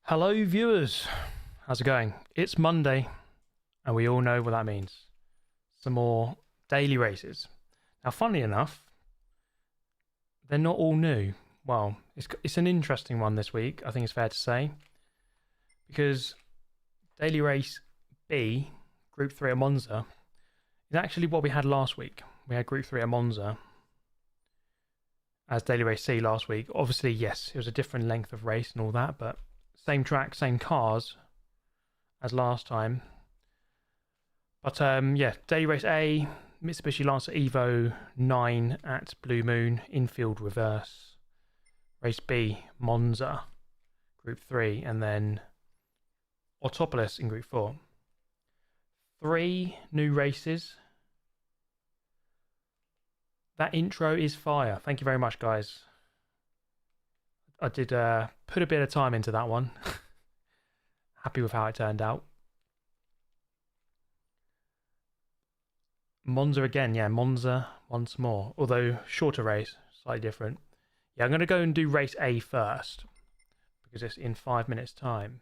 Hello viewers, how's it going? It's Monday and we all know what that means. Some more daily races. Now funnily enough, they're not all new. Well, it's an interesting one this week, I think it's fair to say. Because daily race B, Group 3 at Monza, is actually what we had last week. We had Group 3 at Monza as daily race C last week. Obviously, yes, it was a different length of race and all that, but same track, same cars as last time. But yeah, daily race A, Mitsubishi Lancer Evo 9 at Blue Moon, Infield reverse. Race B, Monza, Group 3, and then Autopolis in Group 4. 3 new races. That intro is fire. Thank you very much, guys. I did put a bit of time into that one. Happy with how it turned out. Monza again, yeah, Monza once more. Although shorter race, slightly different. Yeah, I'm going to go and do race A first because it's in 5 minutes time.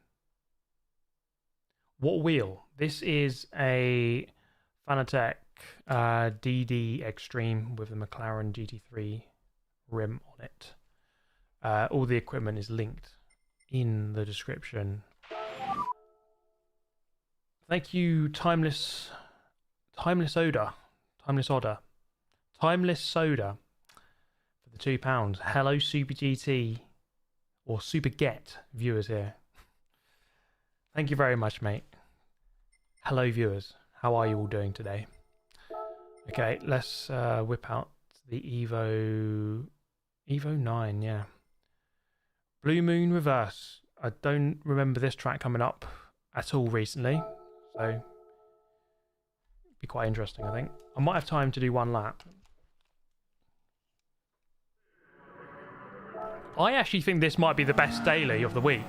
What wheel? This is a Fanatec DD Extreme with the McLaren GT3 rim on it. All the equipment is linked in the description. Thank you, Timeless Soda, for the £2. Hello, Super GT or Super Get viewers here. Thank you very much, mate. Hello, viewers. How are you all doing today? Okay, let's whip out the Evo 9, yeah. Blue Moon reverse. I don't remember this track coming up at all recently, so it'd be quite interesting, I think. I might have time to do one lap. I actually think this might be the best daily of the week.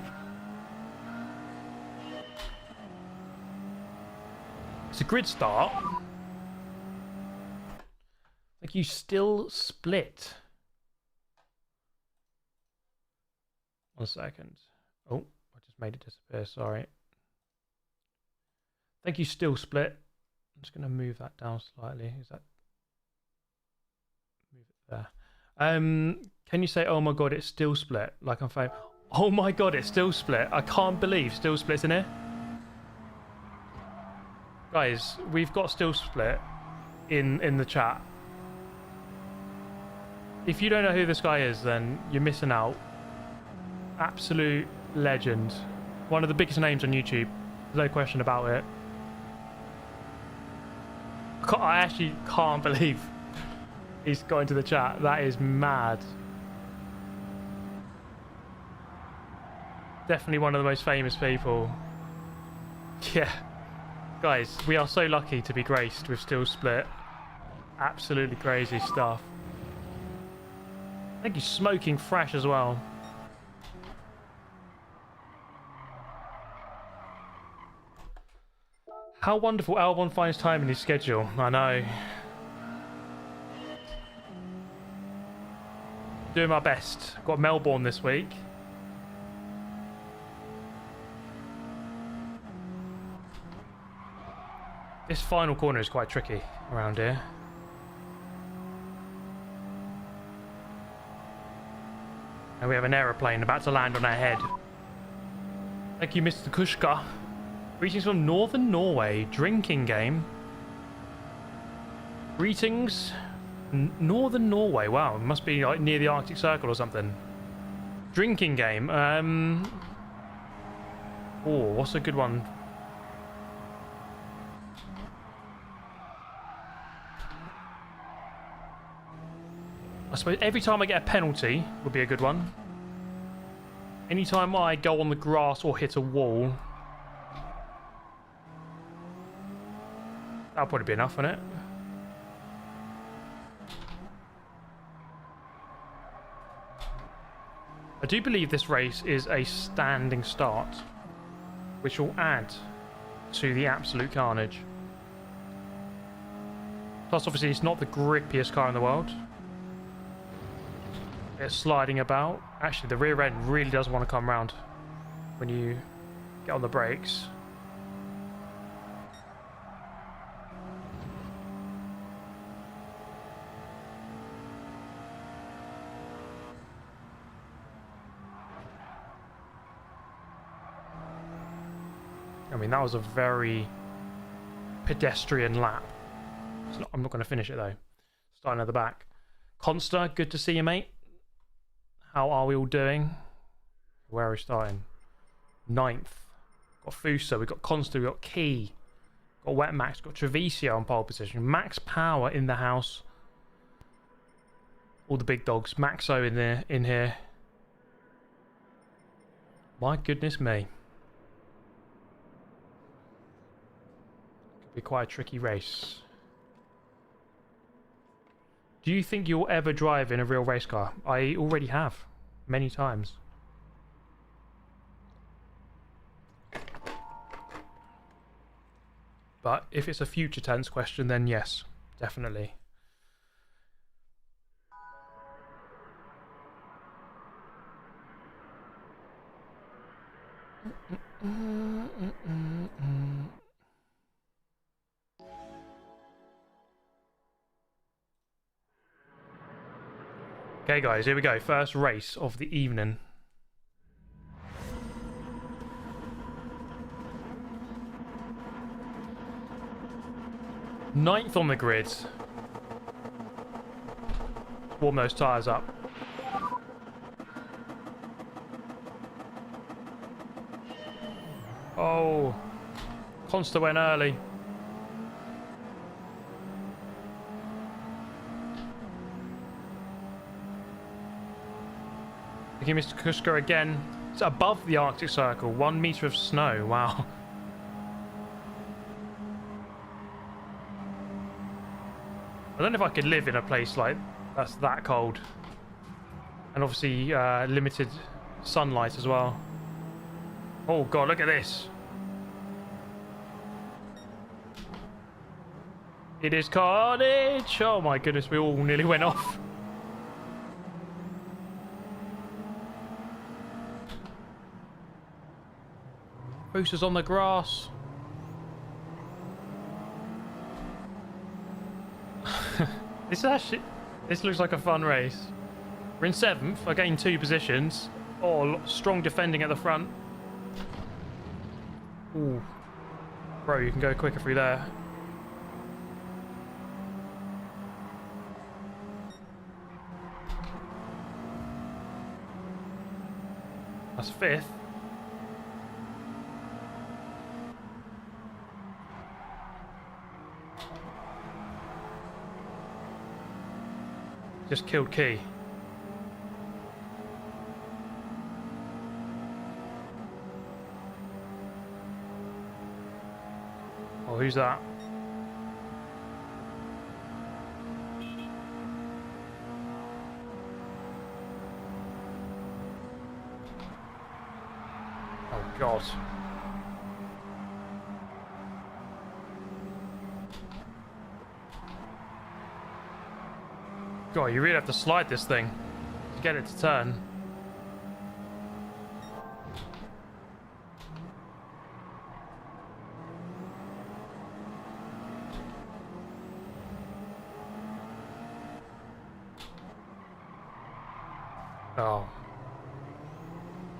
It's a grid start. Like you still split. 1 second. Oh, I just made it disappear, sorry. Thank you, still split. I'm just going to move that down slightly. Is that... Move it there. Can you say, oh my god, it's still split? Like I'm saying, oh my god, it's still split. I can't believe still split's in here. Guys, we've got still split in the chat. If you don't know who this guy is, then you're missing out. Absolute legend. One of the biggest names on YouTube. There's no question about it. I actually can't believe he's got into the chat. That is mad. Definitely one of the most famous people. Yeah. Guys, we are so lucky to be graced with still split. Absolutely crazy stuff. I think he's smoking fresh as well. How wonderful Albon finds time in his schedule. I know. Doing my best. Got Melbourne this week. This final corner is quite tricky around here. And we have an aeroplane about to land on our head. Thank you, Mr. Kushka. Greetings from Northern Norway. Drinking game. Greetings. Northern Norway. Wow, it must be like near the Arctic Circle or something. Drinking game. Oh, what's a good one? I suppose every time I get a penalty would be a good one. Anytime I go on the grass or hit a wall. That'll probably be enough, won't it? I do believe this race is a standing start, which will add to the absolute carnage. Plus, obviously, it's not the grippiest car in the world. It's sliding about. Actually, the rear end really does want to come round. when you get on the brakes. I mean, that was a very pedestrian lap. I'm not going to finish it though. Starting at the back. Consta, good to see you, mate. How are we all doing? Where are we starting? 9th. Got Fusa, we've got Consta, we've got Key. Got Wet Max, got Treviso on pole position. Max Power in the house. All the big dogs. Maxo in here. My goodness me. Could be quite a tricky race. Do you think you'll ever drive in a real race car? I already have. Many times. But if it's a future tense question, then yes, definitely. Okay guys, here we go. First race of the evening. Ninth on the grid. Warm those tyres up. Oh, Consta went early. Looking Mr. Kuska again. It's above the Arctic Circle. 1 meter of snow. Wow. I don't know if I could live in a place like that's that cold. And obviously limited sunlight as well. Oh god, look at this. It is carnage. Oh my goodness, we all nearly went off. Bruce on the grass. This looks like a fun race. We're in 7th. I gained 2 positions. Oh, strong defending at the front. Ooh. Bro, you can go quicker through there. That's 5th. Just killed Key. Oh, who's that? Oh, God. God, you really have to slide this thing to get it to turn. Oh.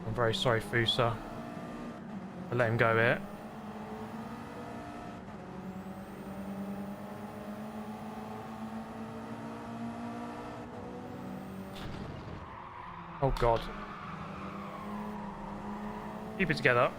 I'm very sorry, Fusa. I let him go here. Oh god. Keep it together.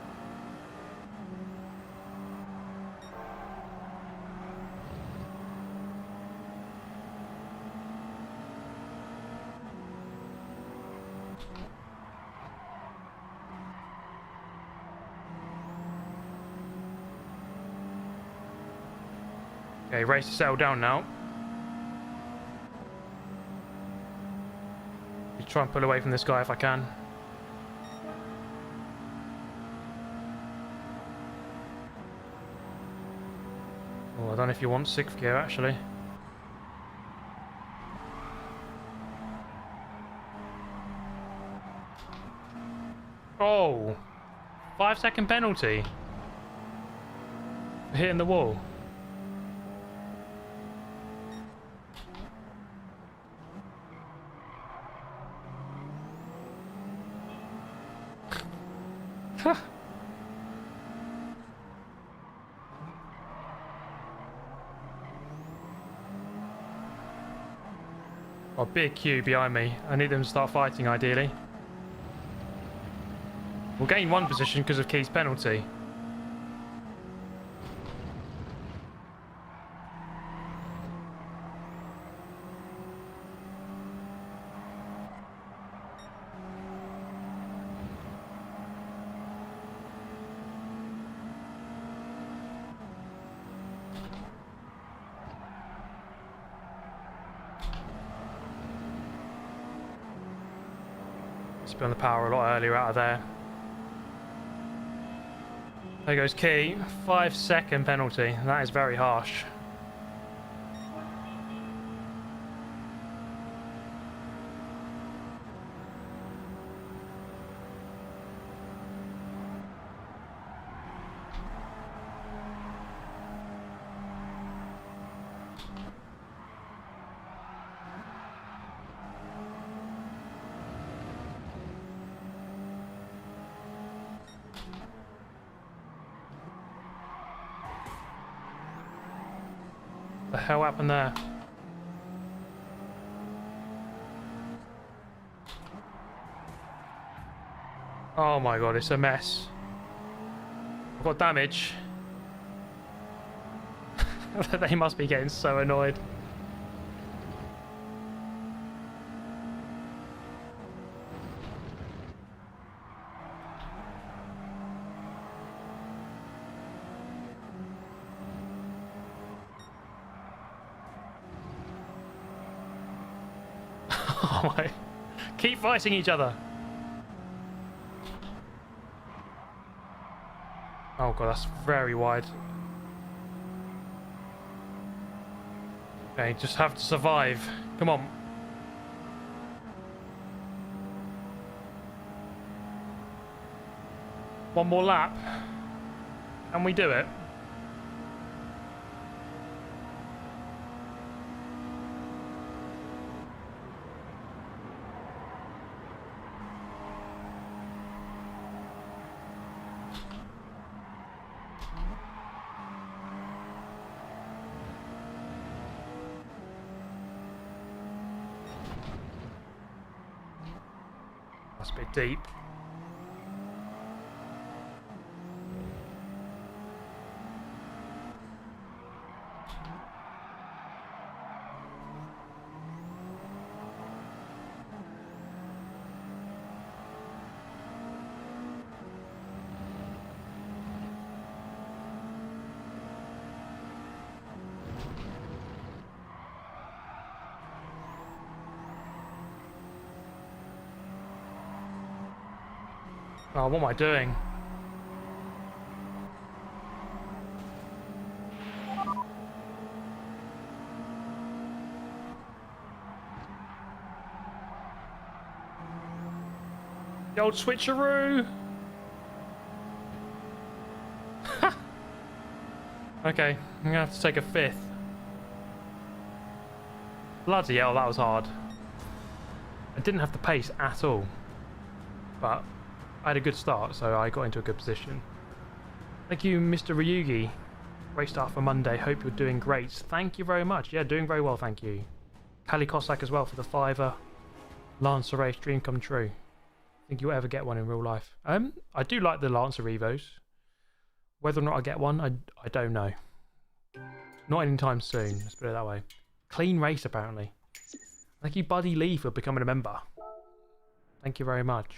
Okay, race to settle down now. Try and pull away from this guy if I can. Oh, I don't know if you want 6th gear actually. Oh! 5-second penalty for hitting the wall. Oh, big queue behind me. I need them to start fighting, ideally. We'll gain one position because of Key's penalty. Be on the power a lot earlier out of there. There goes Key. 5-second penalty. That is very harsh. The hell happened there? Oh my god, it's a mess. I've got damage. They must be getting so annoyed. Oh my. Keep fighting each other. Oh god, that's very wide. Okay, just have to survive. Come on. One more lap. Can we do it? That's a bit deep. Oh, what am I doing? The old switcheroo! Okay, I'm gonna have to take a fifth. Bloody hell, that was hard. I didn't have the pace at all, but I had a good start, so I got into a good position. Thank you, Mr. Ryugi. Great start for Monday. Hope you're doing great. Thank you very much. Yeah, doing very well, thank you. Kali Cossack as well for the $5. Lancer race, dream come true. Think you'll ever get one in real life? I do like the Lancer Evos. Whether or not I get one, I don't know. Not anytime soon, let's put it that way. Clean race, apparently. Thank you, Buddy Lee, for becoming a member. Thank you very much.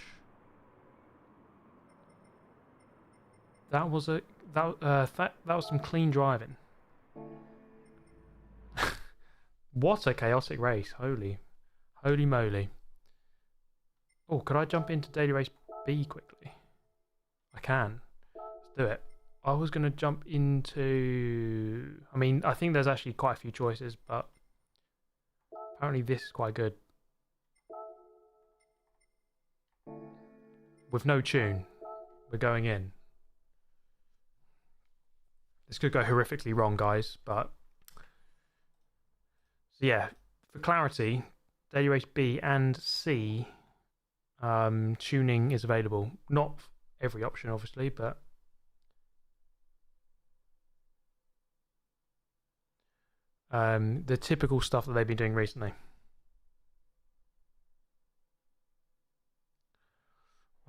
That was that was some clean driving. What a chaotic race! Holy moly! Oh, could I jump into Daily Race B quickly? I can. Let's do it. I was gonna jump into. I mean, I think there's actually quite a few choices, but apparently this is quite good. With no tune. we're going in. This could go horrifically wrong, guys, but so yeah, for clarity, daily race B and C tuning is available. Not every option, obviously, but the typical stuff that they've been doing recently.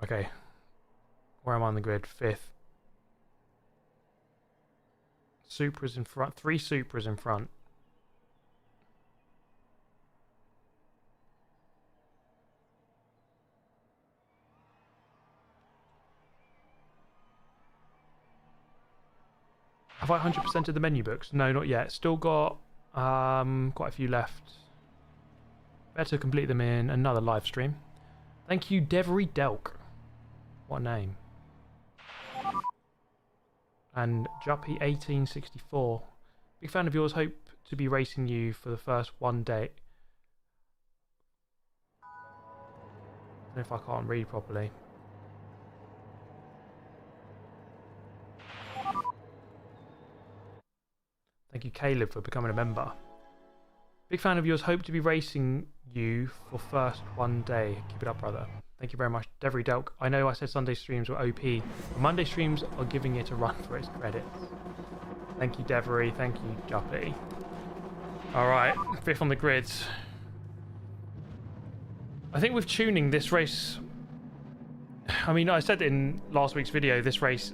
Okay, where am I on the grid? 5th. Supra's in front. 3 Supras in front. Have I 100% of the menu books? No, not yet. Still got quite a few left. Better complete them in another live stream. Thank you, Devery Delk. What a name. And Juppy1864. Big fan of yours. Hope to be racing you for the first one day. I don't know if I can't read properly. Thank you, Caleb, for becoming a member. Big fan of yours. Hope to be racing you for first one day. Keep it up, brother. Thank you very much, Devery Delk. I know I said Sunday streams were OP, but Monday streams are giving it a run for its credits. Thank you, Devery. Thank you, Juppy. Alright, 5th on the grid. I think with tuning this race... I mean, I said in last week's video, this race,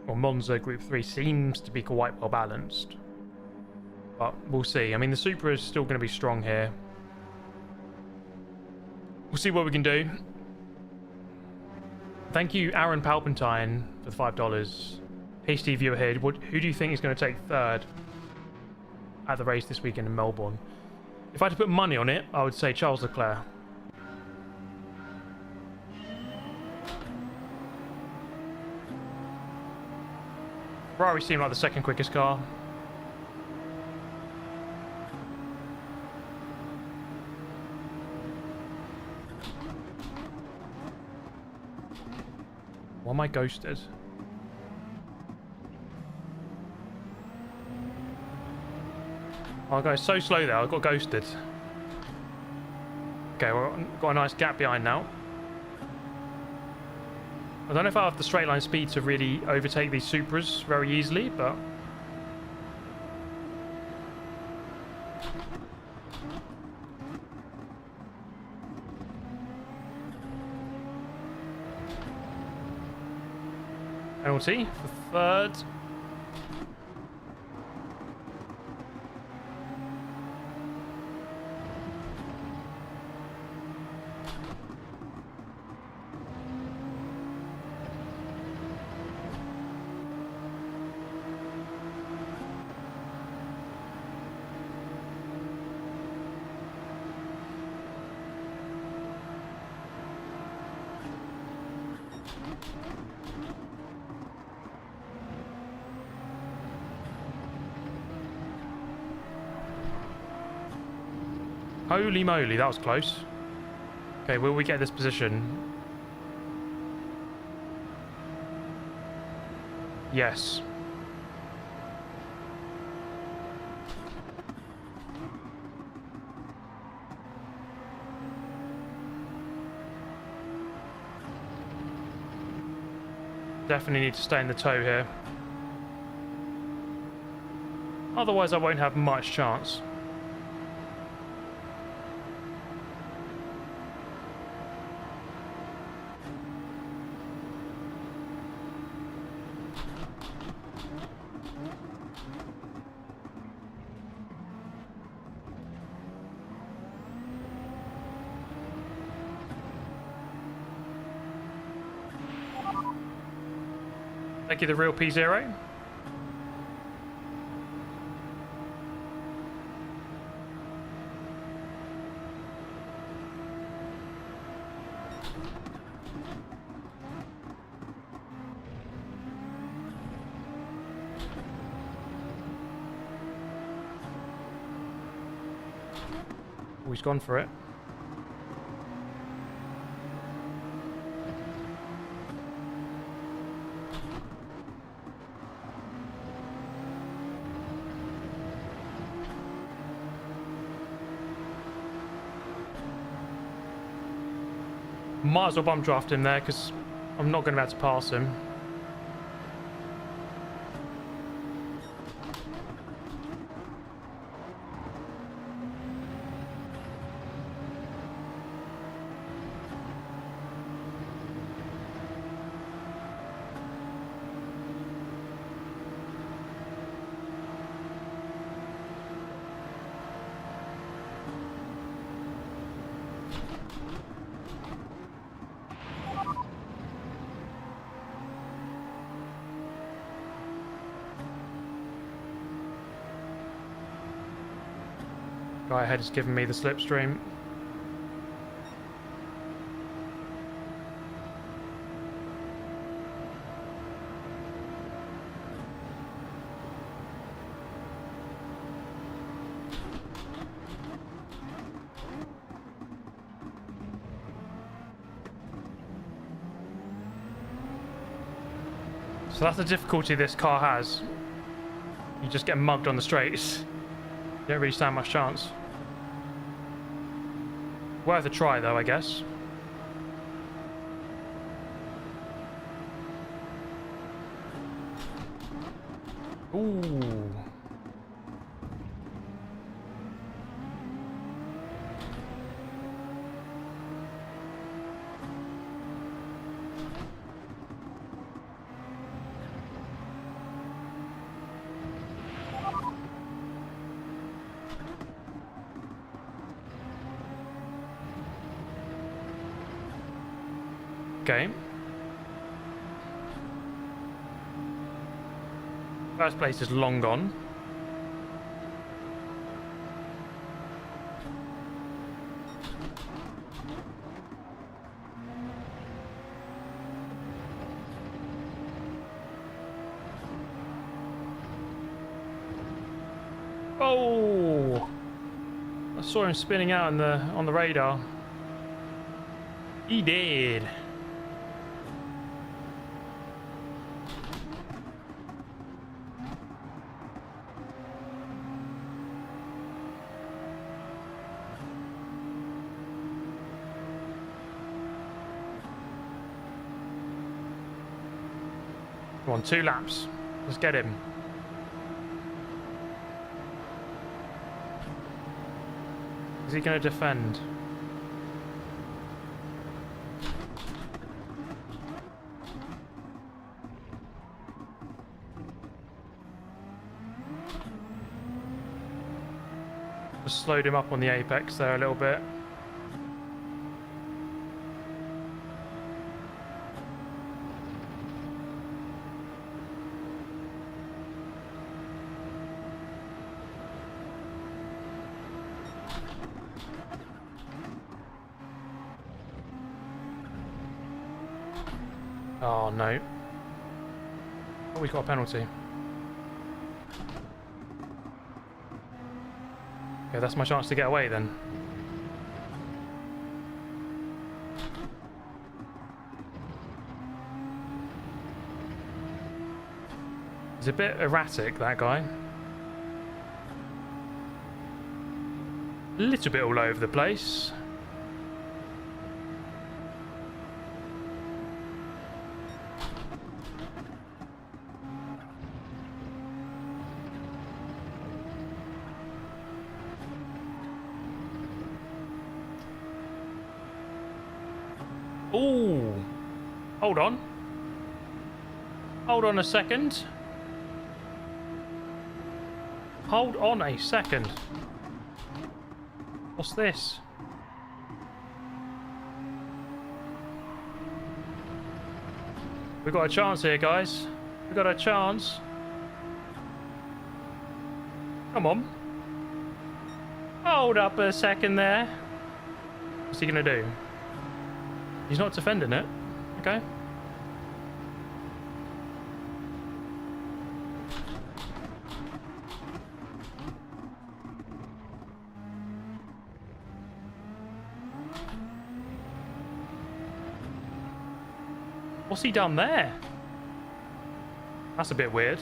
or Monza Group 3, seems to be quite well balanced. But we'll see. I mean, the Supra is still going to be strong here. We'll see what we can do. Thank you, Aaron Palpentine, for the $5. HD viewer here. Who do you think is going to take 3rd at the race this weekend in Melbourne? If I had to put money on it, I would say Charles Leclerc. Ferrari seemed like the 2nd quickest car. Why am I ghosted? Oh, guys, so slow there. I got ghosted. Okay, we've got a nice gap behind now. I don't know if I have the straight line speed to really overtake these Supras very easily, but... penalty for 3rd. Holy moly, that was close. Okay, will we get this position? Yes. Definitely need to stay in the tow here. Otherwise I won't have much chance. Thank you, the real P0. Oh, he's gone for it. Might as well bump draft him there because I'm not going to be able to pass him. Guy ahead is giving me the slipstream. So that's the difficulty this car has. You just get mugged on the straights. You don't really stand much chance. Worth a try though, I guess. Ooh. Okay. First place is long gone. Oh! I saw him spinning out on the radar. He did. Come on, 2 laps. Let's get him. Is he going to defend? Just slowed him up on the apex there a little bit. Oh no. Oh, we've got a penalty. Okay, that's my chance to get away then. He's a bit erratic, that guy. A little bit all over the place. Ooh, hold on. Hold on a second. Hold on a second. What's this? We've got a chance here, guys. We've got a chance. Come on. Hold up a second there. What's he going to do? He's not defending it. Okay. What's he done there? That's a bit weird.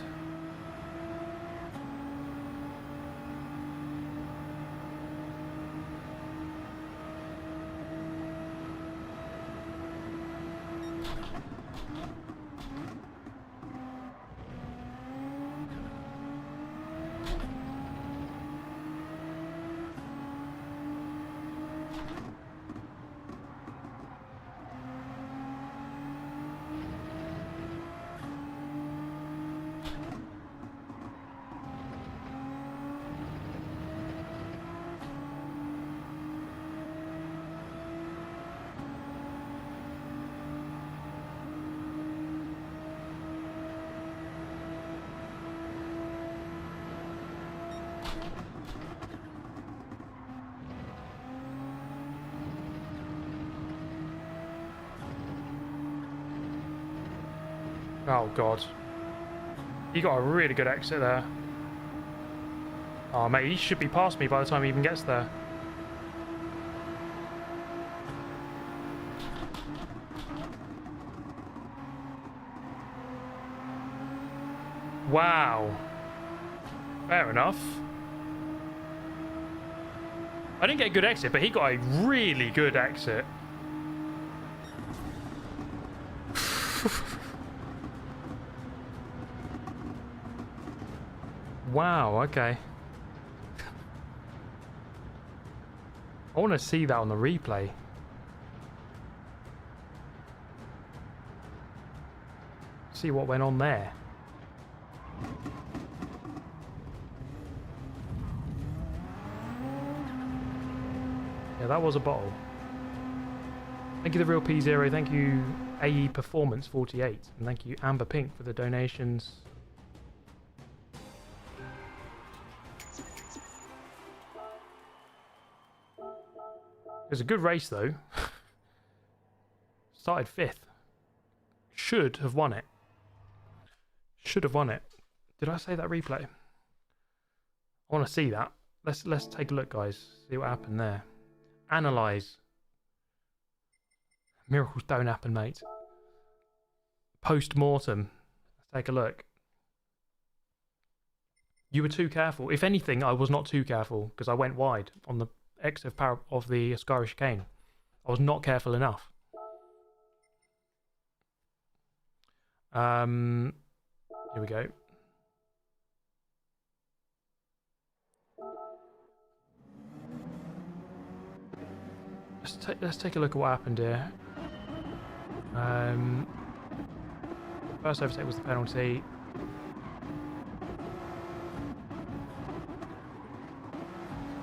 Oh, God. He got a really good exit there. Oh, mate, he should be past me by the time he even gets there. Wow. Fair enough. I didn't get a good exit, but he got a really good exit. Wow, okay. I want to see that on the replay. See what went on there. Yeah, that was a bottle. Thank you, The Real P0. Thank you, AE Performance 48. And thank you, Amber Pink, for the donations. It was a good race, though. Started 5th. Should have won it. Should have won it. Did I say that replay? I want to see that. Let's take a look, guys. See what happened there. Analyze. Miracles don't happen, mate. Post-mortem. Let's take a look. You were too careful. If anything, I was not too careful because I went wide on the exit of the Ascari chicane. I was not careful enough. Here we go. Let's take a look at what happened here. First overtake was the penalty.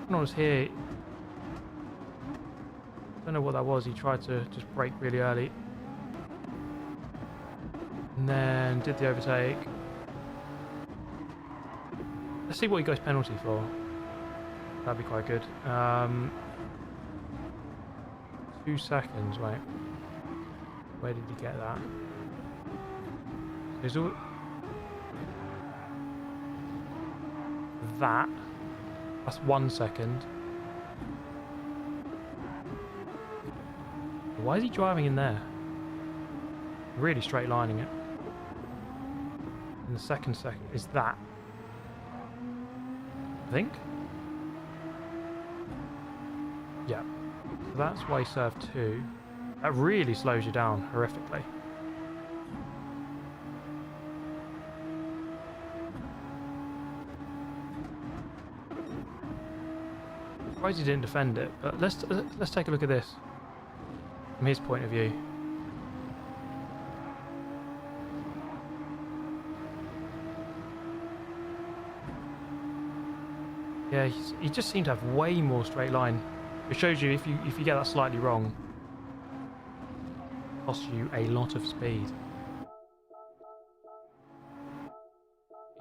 When I was here, don't know what that was. He tried to just brake really early, and then did the overtake. Let's see what he goes penalty for. That'd be quite good. 2 seconds, wait. Where did he get that? There's all... That's 1 second. Why is he driving in there? Really straight lining it. And the second is that. I think? Yeah. So that's why he served 2. That really slows you down horrifically. I'm surprised he didn't defend it, but let's take a look at this from his point of view. Yeah, he just seemed to have way more straight line. It shows you if you get that slightly wrong, it costs you a lot of speed.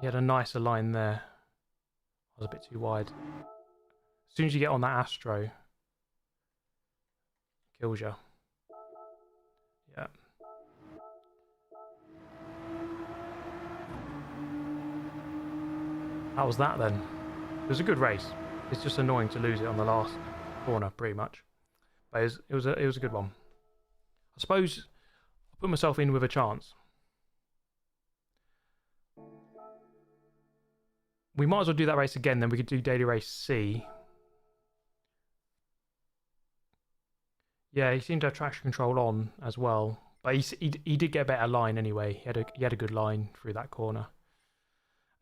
He had a nicer line there. I was a bit too wide. As soon as you get on that Astro, kills you. Yeah. That was that then. It was a good race. It's just annoying to lose it on the last corner, pretty much. But it was a good one. I suppose I put myself in with a chance. We might as well do that race again, then we could do daily race C. Yeah, he seemed to have traction control on as well. But he did get a better line anyway. He had a good line through that corner.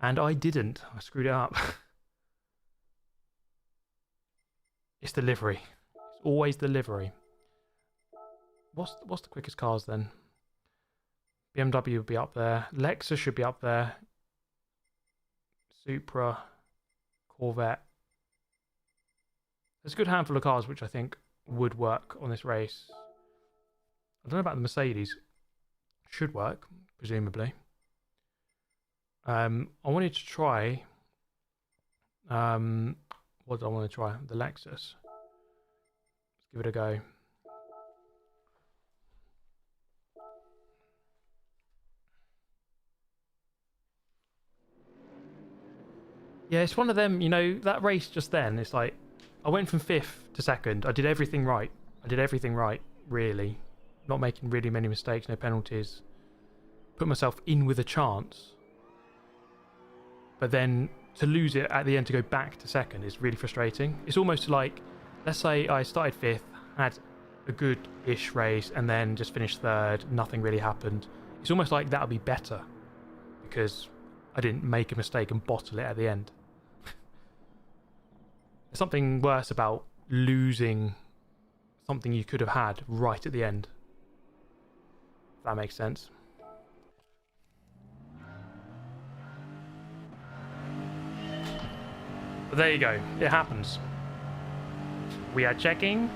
And I didn't. I screwed it up. It's the livery. It's always the livery. What's the quickest cars then? BMW would be up there. Lexus should be up there. Supra, Corvette. There's a good handful of cars which I think would work on this race. I don't know about the Mercedes. Should work, presumably. I wanted to try... what do I want to try? The Lexus. Let's give it a go. Yeah, it's one of them, you know, that race just then, it's like, I went from 5th to 2nd. I did everything right. I did everything right, really. Not making really many mistakes, no penalties. Put myself in with a chance. But then to lose it at the end to go back to 2nd is really frustrating. It's almost like, let's say I started 5th, had a good-ish race, and then just finished 3rd, nothing really happened. It's almost like that would be better, because I didn't make a mistake and bottle it at the end. There's something worse about losing something you could have had right at the end. If that makes sense. But there you go. It happens. We are checking.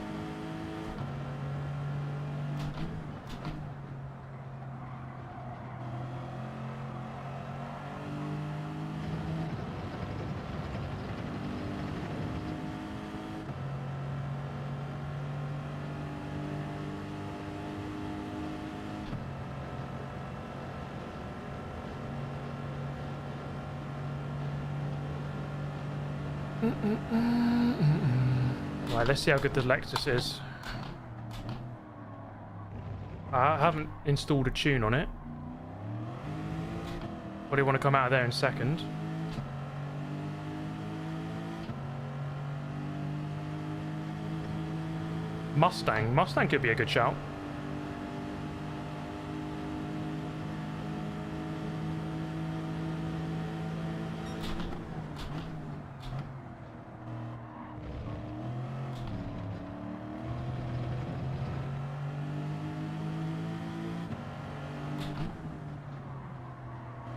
Right, let's see how good the Lexus is. I haven't installed a tune on it. Probably want to come out of there in 2nd. Mustang could be a good shout.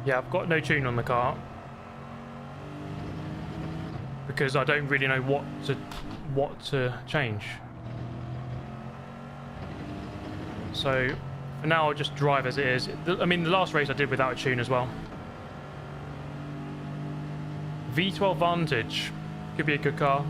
Yeah, I've got no tune on the car because I don't really know what to change. So for now, I'll just drive as it is. I mean, the last race I did without a tune as well. V12 Vantage could be a good car.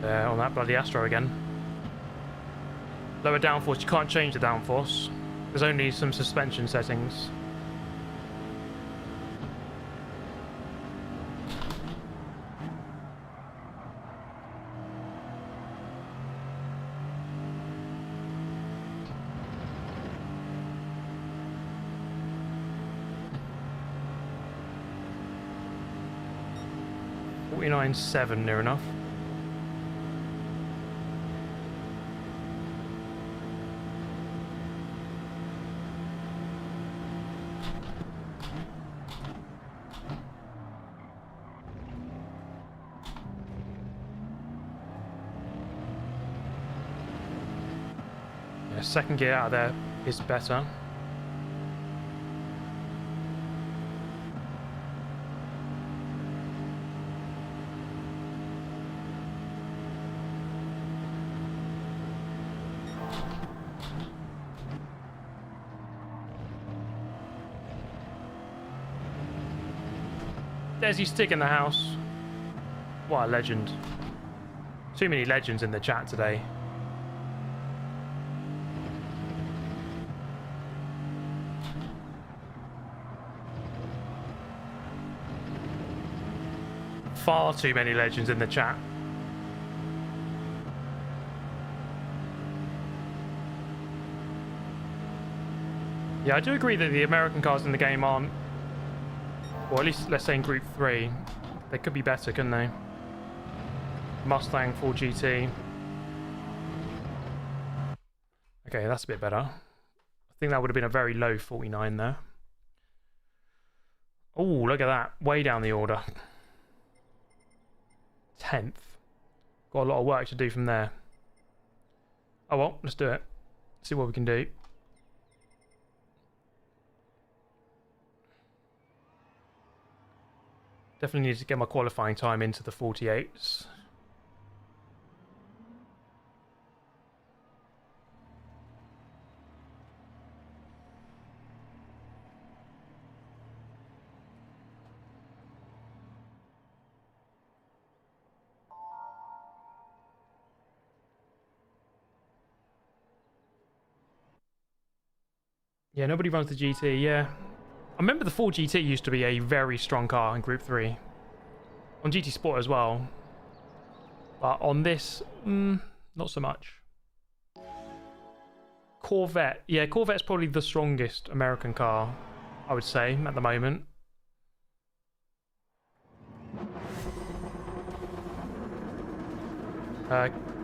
On that bloody Astro again. Lower downforce, you can't change the downforce. There's only some suspension settings. .49.7 near enough. Second gear out of there is better. Desi Stick in the house. What a legend. Too many legends in the chat today. Far too many legends in the chat. Yeah, I do agree that the American cars in the game aren't, or at least let's say in Group 3, they could be better, couldn't they? Mustang full GT. Okay, that's a bit better. I think that would have been a very low 49 there. Oh, look at that. Way down the order. 10th. Got a lot of work to do from there. Oh well, let's do it. See what we can do. Definitely need to get my qualifying time into the 48s. Yeah, nobody runs the GT, yeah. I remember the Ford GT used to be a very strong car in Group 3. On GT Sport as well. But on this, not so much. Corvette. Yeah, Corvette's probably the strongest American car, I would say, at the moment.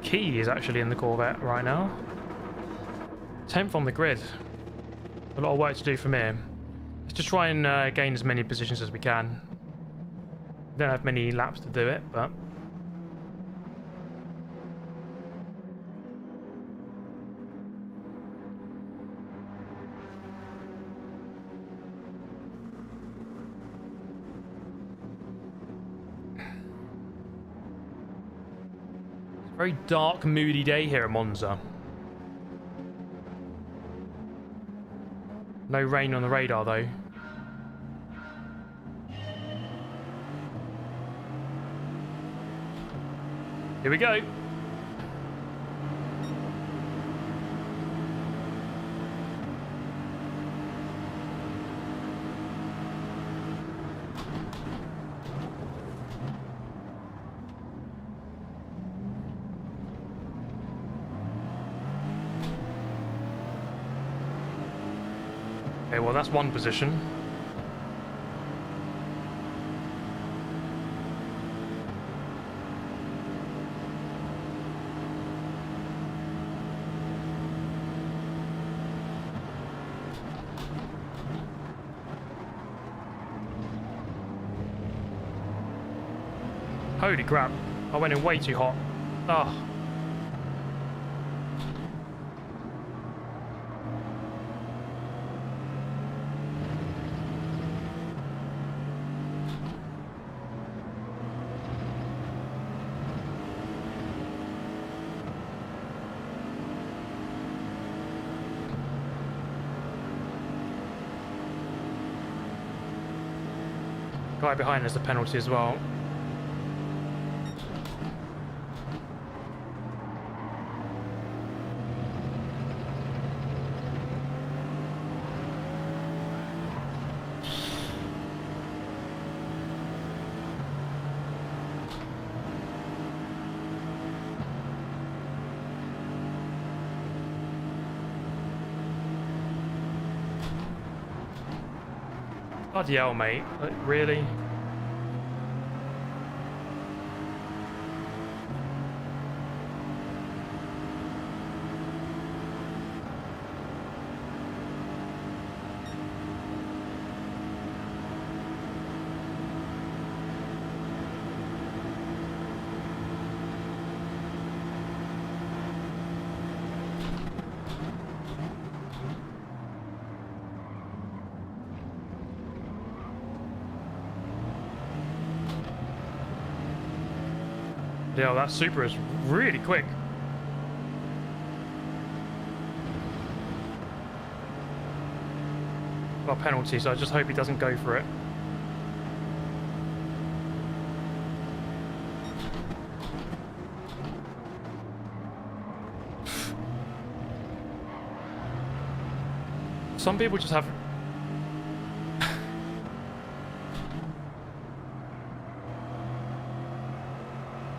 Key is actually in the Corvette right now. 10th on the grid. A lot of work to do from here. Let's just try and gain as many positions as we can. Don't have many laps to do it, but... It's a very dark, moody day here at Monza. No rain on the radar, though. Here we go. Okay, well, that's one position. Holy crap, I went in way too hot. Oh. Guy behind us a penalty as well. Bloody hell, mate. Like, really? Yeah, that Supra is really quick. Got a penalty, so I just hope he doesn't go for it. Some people just have...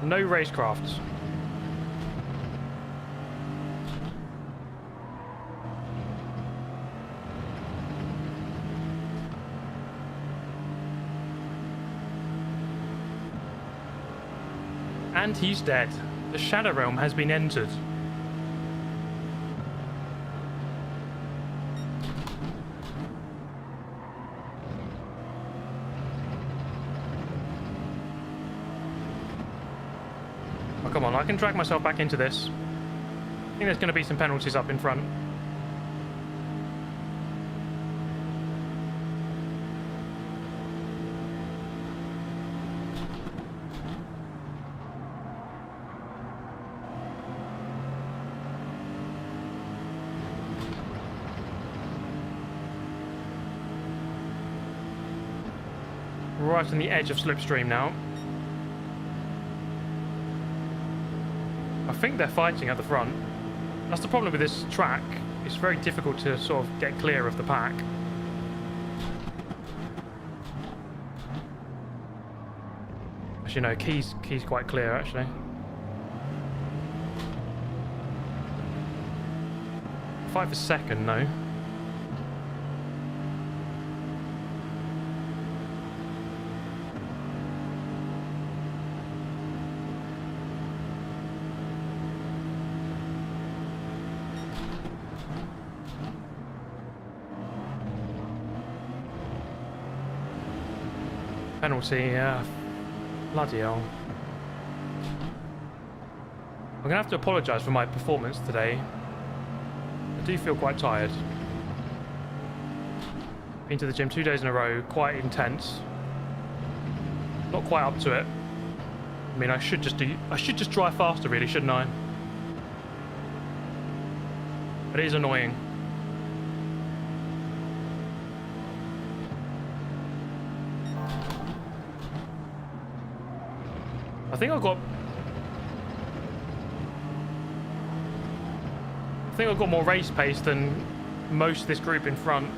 no racecrafts. And he's dead. The Shadow Realm has been entered. Oh, come on, I can drag myself back into this. I think there's going to be some penalties up in front. Right on the edge of slipstream now. I think they're fighting at the front. That's the problem with this track. it's very difficult to sort of get clear of the pack. Actually, no, Key's quite clear, actually. Fight for second, no. Penalty, bloody hell. I'm gonna have to apologise for my performance today. I do feel quite tired. Been to the gym 2 days in a row, quite intense. Not quite up to it. I mean, I should just drive faster, really, shouldn't I? But it is annoying. I think I've got more race pace than most of this group in front.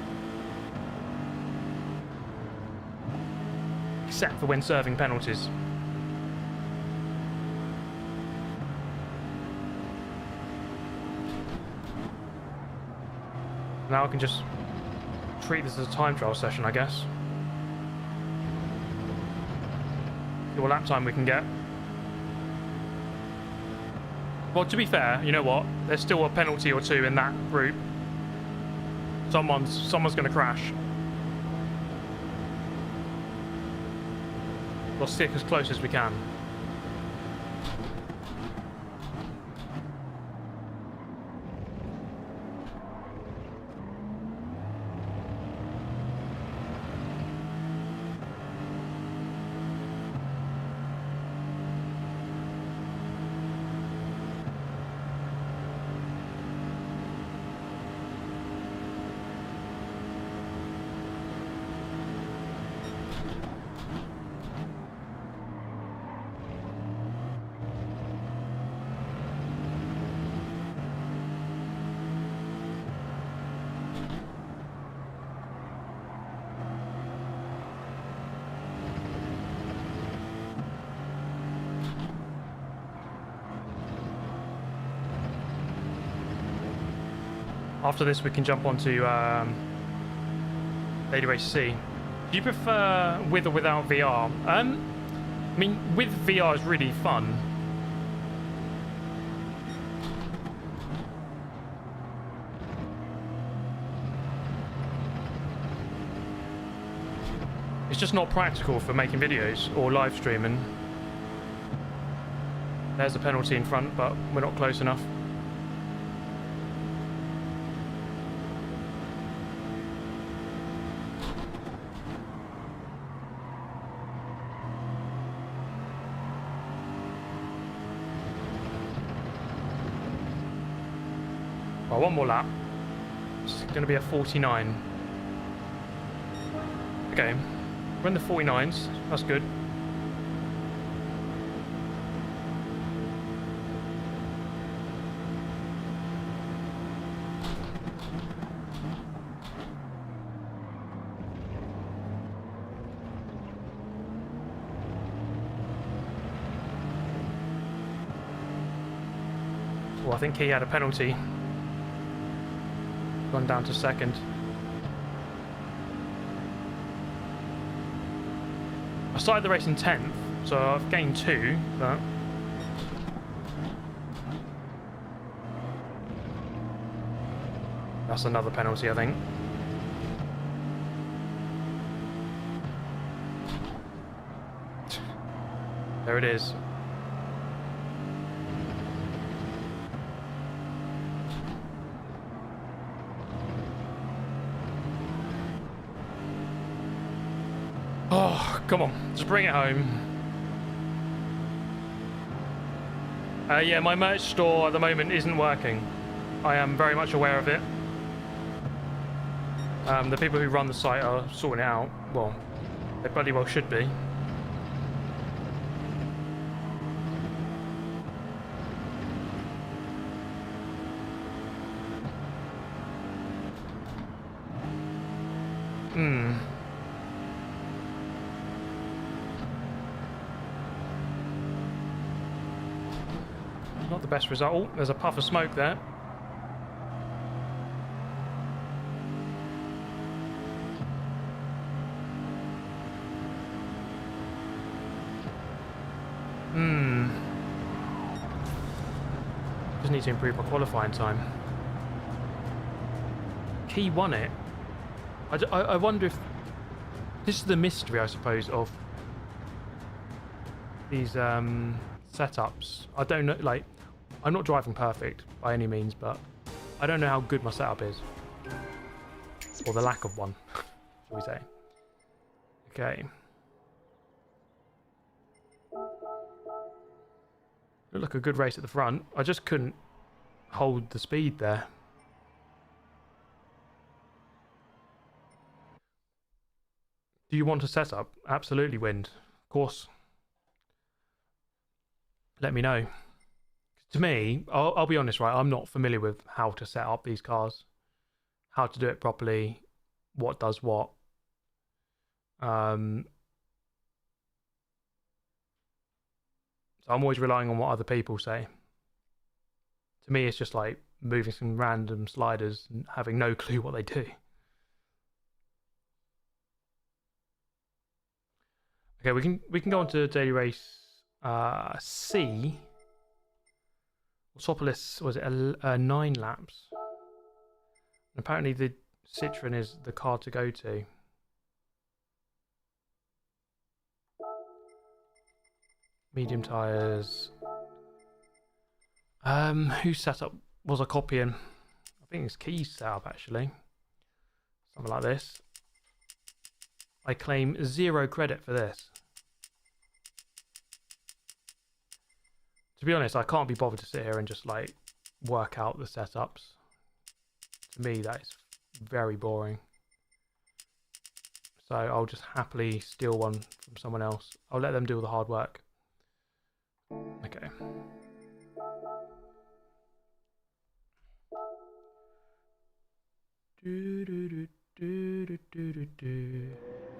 Except for when serving penalties. Now I can just treat this as a time trial session, I guess. See what lap time we can get. Well, to be fair, you know what? There's still a penalty or two in that group. Someone's going to crash. We'll stick as close as we can. After this, we can jump onto Daily Race C. Do you prefer with or without VR? I mean, with VR is really fun. It's just not practical for making videos or live streaming. There's a penalty in front, but we're not close enough. Oh, one more lap. It's going to be a 49. Okay, we're in the 49s. That's good. Well, I think he had a penalty. Gone down to second. I started the race in 10th, so I've gained 2, but that's another penalty, I think. There it is. Oh, come on, just bring it home. Yeah, my merch store at the moment isn't working. I am very much aware of it. The people who run the site are sorting it out. Well, they bloody well should be. Not the best result. Oh, there's a puff of smoke there. Just need to improve my qualifying time. He won it. I wonder if this is the mystery, I suppose, of these setups. I don't know, like, I'm not driving perfect by any means, but I don't know how good my setup is, or the lack of one, shall we say. Okay. Looked like a good race at the front. I just couldn't hold the speed there. Do you want a setup? Absolutely, Wind. Of course. Let me know. To me, I'll be honest, right? I'm not familiar with how to set up these cars, how to do it properly, what does what. So I'm always relying on what other people say. To me, it's just like moving some random sliders and having no clue what they do. Okay, we can go on to daily race C. Autopolis, was it 9 laps? And apparently the Citroen is the car to go to. Medium tyres. Whose setup was I copying? I think it's Key's setup, actually. Something like this. I claim 0 credit for this. To be honest, I can't be bothered to sit here and just like work out the setups. To me, that is very boring. So I'll just happily steal one from someone else. I'll let them do all the hard work. Okay.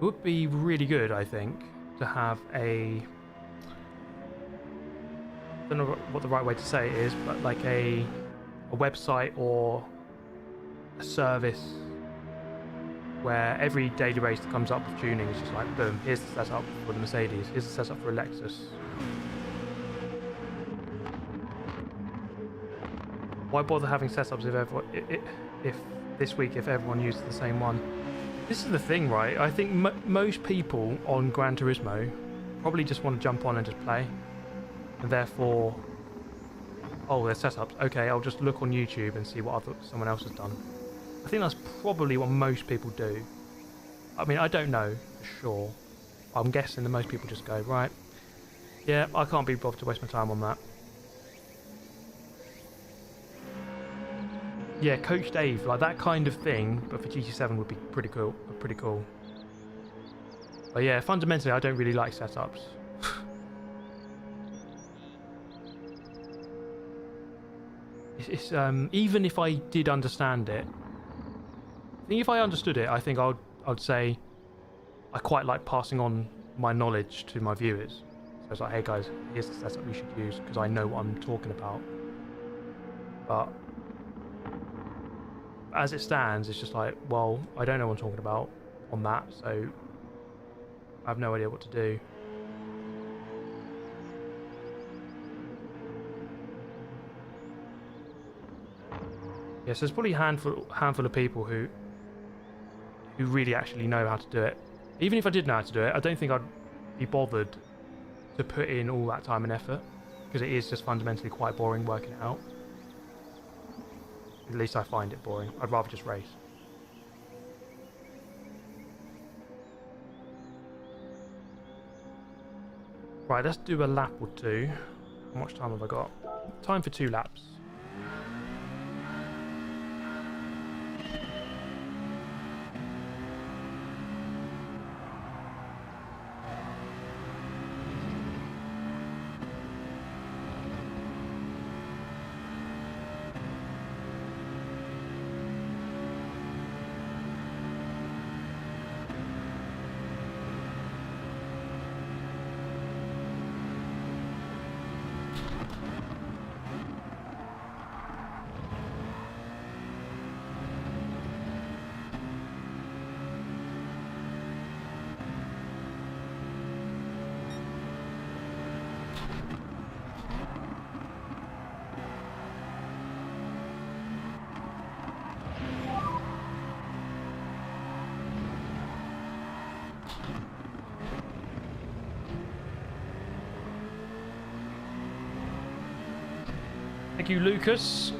It would be really good, I think, to have a... I don't know what the right way to say it is, but like a website or a service where every daily race that comes up with tuning is just like, boom, here's the setup for the Mercedes, here's the setup for a Lexus. Why bother having setups if this week if everyone uses the same one? This is the thing, right? I think most people on Gran Turismo probably just want to jump on and just play, and therefore, oh, there's setups. Okay, I'll just look on YouTube and see what someone else has done. I think that's probably what most people do. I mean, I don't know for sure. I'm guessing that most people just go, right, yeah, I can't be bothered to waste my time on that. Yeah, Coach Dave, like that kind of thing, but for GT7 would be pretty cool. But yeah, fundamentally, I don't really like setups. It's even if I did understand it, I think if I understood it, I think I'd say I quite like passing on my knowledge to my viewers. So it's like, hey guys, here's the setup you should use because I know what I'm talking about. But as it stands, it's just like, well, I don't know what I'm talking about on that, so I have no idea what to do. Yes, there's probably a handful of people who really actually know how to do it. Even if I did know how to do it, I don't think I'd be bothered to put in all that time and effort, because it is just fundamentally quite boring working it out. At least I find it boring. I'd rather just race. Right, let's do a lap or two. How much time have I got? Time for 2 laps. Thank you, Lucas.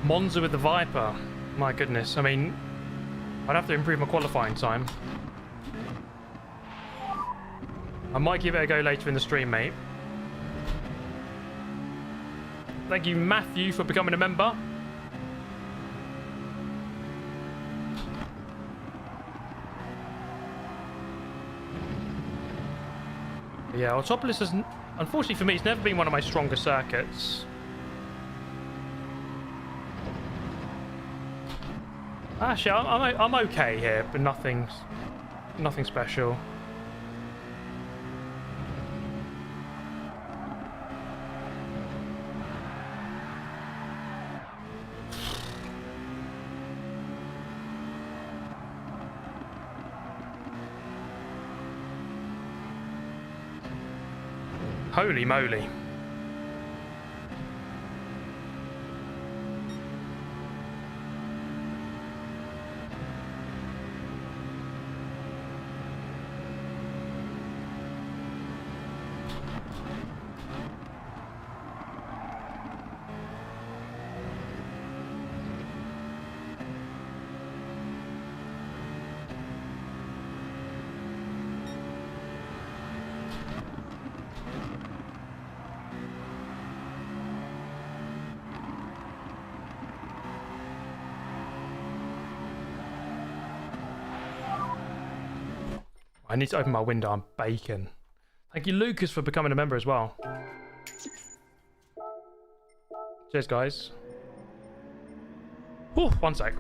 Monza with the Viper. My goodness. I mean, I'd have to improve my qualifying time. I might give it a go later in the stream, mate. Thank you, Matthew, for becoming a member. Yeah, Autopolis has, unfortunately for me, it's never been one of my stronger circuits. Actually, I'm okay here, but nothing special. Holy moly. I need to open my window. I'm baking. Thank you, Lucas, for becoming a member as well. Cheers, guys. Whew, one sec.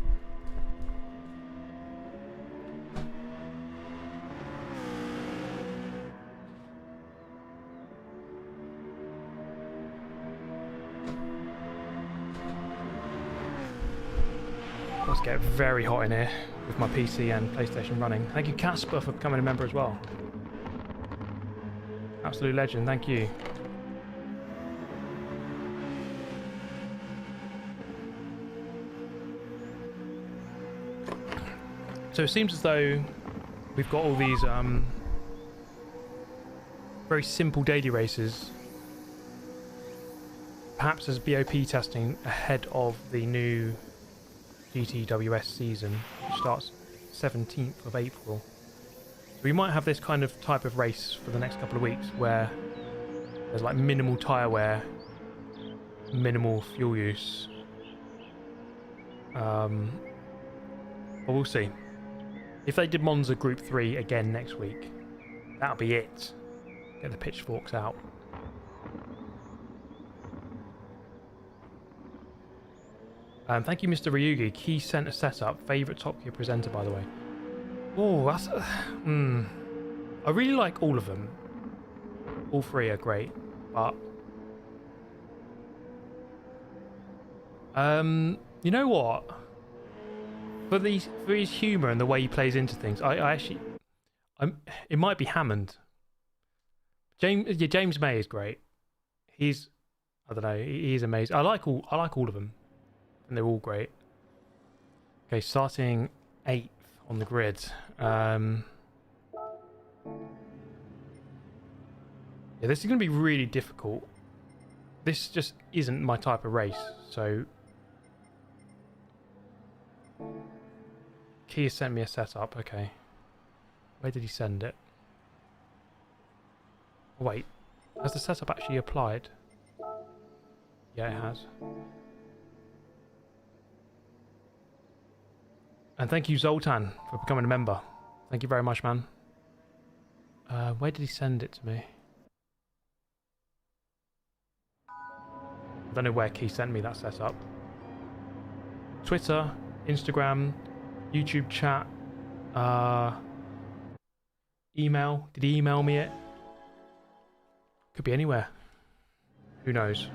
Let's get very hot in here with my PC and PlayStation running. Thank you, Casper, for becoming a member as well. Absolute legend, thank you. So it seems as though we've got all these very simple daily races. Perhaps as BOP testing ahead of the new GTWS season, which starts 17th of April. So we might have this kind of type of race for the next couple of weeks where there's like minimal tyre wear, minimal fuel use. But we'll see. If they did Monza Group 3 again next week, that'll be it. Get the pitchforks out. Thank you, Mr. Ryugi. Key Center Setup. Favourite Top Gear presenter, by the way. Oh, that's... I really like all of them. All three are great, but... you know what? For his humour and the way he plays into things, I actually... it might be Hammond. James May is great. He's... I don't know, he's amazing. I like all of them. And they're all great. Okay, starting 8th on the grid. Yeah, this is going to be really difficult. This just isn't my type of race, so... Kia sent me a setup, okay. Where did he send it? Oh, wait, has the setup actually applied? Yeah, it has. And thank you, Zoltan, for becoming a member. Thank you very much, man. Where did he send it to me? I don't know where Key sent me that setup. Twitter, Instagram, YouTube chat, email. Did he email me it? Could be anywhere. Who knows?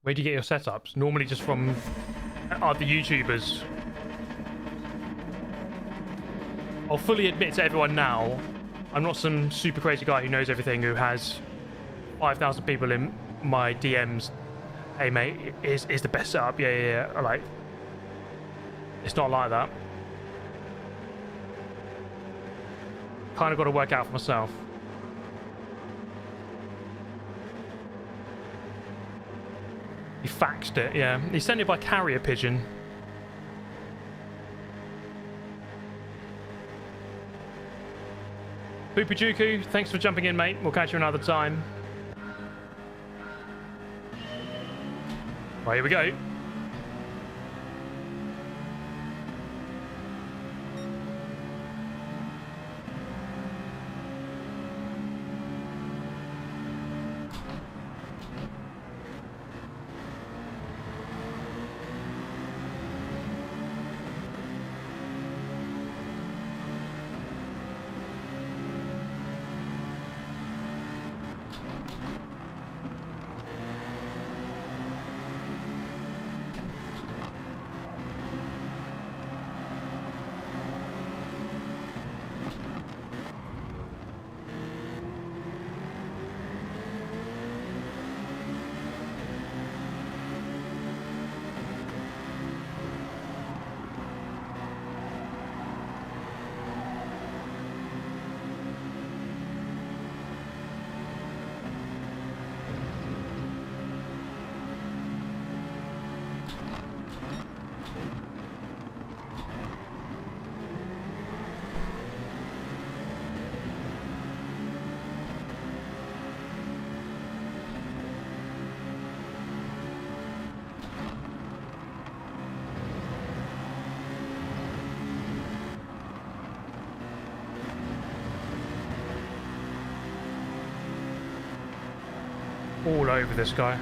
Where do you get your setups? Normally just from other YouTubers. I'll fully admit to everyone now, I'm not some super crazy guy who knows everything, who has 5,000 people in my DMs. Hey mate, is the best setup? Yeah. Like, it's not like that. Kind of got to work out for myself. He faxed it, yeah. He sent it by carrier pigeon. Poopajuku, thanks for jumping in, mate. We'll catch you another time. Right, here we go. All over this guy.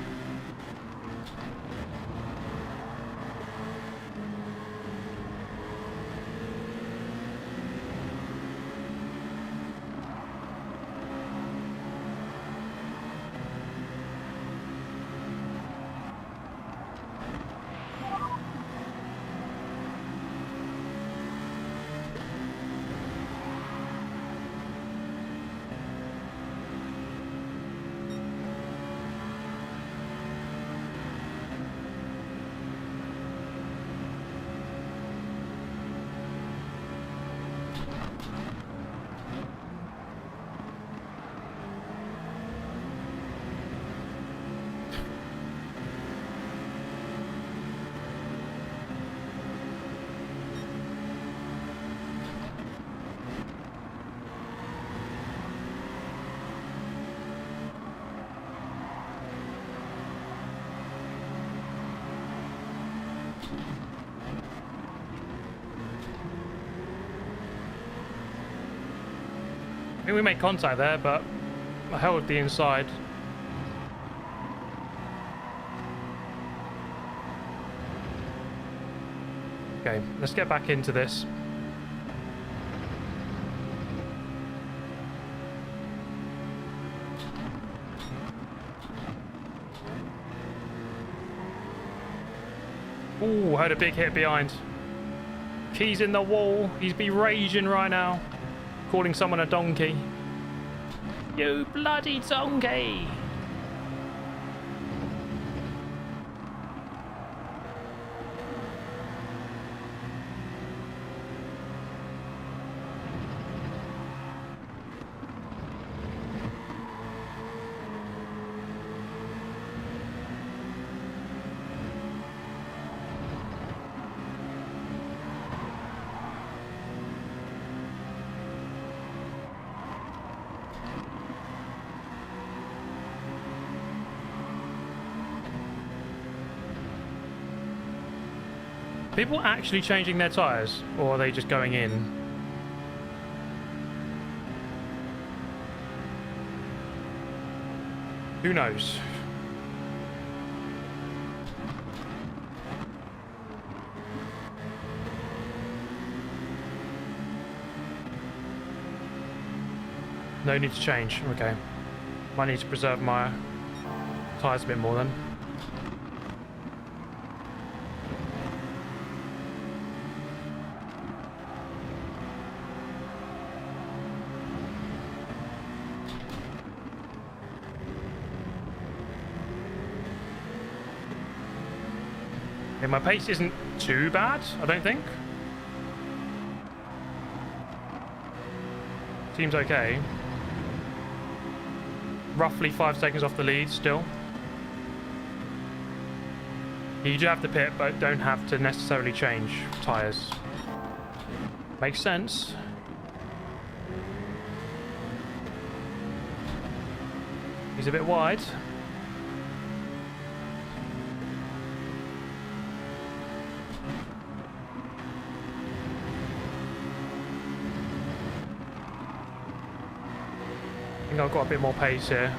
I think we made contact there, but I held the inside. Okay, let's get back into this. Ooh, heard a big hit behind. Keys in the wall. He's be raging right now. Calling someone a donkey. You bloody donkey! People actually changing their tyres, or are they just going in? Who knows? No need to change. Okay. Might need to preserve my tyres a bit more then. Okay, my pace isn't too bad, I don't think. Seems okay. Roughly 5 seconds off the lead still. You do have to pit, but don't have to necessarily change tyres. Makes sense. He's a bit wide. I think I've got a bit more pace here.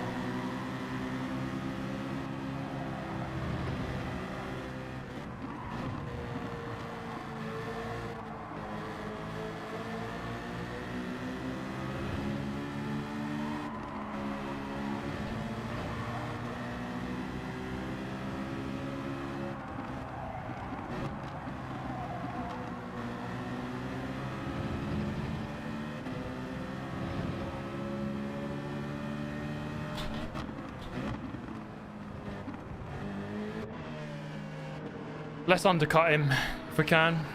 Let's undercut him if we can.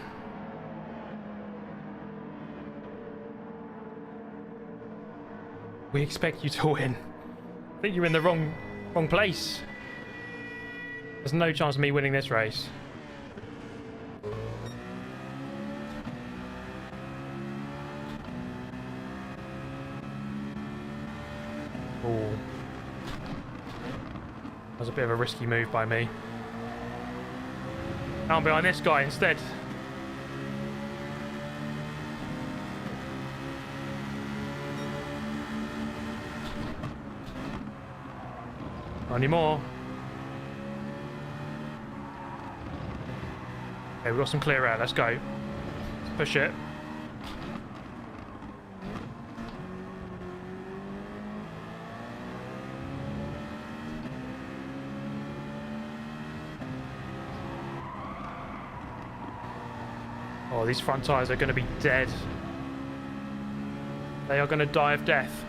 We expect you to win. I think you're in the wrong place. There's no chance of me winning this race. Oh. That was a bit of a risky move by me. I'm behind this guy instead. Not anymore. Okay, we've got some clear air. Let's go. Let's push it. Oh, these front tyres are going to be dead. They are going to die of death.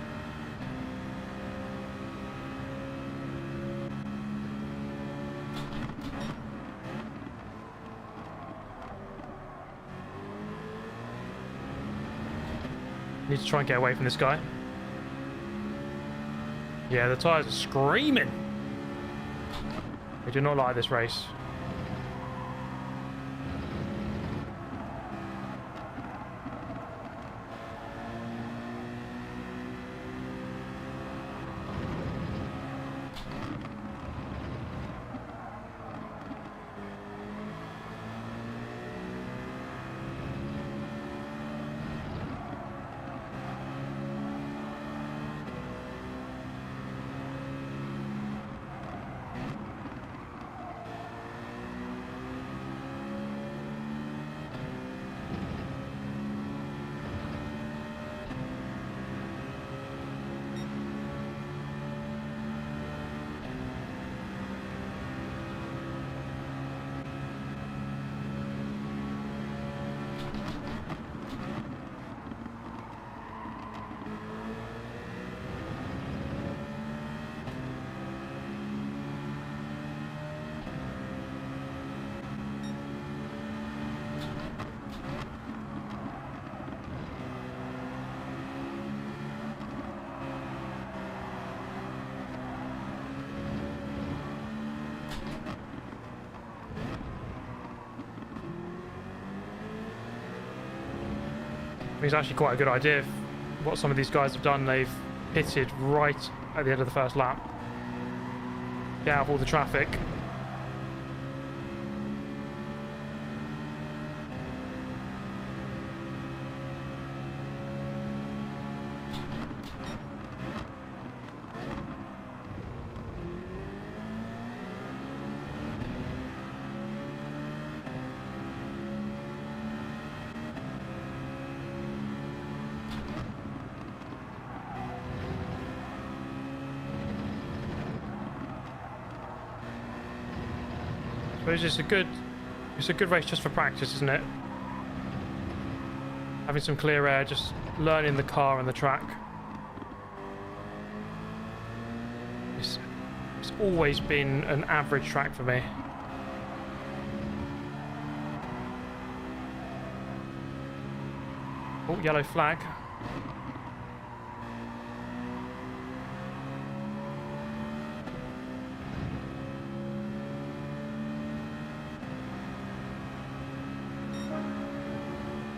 Need to try and get away from this guy. Yeah, the tyres are screaming. They do not like this race. It's actually quite a good idea. What some of these guys have done, they've pitted right at the end of the first lap. Get out of all the traffic. But it's a good race just for practice, isn't it? Having some clear air, just learning the car and the track. It's always been an average track for me. Oh, yellow flag.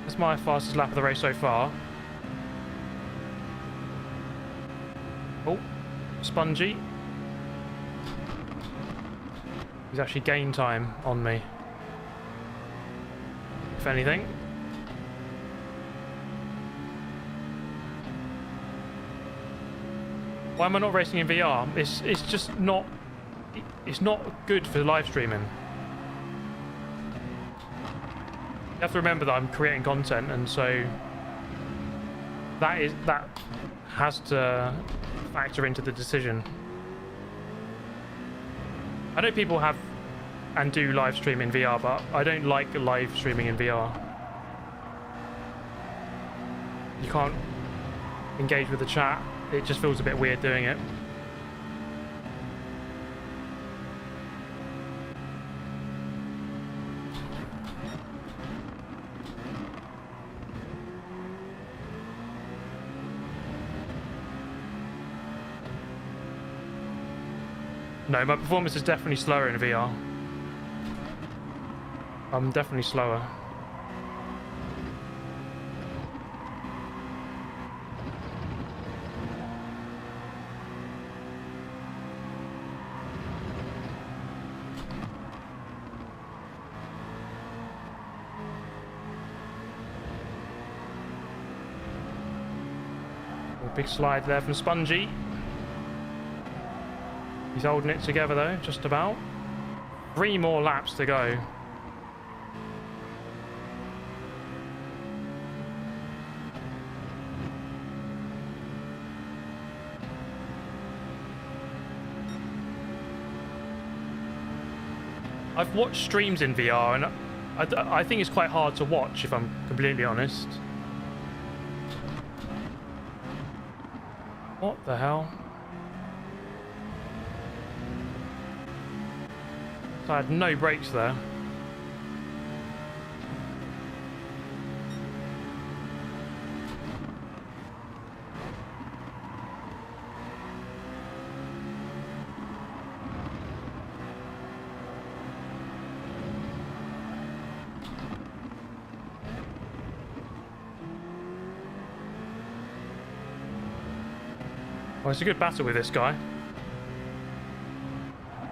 That's my fastest lap of the race so far. Oh, Spongy. He's actually gained time on me, if anything. Why am I not racing in VR? It's just not... It's not good for live streaming. You have to remember that I'm creating content, and so that has to factor into the decision. I know people have and do live stream in VR, but I don't like live streaming in VR. You can't engage with the chat. It just feels a bit weird doing it. No, my performance is definitely slower in VR. I'm definitely slower. Big slide there from Spongy. He's holding it together though, just about. 3 more laps to go. I've watched streams in VR and I think it's quite hard to watch, if I'm completely honest. What the hell? So I had no brakes there. Well, it's a good battle with this guy.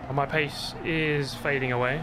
And my pace is fading away.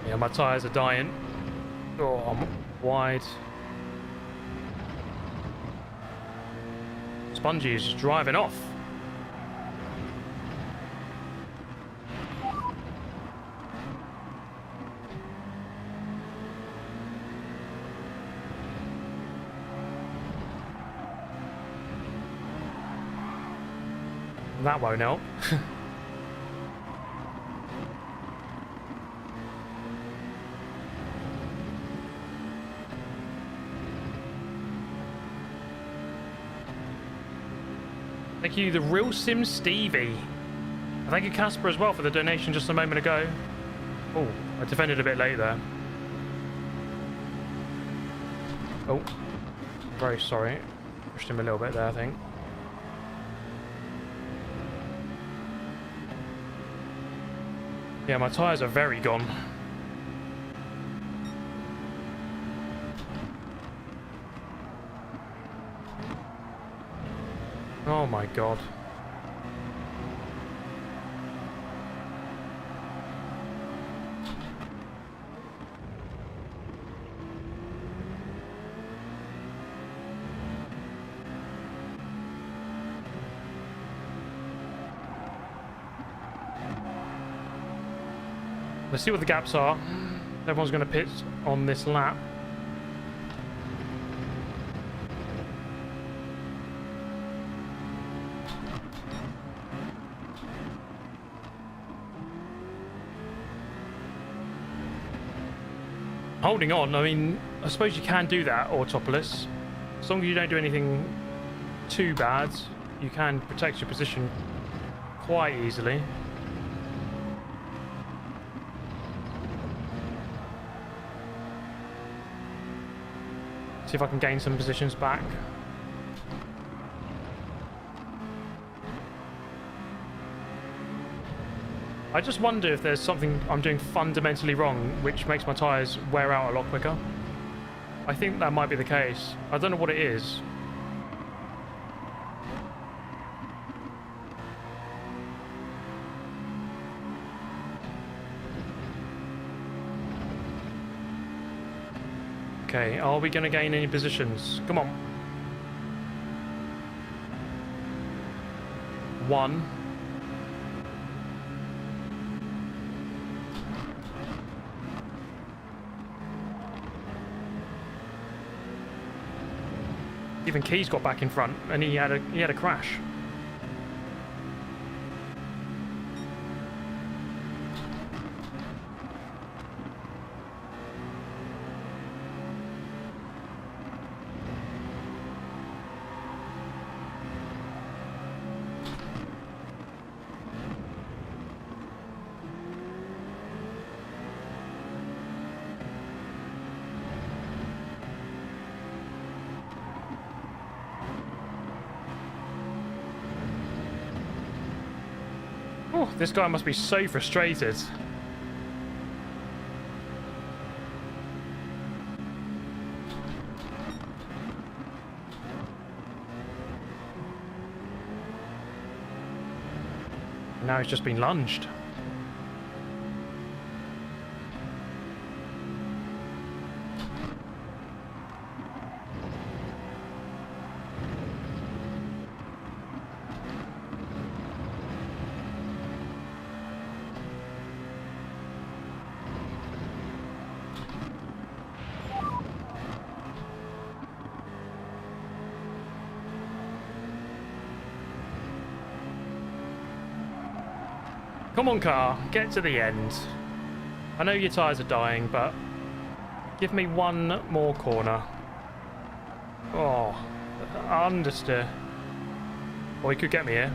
Yeah, my tyres are dying. Oh, I'm wide. Spongy is just driving off. That won't help. Thank you, the Real Sim Stevie. And thank you, Casper, as well, for the donation just a moment ago. Oh, I defended a bit late there. Oh, very sorry. Pushed him a little bit there, I think. Yeah, my tyres are very gone. Oh my god. Let's see what the gaps are. Everyone's going to pit on this lap. Holding on, I mean, I suppose you can do that, Autopolis. As long as you don't do anything too bad, you can protect your position quite easily. See if I can gain some positions back. I just wonder if there's something I'm doing fundamentally wrong which makes my tyres wear out a lot quicker. I think that might be the case. I don't know what it is. Okay, are we going to gain any positions? Come on. 1. Even Key's got back in front, and he had a crash. Oh, this guy must be so frustrated. Now he's just been lunged. Come on, car, get to the end. I know your tyres are dying, but give me one more corner. Oh, understeer. Or he could get me here.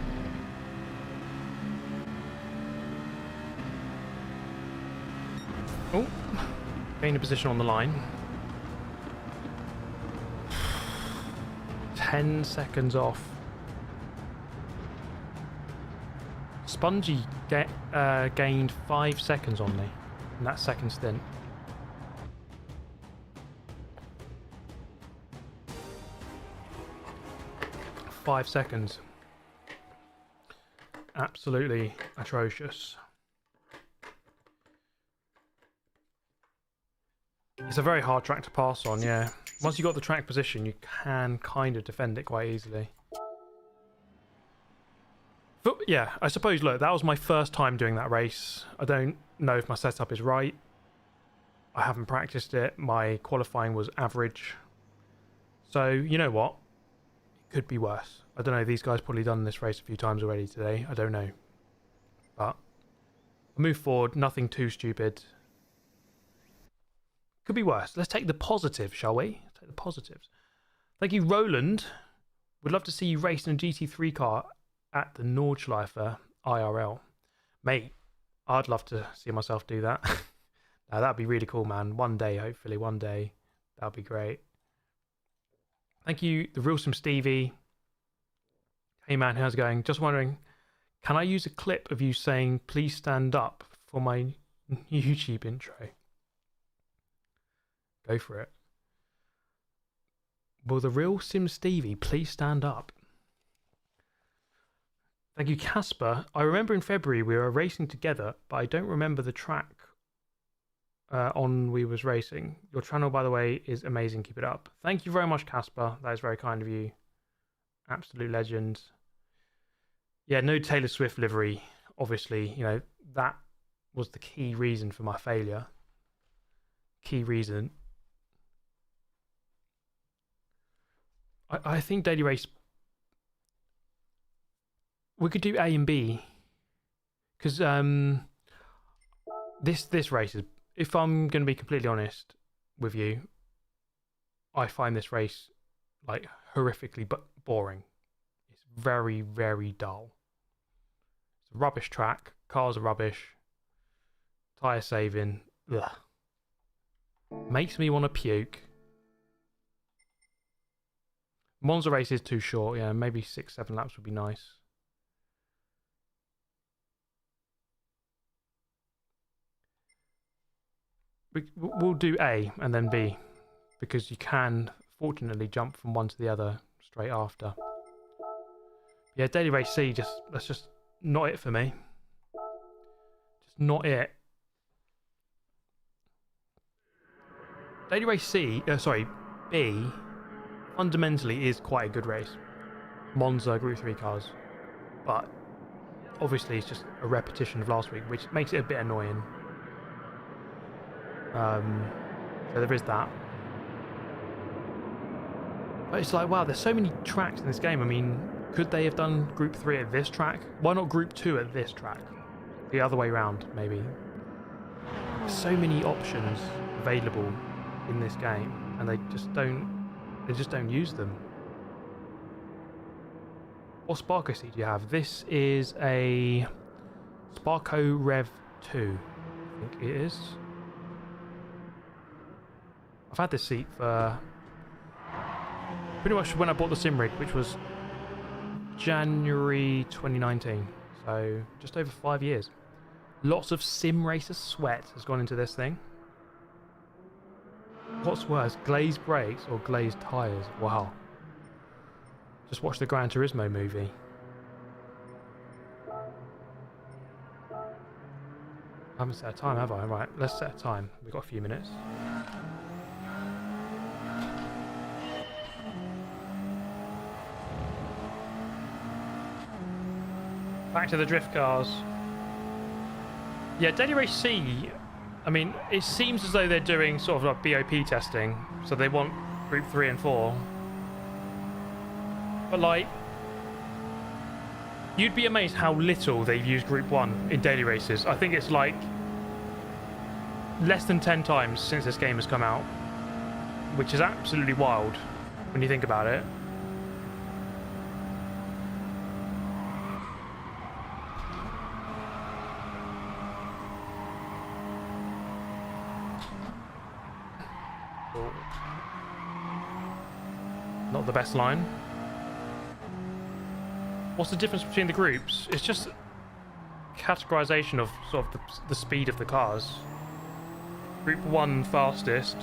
Oh, gain a position on the line. 10 seconds off. Spongy gained 5 seconds on me in that second stint. Five seconds. Absolutely atrocious. It's a very hard track to pass on, yeah. Once you got the track position, you can kind of defend it quite easily. But yeah, I suppose, look, that was my first time doing that race. I don't know if my setup is right. I haven't practiced it. My qualifying was average. So, you know what? It could be worse. I don't know, these guys probably done this race a few times already today. I don't know. But I'll move forward, nothing too stupid. Could be worse. Let's take the positive, shall we? Take the positives. Thank you, Roland. Would love to see you race in a GT3 car at the Nordschleife IRL. Mate, I'd love to see myself do that. Now, that'd be really cool, man. One day, hopefully, one day. That'd be great. Thank you, the Real Sim Stevie. Hey, man, how's it going? Just wondering, can I use a clip of you saying, please stand up for my YouTube intro? Go for it. Will the Real Sim Stevie please stand up? Thank you, Casper. I remember in February we were racing together, but I don't remember the track on we was racing. Your channel, by the way, is amazing. Keep it up. Thank you very much, Casper. That is very kind of you. Absolute legend. Yeah, no Taylor Swift livery. Obviously, you know, that was the key reason for my failure. Key reason. I think Daily Race, we could do A and B, because this race is, if I'm going to be completely honest, with you, I find this race like horrifically but boring. It's very, very dull. It's a rubbish track. Cars are rubbish. Tyre saving. Ugh. Makes me want to puke. Monza race is too short. Yeah, maybe 6-7 laps would be nice. We'll do A and then B, because you can fortunately jump from one to the other straight after. Yeah, daily race C, that's just not it for me. Just not it. Daily race B, fundamentally is quite a good race. Monza Group 3 cars, but obviously it's just a repetition of last week, which makes it a bit annoying. So there is that. But it's like, wow, there's so many tracks in this game. I mean, could they have done Group 3 at this track? Why not Group 2 at this track? The other way around, maybe. There's so many options available in this game, and they just don't use them. What Sparko seat do you have? This is a Sparko Rev 2, I think it is. I've had this seat for pretty much when I bought the sim rig, which was January 2019, so just over 5 years. Lots of sim racer sweat has gone into this thing. What's worse, glazed brakes or glazed tyres? Wow. Just watch the Gran Turismo movie. I haven't set a time, have I? Right, let's set a time. We've got a few minutes. Back to the drift cars. Yeah, Daily Race C, I mean, it seems as though they're doing sort of like BOP testing, so they want Group 3 and 4. But like, you'd be amazed how little they've used Group 1 in daily races. I think it's like less than 10 times since this game has come out, which is absolutely wild when you think about it. Not the best line. What's the difference between the groups? It's just categorization of sort of the speed of the cars. Group 1 fastest,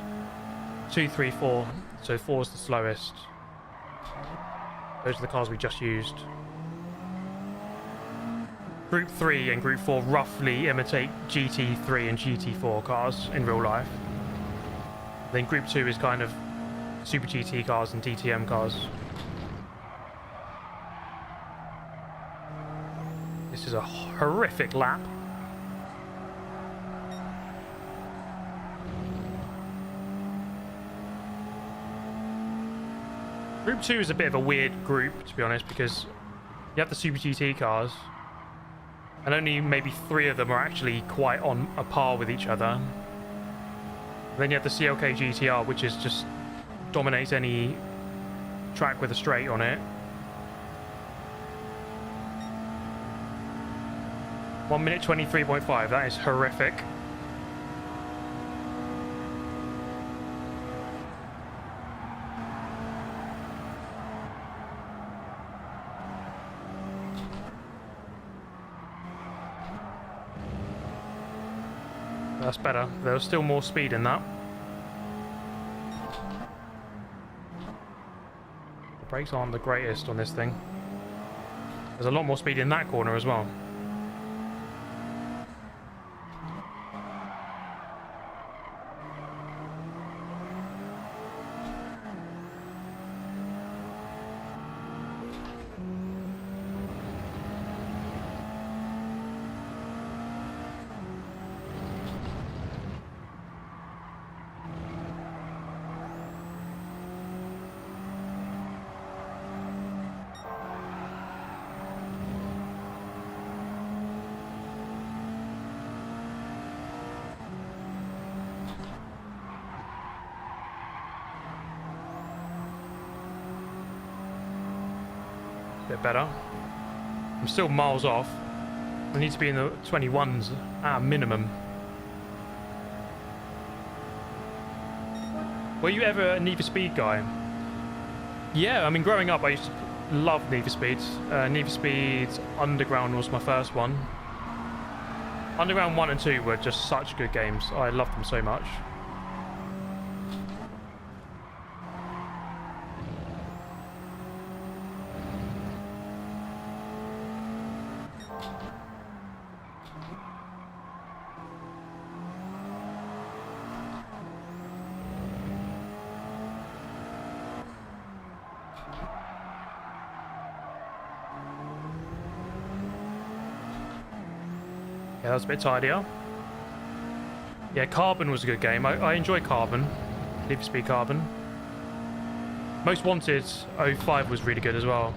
2, 3, 4. So 4 is the slowest. Those are the cars we just used. Group 3 and Group 4 roughly imitate GT3 and GT4 cars in real life. Then Group 2 is kind of Super GT cars and DTM cars. This is a horrific lap. Group 2 is a bit of a weird group, to be honest, because you have the Super GT cars, and only maybe 3 of them are actually quite on a par with each other. Then you have the CLK GTR, which is just dominates any track with a straight on it. 1 minute 23.5, that is horrific. That's better. There was still more speed in that. The brakes aren't the greatest on this thing. There's a lot more speed in that corner as well. bit better. I'm still miles off. I need to be in the 21s at a minimum. Were you ever a Need for Speed guy? Yeah, I mean, growing up, I used to love Need for Speed. Need for Speed Underground was my first one. Underground 1 and 2 were just such good games. I loved them so much. Yeah, that was a bit tidier. Yeah, Carbon was a good game. I enjoy Carbon. Need for Speed Carbon. Most Wanted 05 was really good as well.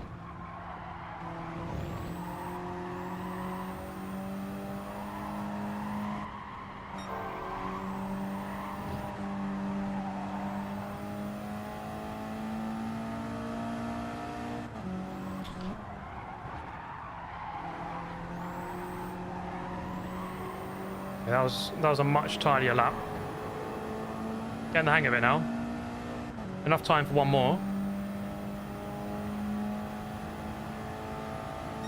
Yeah, that was a much tidier lap. Getting the hang of it now. Enough time for one more.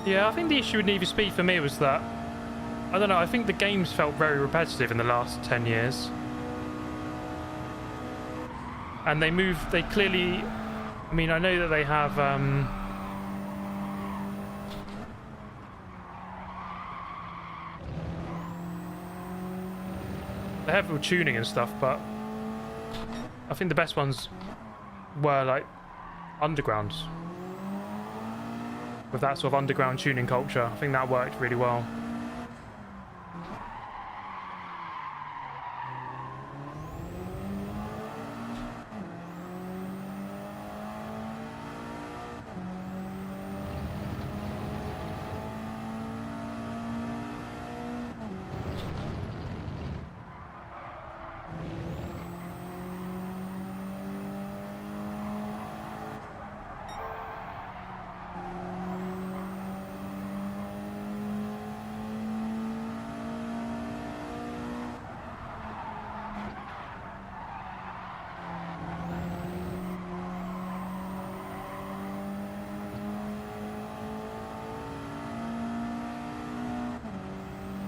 Yeah, I think the issue with Need for Speed for me was that, I don't know, I think the games felt very repetitive in the last 10 years. And they clearly, I mean, I know that they have, they have all tuning and stuff, but I think the best ones were like Underground. With that sort of underground tuning culture, I think that worked really well.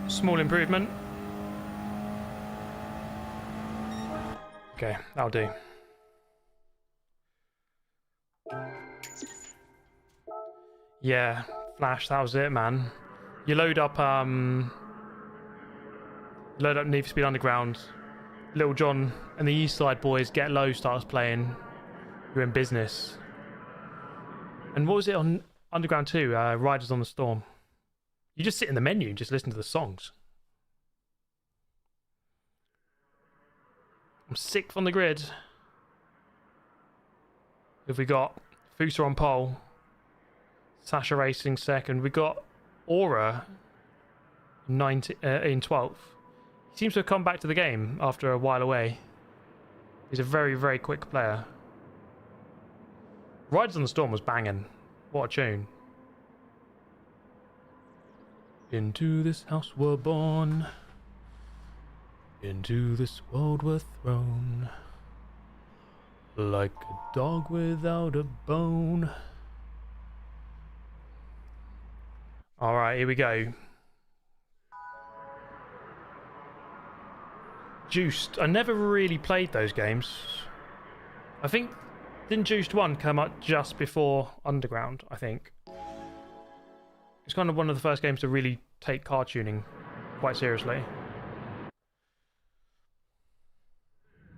Small improvement. Okay, that'll do. Yeah, Flash, that was it, man. You load up Need for Speed Underground. Little John and the East Side Boys Get Low starts playing. You're in business. And what was it on Underground 2? Riders on the Storm. You just sit in the menu and just listen to the songs. I'm 6th on the grid. If we got Fusa on pole, Sasha Racing 2nd, we got Aura in 12th. He seems to have come back to the game after a while away. He's a very, very quick player. Riders on the Storm was banging. What a tune. Into this house we're born, into this world we're thrown, like a dog without a bone. Alright, here we go. Juiced. I never really played those games. I think, didn't Juiced 1 come out just before Underground, I think? It's kind of one of the first games to really take car tuning quite seriously.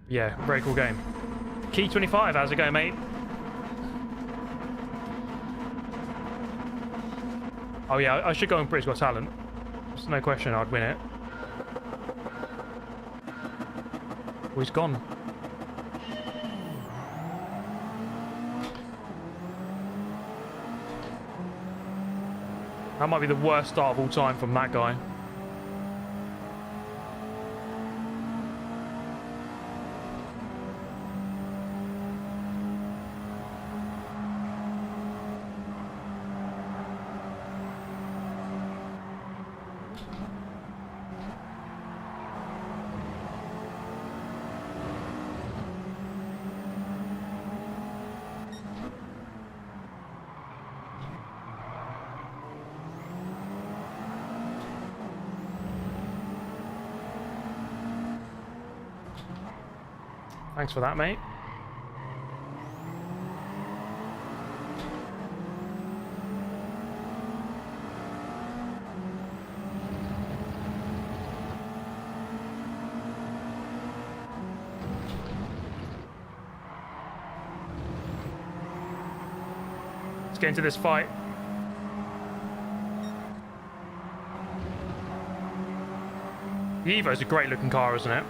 Yeah, very cool game. Key 25, how's it going, mate? Oh yeah, I should go on Britain's Got Talent. There's no question I'd win it. Oh, he's gone. That might be the worst start of all time from that guy. Thanks for that, mate. Let's get into this fight. The Evo's a great looking car, isn't it?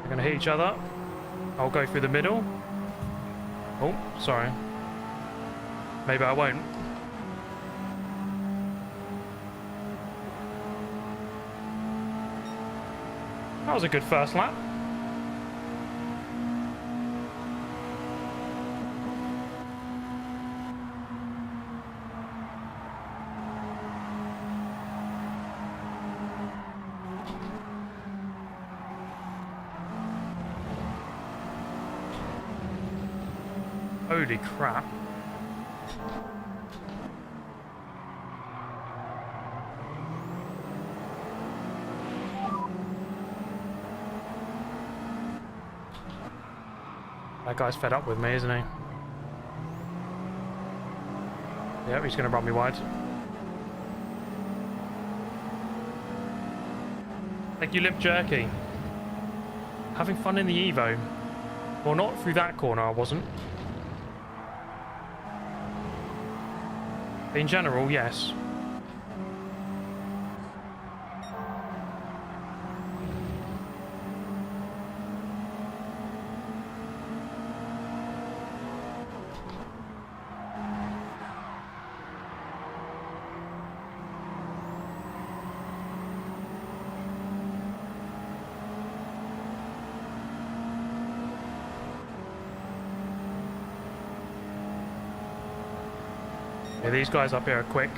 They're gonna hit each other. I'll go through the middle. Oh, sorry. Maybe I won't. That was a good first lap. Holy crap. That guy's fed up with me, isn't he? Yep, he's going to run me wide. Thank you, Limp Jerky. Having fun in the Evo. Well, not through that corner, I wasn't. In general, yes. Yeah, these guys up here are quick.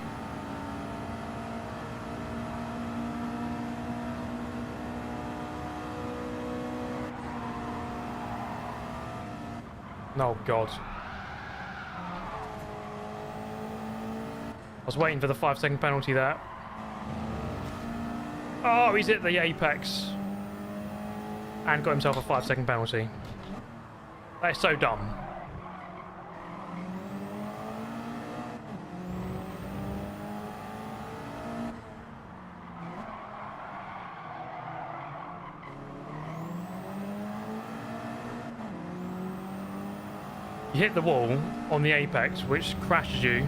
Oh god. I was waiting for the 5-second penalty there. Oh, he's hit the apex. And got himself a 5-second penalty. That is so dumb. You hit the wall on the apex, which crashes you.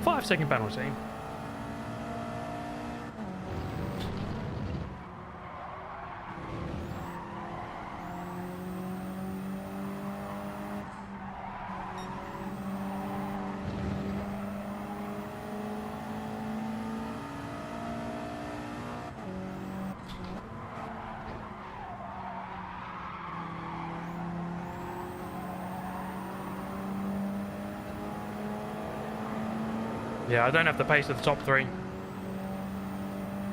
5-second penalty. Yeah, I don't have the pace of the top three.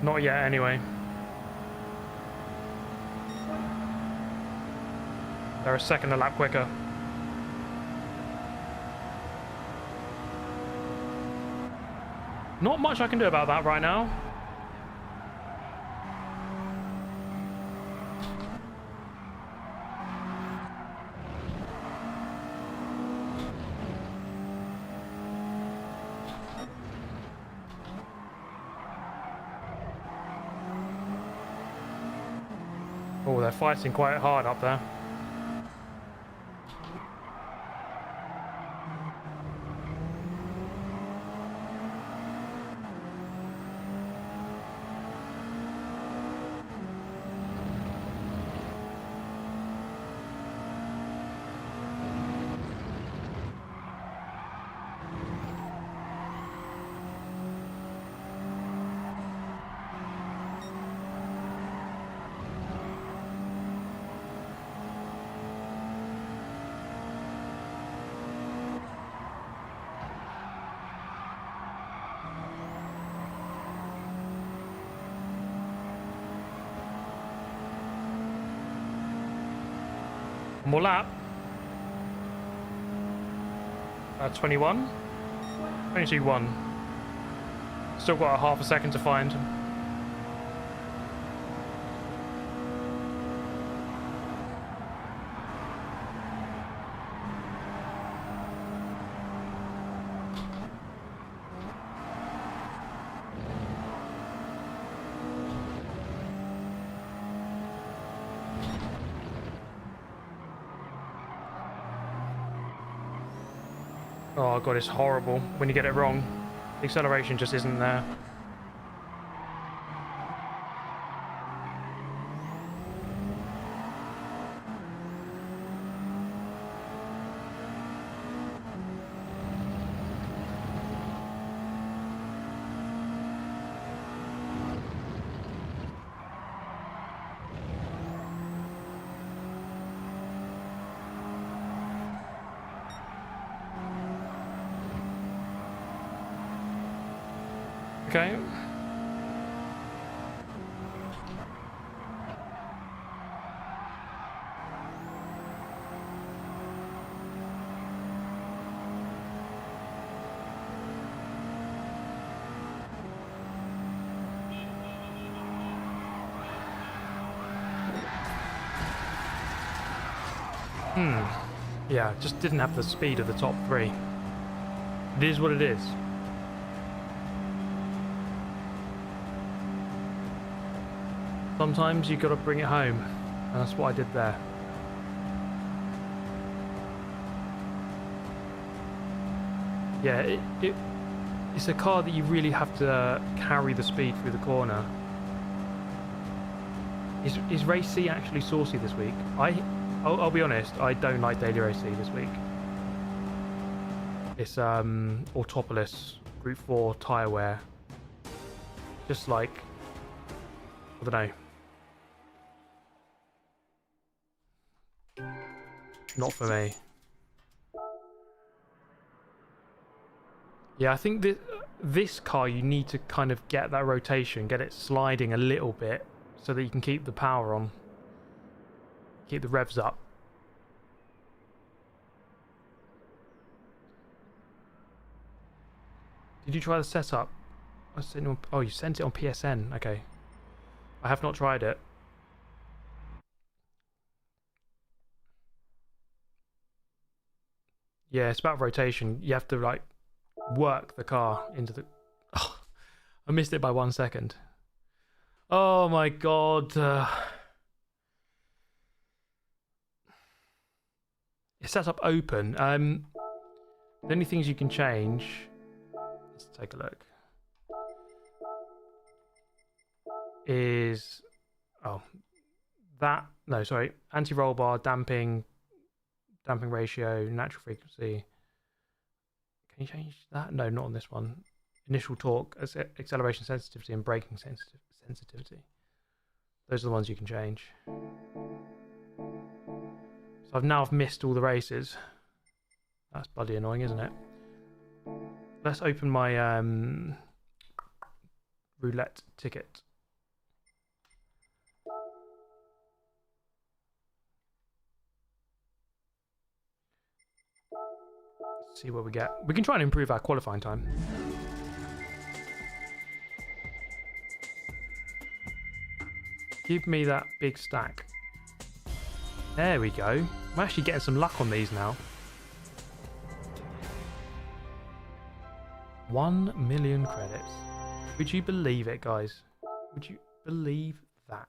Not yet, anyway. They're a second a lap quicker. Not much I can do about that right now. Oh, they're fighting quite hard up there. One more lap. 21. 22-1. Still got a half a second to find. Oh god, it's horrible when you get it wrong. The acceleration just isn't there. Okay. Yeah, just didn't have the speed of the top three. It is what it is. Sometimes you gotta bring it home, and that's what I did there. Yeah, it's a car that you really have to carry the speed through the corner. Is Race C actually saucy this week? I'll be honest, I don't like Daily Race C this week. It's Autopolis Group 4 tyre wear. Just like, I don't know. Not for me. Yeah, I think this car you need to kind of get that rotation, get it sliding a little bit so that you can keep the power on. Keep the revs up. Did you try the setup? Oh, you sent it on PSN. Okay. I have not tried it. Yeah, it's about rotation. You have to like work the car into the... Oh, I missed it by 1 second. Oh my god. It's set up open. The only things you can change... Let's take a look. Is... Oh. That... No, sorry. Anti-roll bar, damping ratio, natural frequency. Can you change that? No, not on this one. Initial torque, acceleration sensitivity, and braking sensitivity. Those are the ones you can change. So I've missed all the races. That's bloody annoying, isn't it? Let's open my roulette ticket. See what we get. We can try and improve our qualifying time. Give me that big stack. There we go. I'm actually getting some luck on these now. 1 million credits. Would you believe it, guys? Would you believe that?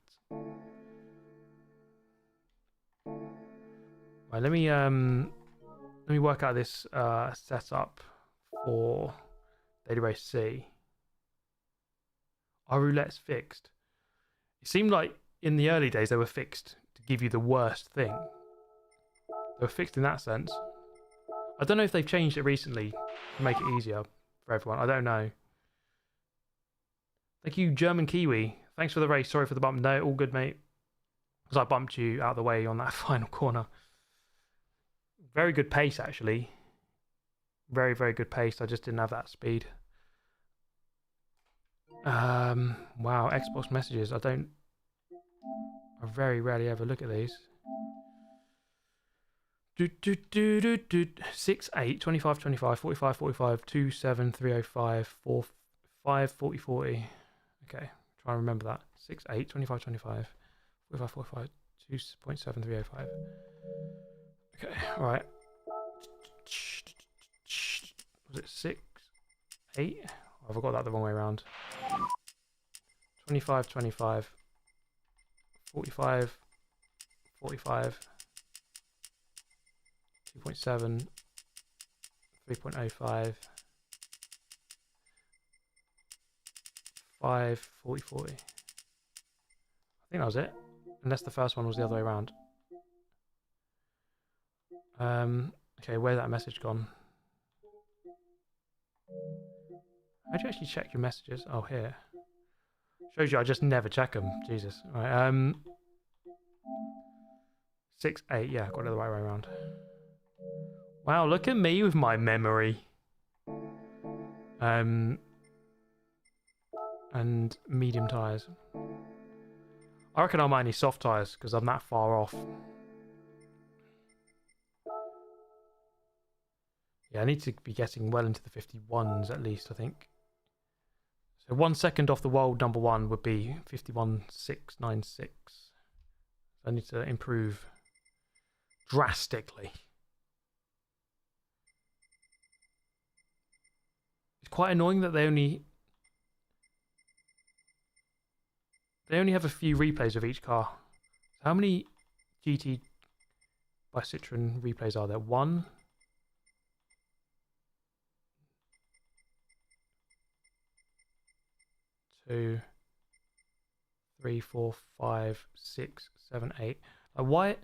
Right, let me work out this setup for Daily Race C. Are roulettes fixed? It seemed like in the early days they were fixed to give you the worst thing. They were fixed in that sense. I don't know if they've changed it recently to make it easier for everyone. I don't know. Thank you, German Kiwi. Thanks for the race. Sorry for the bump. No, all good, mate. Because I bumped you out of the way on that final corner. Very good pace, actually. Very, very good pace. I just didn't have that speed. Wow, Xbox messages. I very rarely ever look at these. 6, 8, 25, 25, 45, 45, 2, 7, 305, 4, 5, 40, 40. Okay, try and remember that. 6, 8, 25, 25, 45, 45, 2.7305. Okay, alright. Was it 6, 8? Oh, I've got that the wrong way around. 25, 25, 45, 45, 2.7, 3.05, 5, 40, 40. I think that was it. Unless the first one was the other way around. Okay, where's that message gone? How do you actually check your messages? Oh, here. Shows you I just never check them. Jesus. All right, 6, 8. Yeah, got it the right way around. Wow, look at me with my memory. And medium tyres. I reckon I might need soft tyres because I'm that far off. Yeah, I need to be getting well into the 51s at least, I think. So 1 second off the world number 1 would be 51.696. I need to improve drastically. It's quite annoying that they only have a few replays of each car. How many GT by Citroen replays are there? 1, 2, 3, 4, 5, 6, 7, 8. Like why?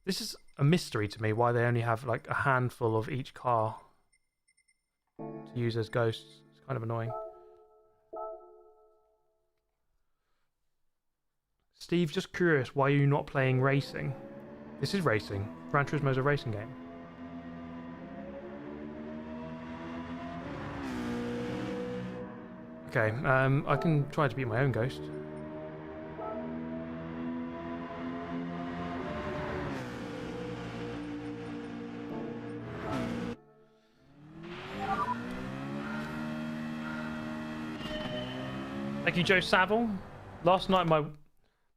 This is a mystery to me. Why they only have like a handful of each car to use as ghosts. It's kind of annoying. Steve, just curious, why are you not playing racing? This is racing. Gran Turismo is a racing game. Okay, I can try to beat my own ghost. Thank you, Joe Saville. Last night, my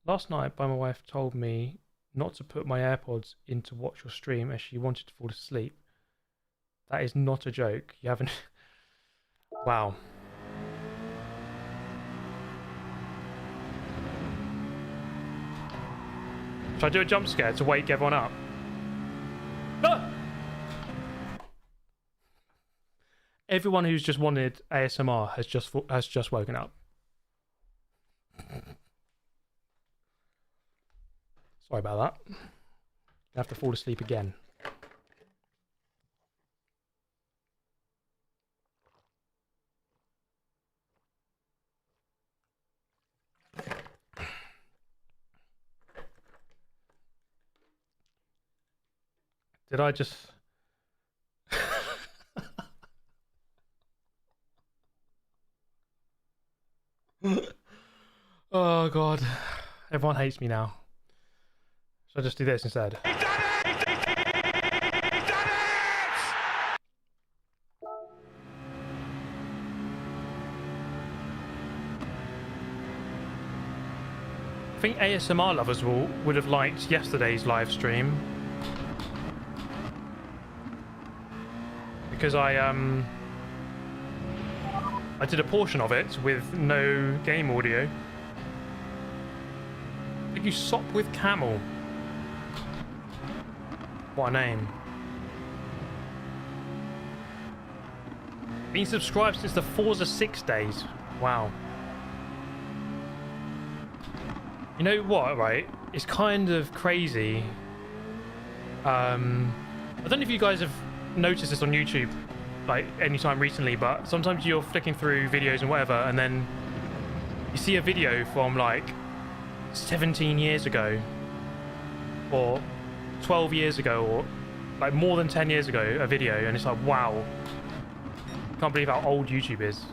wife told me not to put my AirPods in to watch your stream as she wanted to fall asleep. That is not a joke. You haven't... Wow. Should I do a jump scare to wake everyone up? Ah! Everyone who's just wanted ASMR has just woken up. Sorry about that. You have to fall asleep again. Did I just... Oh god. Everyone hates me now. Should I just do this instead? He's done it! He's done it! I think ASMR lovers would have liked yesterday's live stream. Because I did a portion of it with no game audio. Did you sop with camel? What a name. Been subscribed since the Forza 6 days. Wow. You know what, right? It's kind of crazy. I don't know if you guys have noticed this on YouTube like anytime recently, but sometimes you're flicking through videos and whatever, and then you see a video from like 17 years ago or 12 years ago or like more than 10 years ago, a video, and it's like, wow, can't believe how old YouTube is.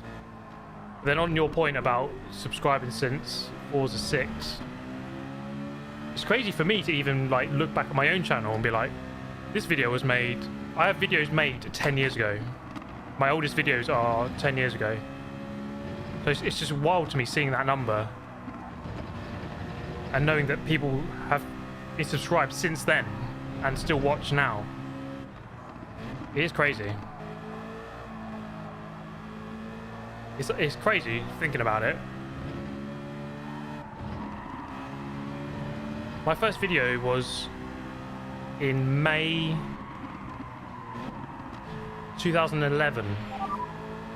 But then on your point about subscribing since Forza 6, it's crazy for me to even like look back at my own channel and be like, this video was made, I have videos made 10 years ago. My oldest videos are 10 years ago. So it's just wild to me seeing that number. And knowing that people have been subscribed since then and still watch now. It is crazy. It's crazy thinking about it. My first video was in May 2011.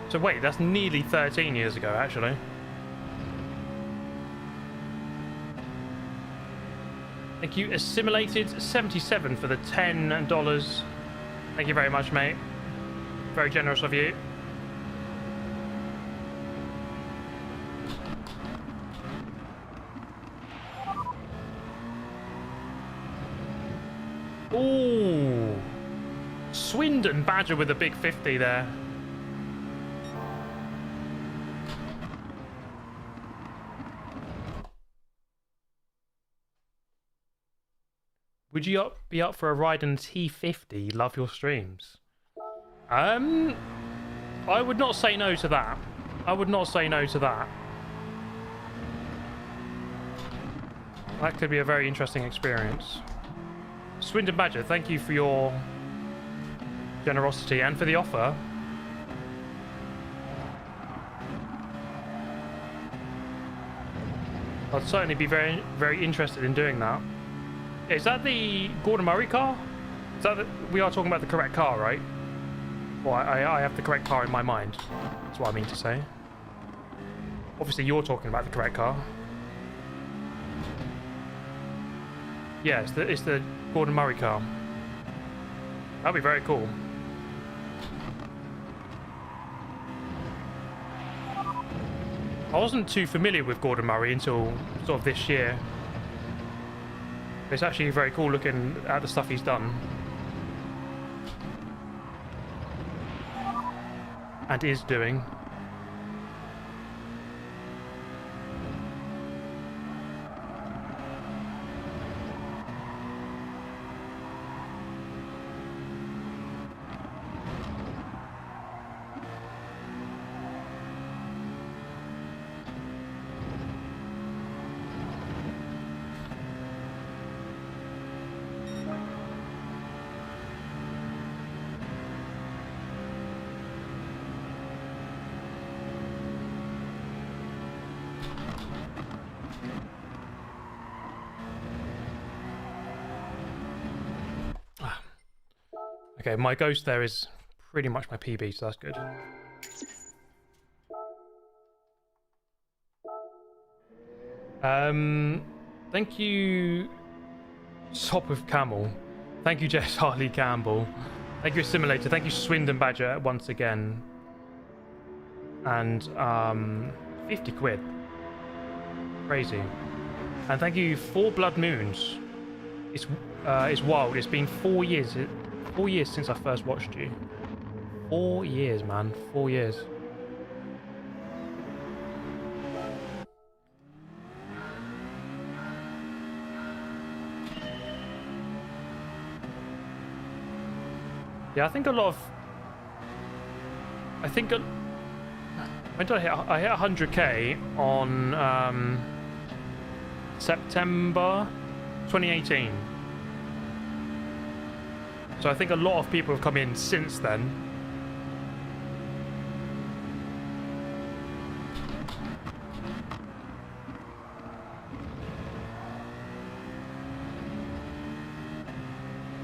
So wait, that's nearly 13 years ago, actually. Thank you, Assimilated 77 for the $10. Thank you very much, mate. Very generous of you. Ooh, Swindon Badger with a big 50 there. Would you be up for a ride in a T50? Love your streams. I would not say no to that. I would not say no to that. That could be a very interesting experience. Swindon Badger, thank you for your generosity and for the offer. I'd certainly be very, very interested in doing that. Is that the Gordon Murray car? Is that we are talking about the correct car, right? Well, I have the correct car in my mind. That's what I mean to say. Obviously, you're talking about the correct car. Yeah, it's the Gordon Murray car. That'd be very cool. I wasn't too familiar with Gordon Murray until sort of this year. It's actually very cool looking at the stuff he's done. And is doing. Okay, my ghost there is pretty much my PB, so that's good. Thank you, Sop of Camel. Thank you, Jess Harley Campbell. Thank you, Assimilator. Thank you, Swindon Badger, once again. And 50 quid. Crazy. And thank you, 4 Blood Moons. It's wild. It's been 4 years. 4 years since I first watched you. 4 years, man. 4 years. Yeah, I think a lot of... when did I hit? I hit 100k on September 2018. So I think a lot of people have come in since then.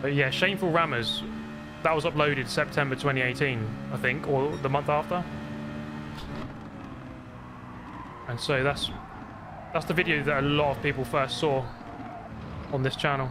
But yeah, Shameful Rammers, that was uploaded September 2018, I think, or the month after. And so that's the video that a lot of people first saw on this channel.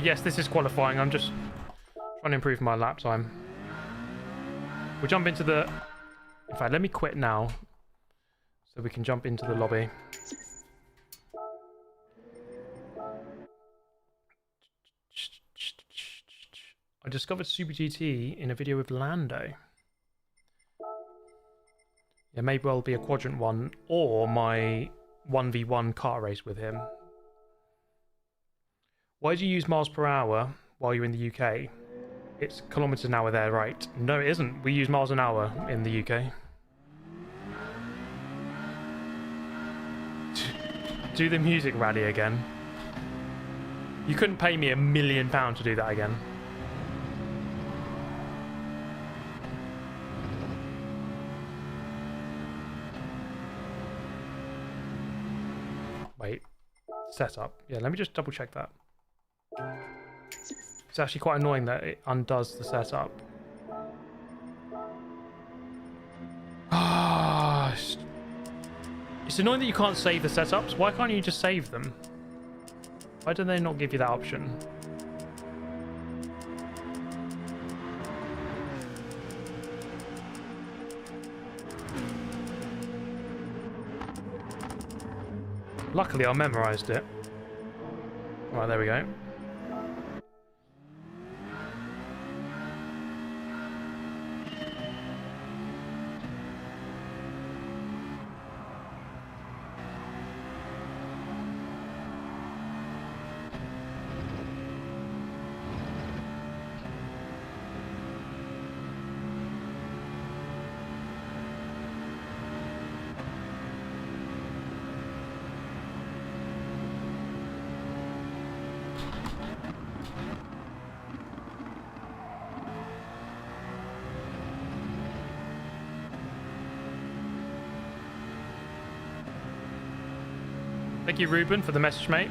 Yes, this is qualifying. I'm just trying to improve my lap time. We'll jump into the... In fact, let me quit now so we can jump into the lobby. I discovered Super GT in a video with Lando. Yeah, maybe I'll be a quadrant 1 or my 1v1 car race with him. Why do you use miles per hour while you're in the UK? It's kilometers an hour there, right? No, it isn't. We use miles an hour in the UK. Do the music rally again. You couldn't pay me £1 million to do that again. Wait. Setup. Yeah, let me just double check that. It's actually quite annoying that it undoes the setup. Ah, it's annoying that you can't save the setups. Why can't you just save them? Why do they not give you that option? Luckily, I memorized it. Right, there we go. Thank you, Ruben, for the message, mate.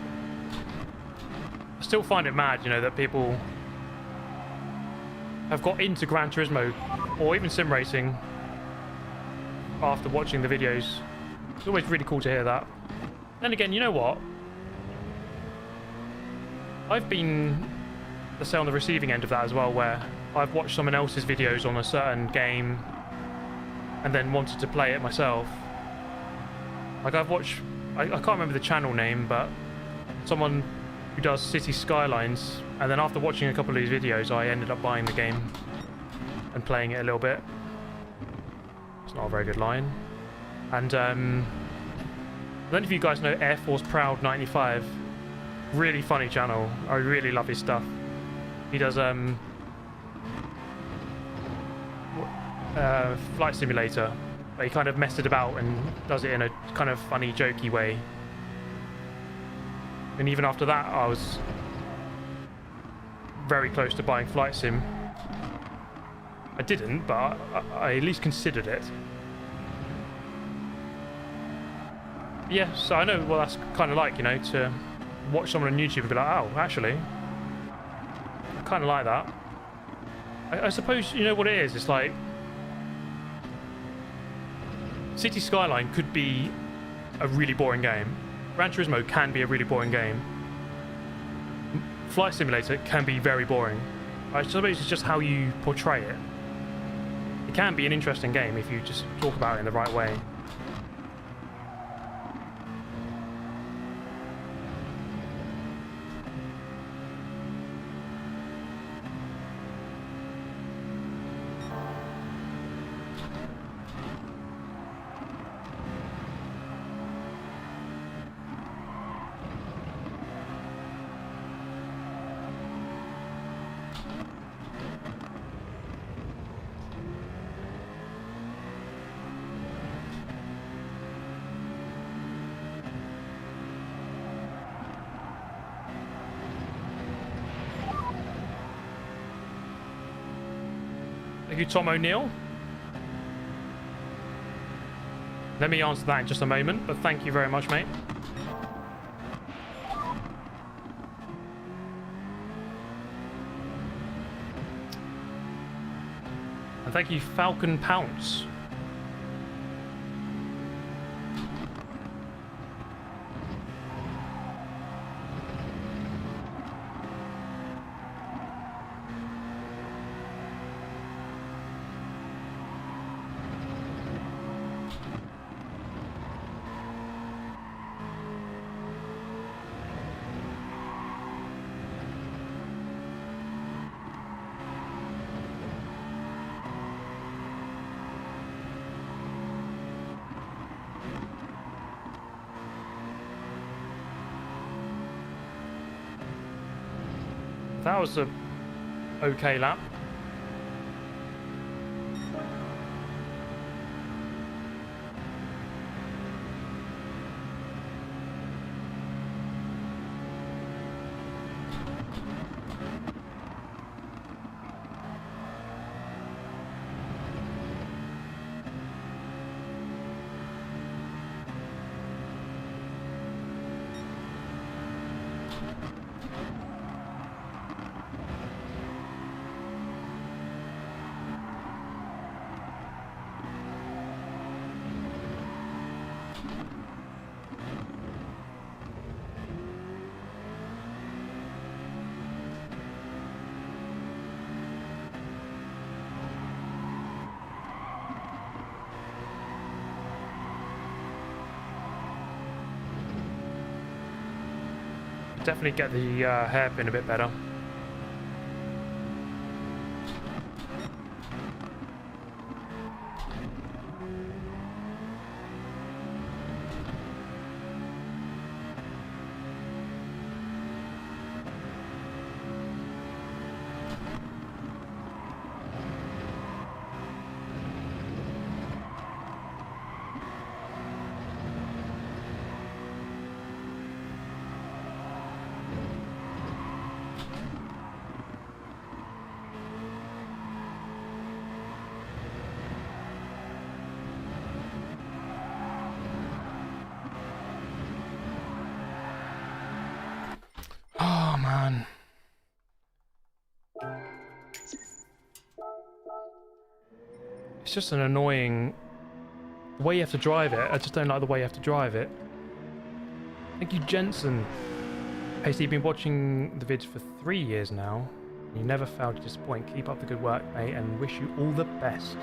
I still find it mad, you know, that people have got into Gran Turismo or even sim racing after watching the videos. It's always really cool to hear that. Then again, you know what? I've been, let's say, on the receiving end of that as well, where I've watched someone else's videos on a certain game and then wanted to play it myself. Like, I've watched, I can't remember the channel name, but someone who does City Skylines, and then after watching a couple of these videos, I ended up buying the game and playing it a little bit. It's not a very good line. And I don't know if you guys know Air Force Proud 95. Really funny channel. I really love his stuff. He does Flight Simulator, but he kind of messed it about and does it in a kind of funny, jokey way. And even after that, I was very close to buying Flight Sim. I didn't, but I at least considered it. Yeah, so I know what that's kind of like, you know, to watch someone on YouTube and be like, oh, actually, I kind of like that. I suppose, you know what it is? It's like, City Skyline could be a really boring game. Gran Turismo can be a really boring game. Flight Simulator can be very boring. I suppose it's just how you portray it. It can be an interesting game if you just talk about it in the right way. Thank you, Tom O'Neill. Let me answer that in just a moment, but thank you very much, mate. And thank you, Falcon Pounce. That was a okay lap. Definitely get the hairpin a bit better. Oh man. It's just an annoying the way you have to drive it. I just don't like the way you have to drive it. Thank you, Jensen. Hey, so you've been watching the vids for 3 years now. You never failed to disappoint. Keep up the good work, mate, and wish you all the best.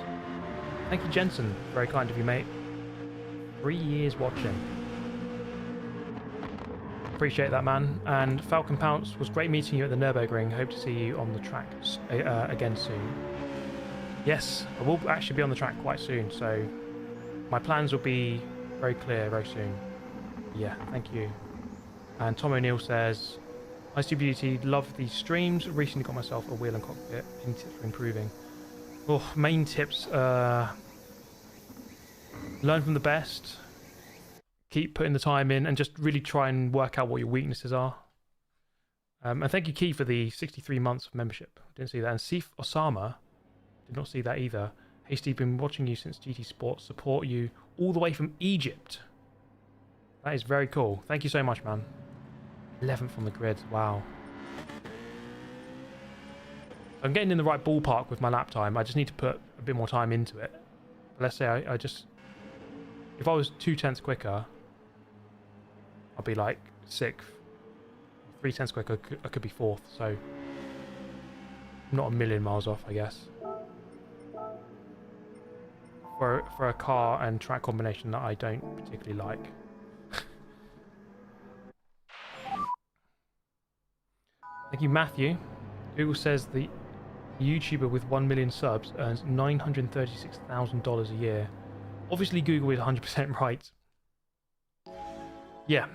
Thank you, Jensen. Very kind of you, mate. 3 years watching. Appreciate that, man. And Falcon Pounce, was great meeting you at the Nürburgring. Hope to see you on the track again soon. Yes, I will actually be on the track quite soon, so my plans will be very clear very soon. Yeah, thank you. And Tom O'Neill says, "Hi StBT, love these streams. Recently got myself a wheel and cockpit. Any tips for improving?" Oh, main tips: learn from the best. Keep putting the time in, and just really try and work out what your weaknesses are. And thank you, Key, for the 63 months of membership. Didn't see that. And Sif Osama, did not see that either. Hey Steve, been watching you since GT Sports. Support you all the way from Egypt. That is very cool. Thank you so much, man. 11th on the grid. Wow. I'm getting in the right ballpark with my lap time. I just need to put a bit more time into it. But let's say I just... If I was 2/10 quicker, I'll be like 6th. 3/10 quicker, I could be 4th. So, not a million miles off, I guess. For a car and track combination that I don't particularly like. Thank you, Matthew. Google says the YouTuber with 1 million subs earns $936,000 a year. Obviously, Google is 100% right. Yeah,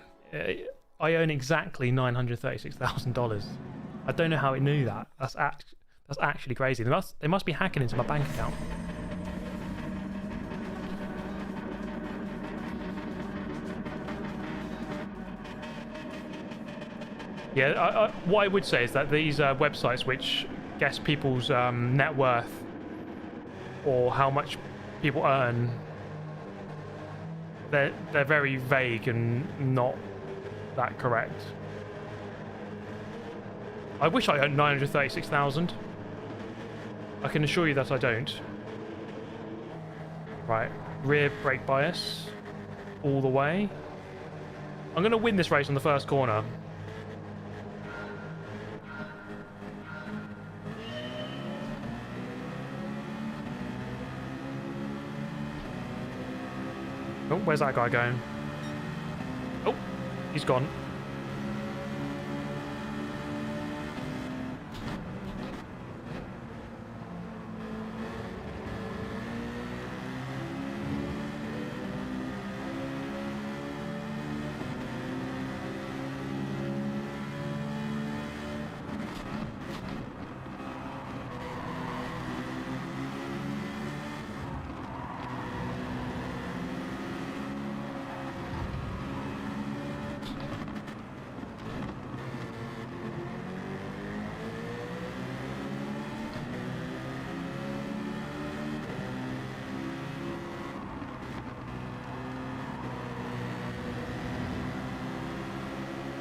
I earn exactly $936,000. I don't know how it knew that. That's actually crazy. They must be hacking into my bank account. Yeah, what I would say is that these websites which guess people's net worth or how much people earn, they're very vague and not that correct. I wish I earned 936,000. I can assure you that I don't. Right, rear brake bias all the way. I'm going to win this race on the first corner. Oh, where's that guy going? Oh, he's gone.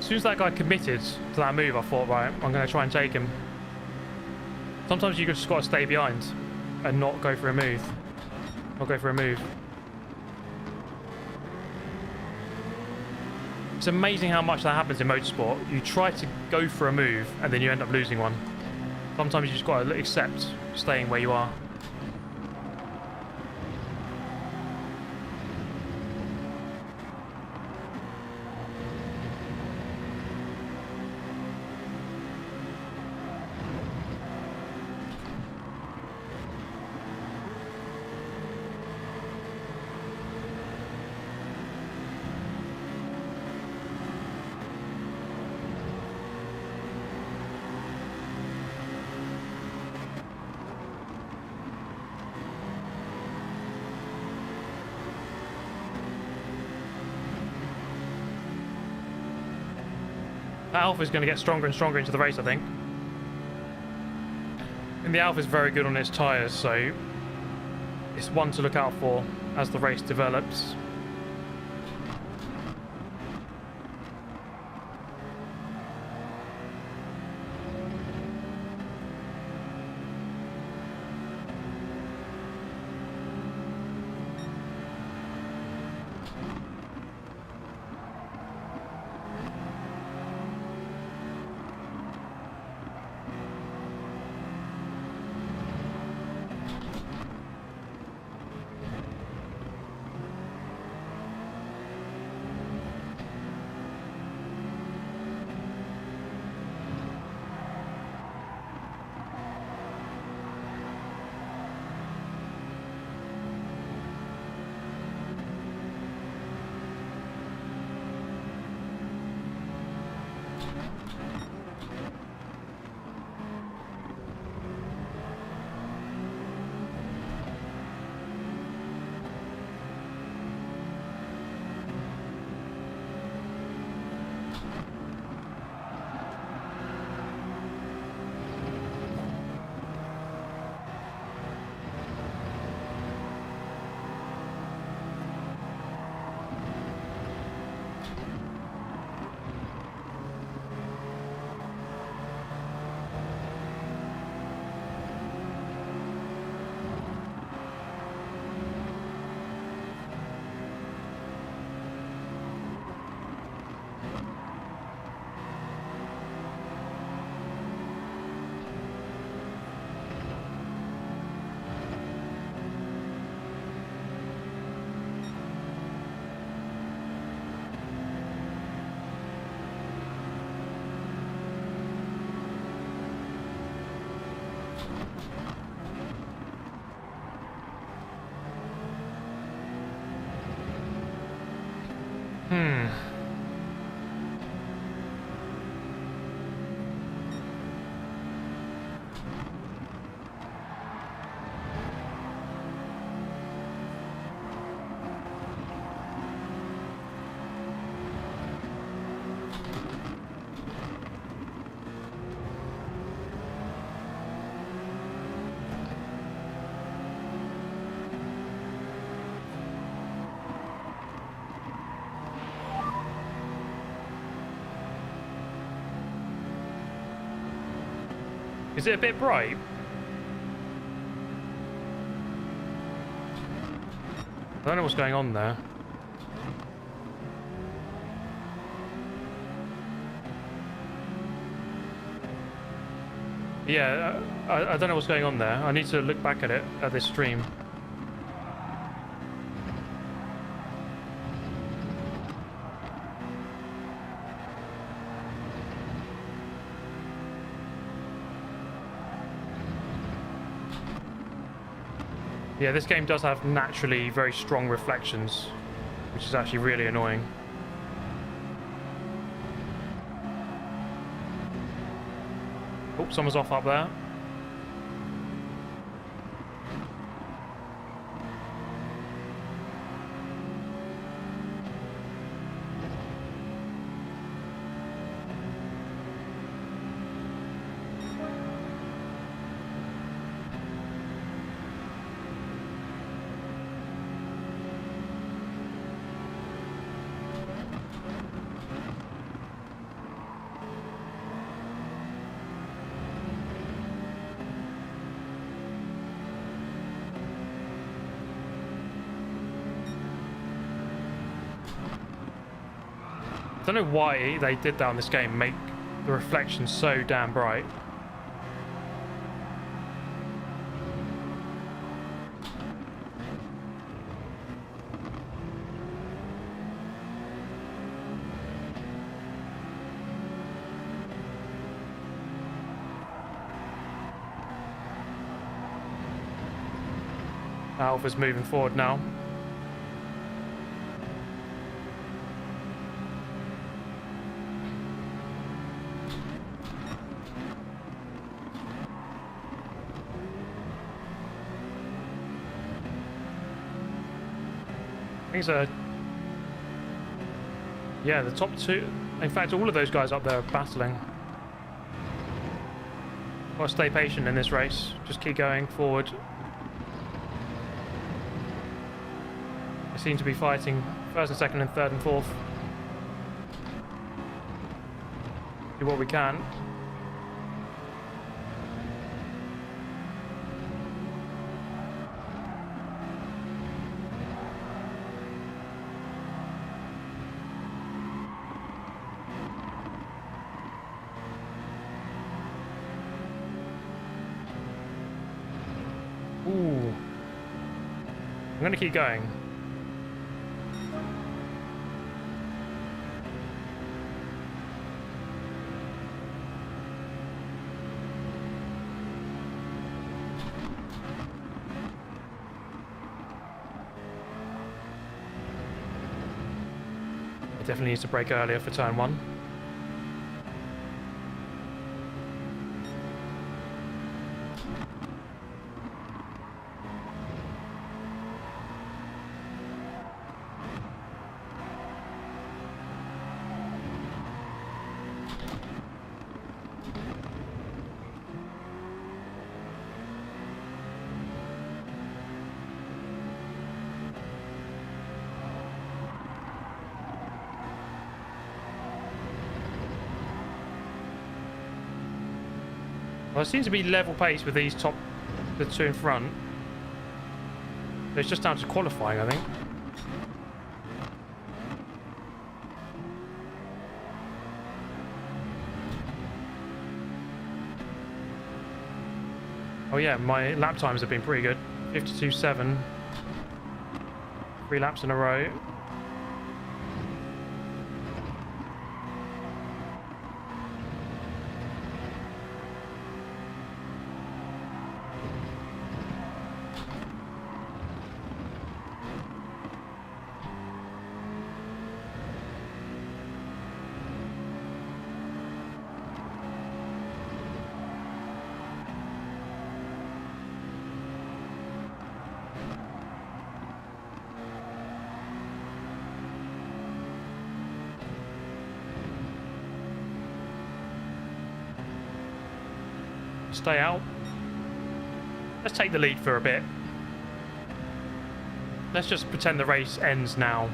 soon as that guy committed to that move, I thought, right, I'm going to try and take him. Sometimes you just got to stay behind and not go for a move. Not go for a move. It's amazing how much that happens in motorsport. You try to go for a move and then you end up losing one. Sometimes you just got to accept staying where you are. That Alpha is going to get stronger and stronger into the race, I think. And the Alpha is very good on its tyres, so it's one to look out for as the race develops. Is it a bit bright? I don't know what's going on there. Yeah, I don't know what's going on there. I need to look back at it at this stream. Yeah, this game does have naturally very strong reflections, which is actually really annoying. Oh, someone's off up there. don't know why they did that on this game, make the reflection so damn bright. Alpha's moving forward now. Things are... yeah, the top two... in fact, all of those guys up there are battling. Gotta stay patient in this race. Just keep going forward. They seem to be fighting first and second and third and fourth. Do what we can. Ooh. I'm gonna keep going. Definitely needs to brake earlier for turn one. Well, it seems to be level pace with these top, the two in front. So it's just down to qualifying, I think. Oh yeah, my lap times have been pretty good. 52.7. 3 laps in a row. Stay out. Let's take the lead for a bit. Let's just pretend the race ends now.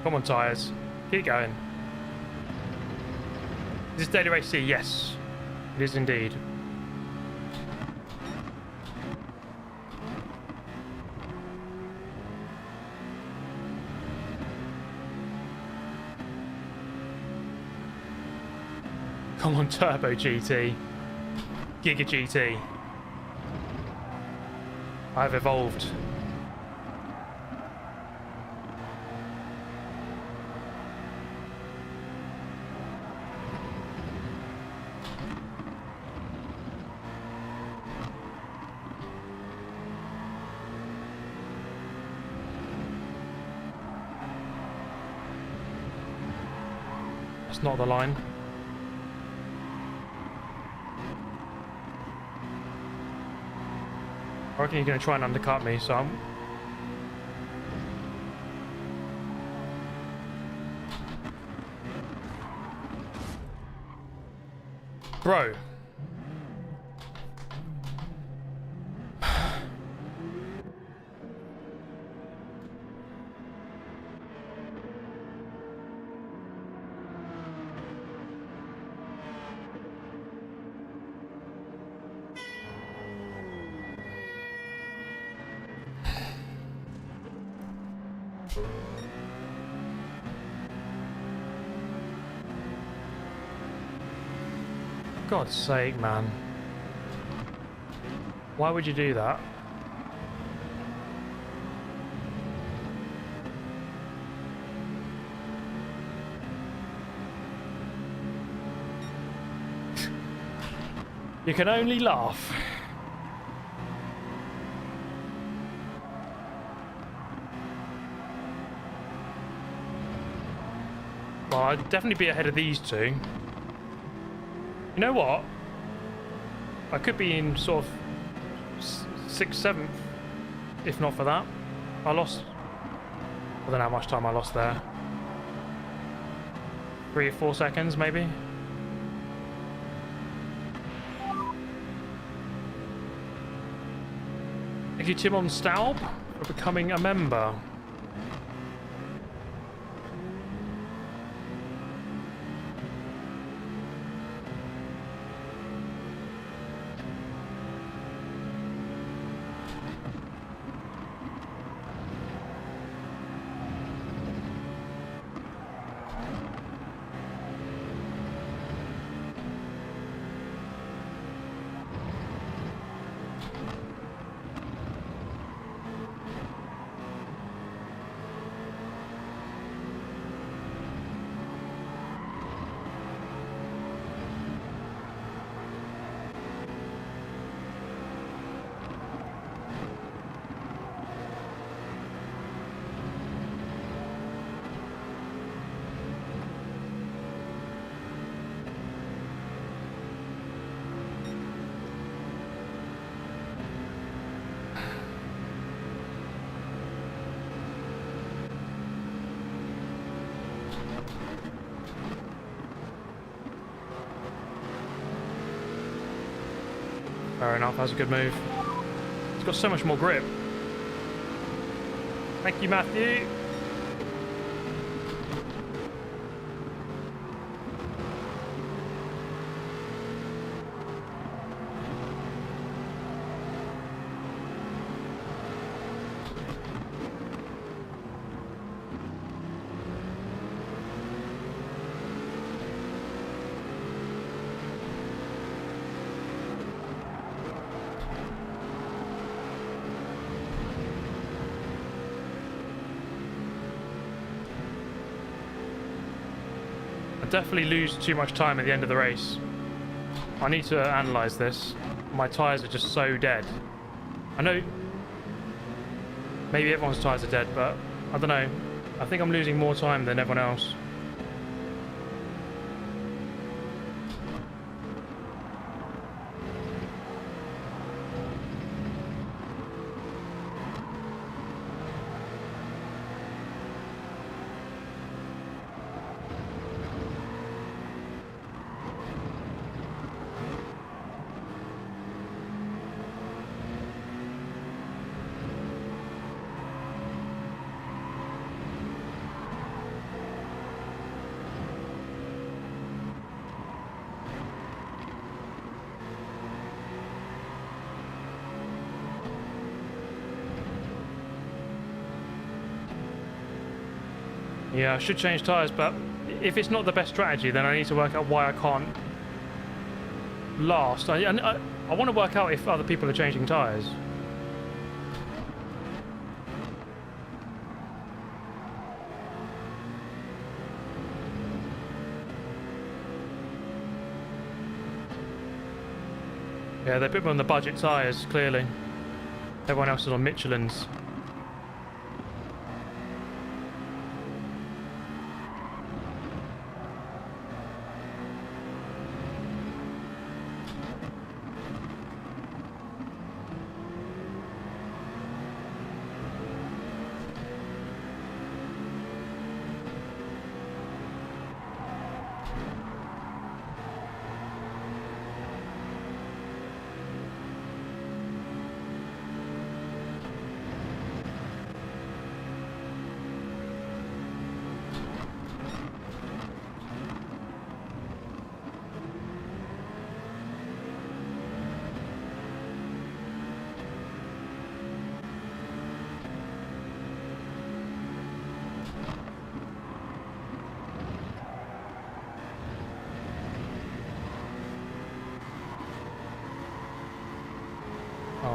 Come on, tyres. Keep going. Is this daily race C? Yes. It is indeed. Come on, Turbo GT. Giga GT. I've evolved. That's not the line. I reckon you're going to try and undercut me, so I'm... Bro. God's sake, man. Why would you do that? You can only laugh. Well, I'd definitely be ahead of these two. You know what? I could be in sort of 6th, 7th, if not for that. I lost... I don't know how much time I lost there. 3 or 4 seconds, maybe? Thank you, Tim on Staub, for becoming a member. Fair enough, that's a good move. It's got so much more grip. Thank you, Matthew. Definitely lose too much time at the end of the race. I need to analyze this. My tyres are just so dead. I know maybe everyone's tyres are dead, but I don't know. I think I'm losing more time than everyone else. Yeah, I should change tyres, but if it's not the best strategy, then I need to work out why I can't last. I want to work out if other people are changing tyres. Yeah, they put me on the budget tyres, clearly. Everyone else is on Michelin's.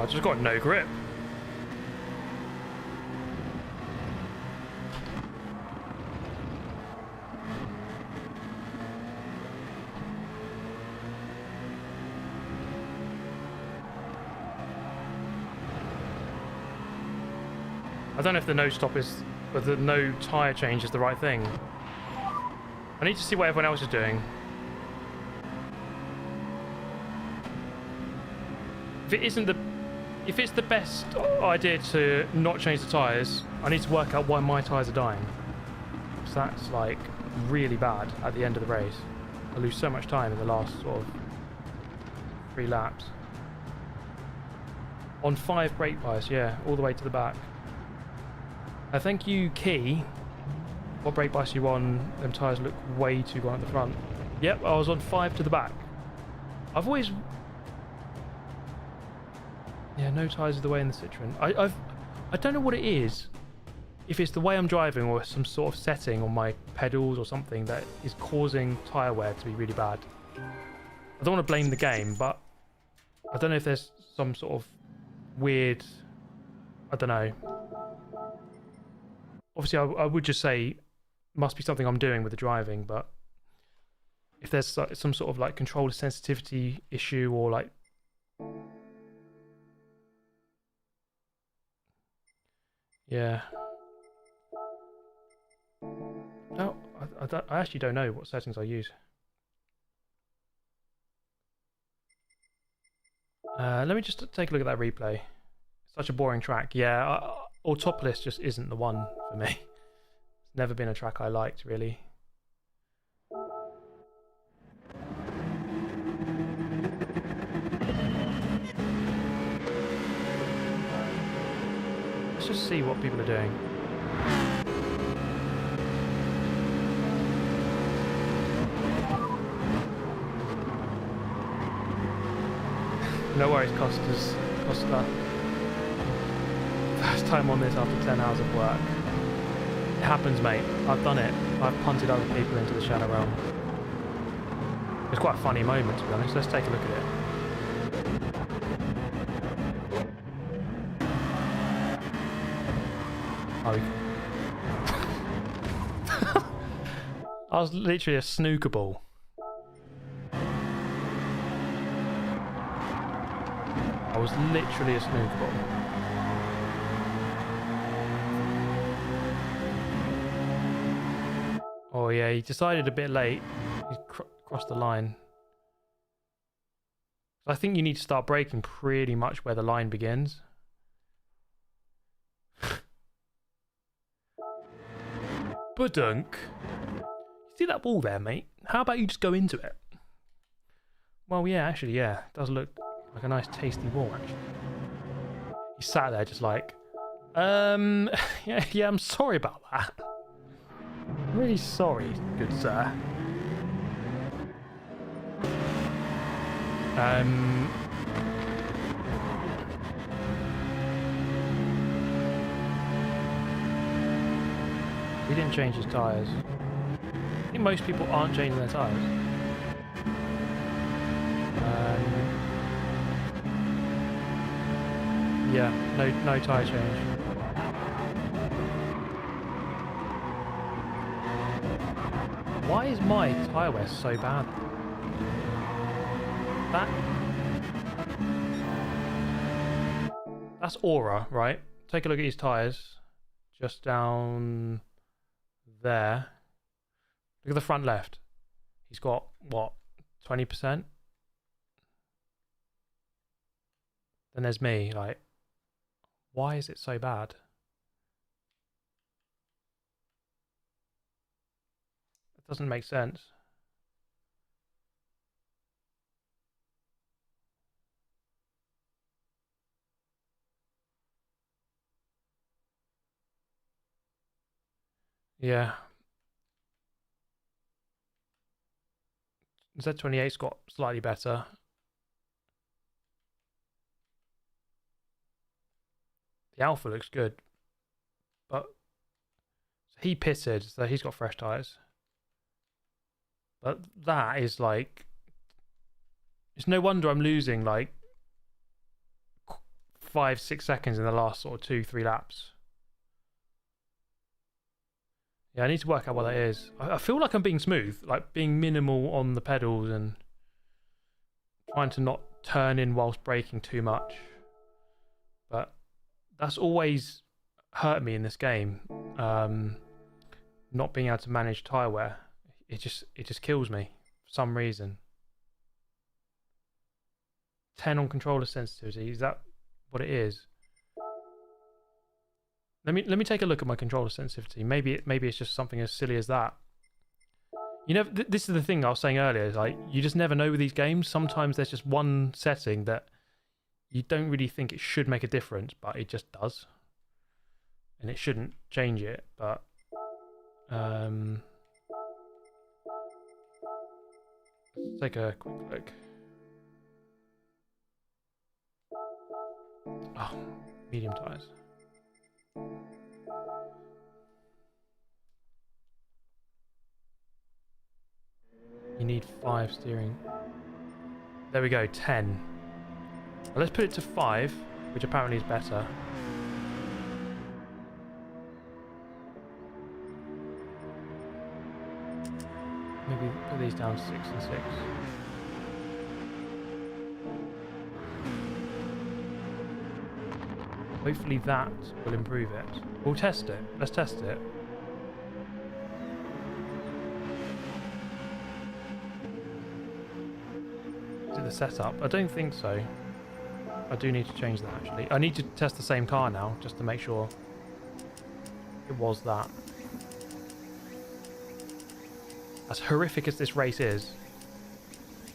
I just got no grip. I don't know if the no stop is, but the no tyre change is the right thing. I need to see what everyone else is doing. If it's the best idea to not change the tyres, I need to work out why my tyres are dying. Because that's like really bad at the end of the race. I lose so much time in the last sort of 3 laps. On 5 brake bias, yeah, all the way to the back. Thank you, Key. What brake bias are you on? Them tyres look way too wide at the front. Yep, I was on 5 to the back. I've always... Yeah, no tyres are the way in the Citroen. I don't know what it is. If it's the way I'm driving or some sort of setting on my pedals or something that is causing tyre wear to be really bad. I don't want to blame the game, but I don't know if there's some sort of weird... I don't know. Obviously, I would just say must be something I'm doing with the driving, but if there's some sort of like controller sensitivity issue or like... Yeah. No, I actually don't know what settings I use. Let me just take a look at that replay. Such a boring track. Yeah, Autopolis just isn't the one for me. It's never been a track I liked, really. Let's just see what people are doing. No worries, Costa. First time on this after 10 hours of work. It happens, mate. I've done it. I've punted other people into the shadow realm. It's quite a funny moment, to be honest. Let's take a look at it. Oh. I was literally a snooker ball. I was literally a snooker ball. Oh yeah, he decided a bit late. He crossed the line. I think you need to start braking pretty much where the line begins. Badunk. You see that wall there, mate? How about you just go into it? Well, yeah, actually, yeah. It does look like a nice tasty wall, actually. He sat there just like, yeah, I'm sorry about that. I'm really sorry, good sir. He didn't change his tyres. I think most people aren't changing their tyres. Yeah, no tyre change. Why is my tyre wear so bad? That's Aura, right? Take a look at his tyres. Just down there. Look at the front left. He's got, what, 20%? Then there's me, like, why is it so bad? It doesn't make sense. Yeah. Z28's got slightly better. The Alpha looks good. But he pitted, so he's got fresh tyres. But that is like... It's no wonder I'm losing like 5-6 seconds in the last sort of 2-3 laps. Yeah, I need to work out what that is. I feel like I'm being smooth, like being minimal on the pedals and trying to not turn in whilst braking too much. But that's always hurt me in this game. Not being able to manage tyre wear. It just kills me for some reason. 10 on controller sensitivity. Is that what it is? Let me take a look at my controller sensitivity. Maybe it's just something as silly as that. You know, this is the thing I was saying earlier. Is like you just never know with these games. Sometimes there's just one setting that you don't really think it should make a difference, but it just does, and it shouldn't change it. But let's take a quick look. Oh, medium tires. You need 5 steering. There we go, 10. Well, let's put it to 5, which apparently is better. Maybe put these down to 6 and 6. Hopefully that will improve it. We'll test it. Let's test it. Is it the setup? I don't think so. I do need to change that actually. I need to test the same car now just to make sure it was that. As horrific as this race is,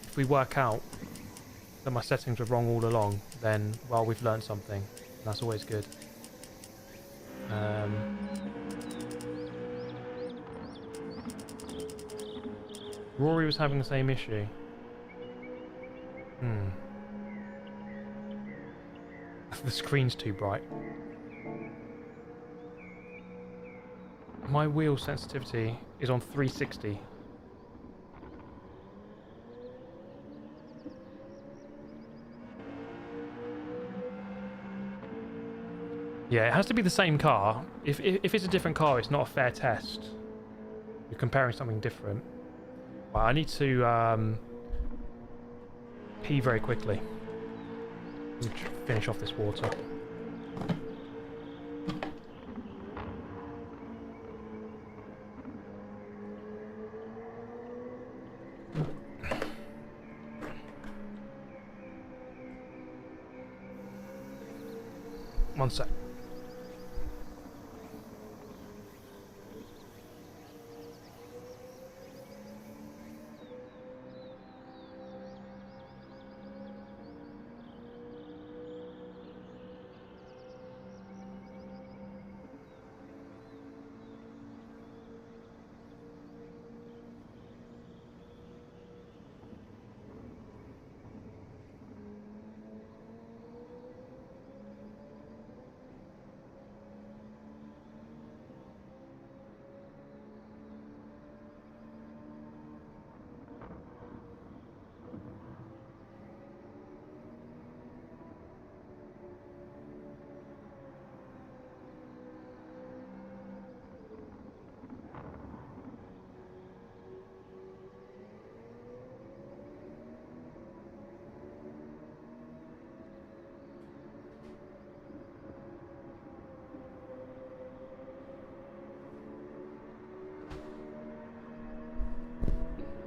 if we work out that my settings were wrong all along, then, well, we've learned something. And that's always good. Rory was having the same issue. The screen's too bright. My wheel sensitivity is on 360. Yeah, it has to be the same car. If it's a different car, it's not a fair test. You're comparing something different. Well, I need to pee very quickly. Finish off this water. One sec.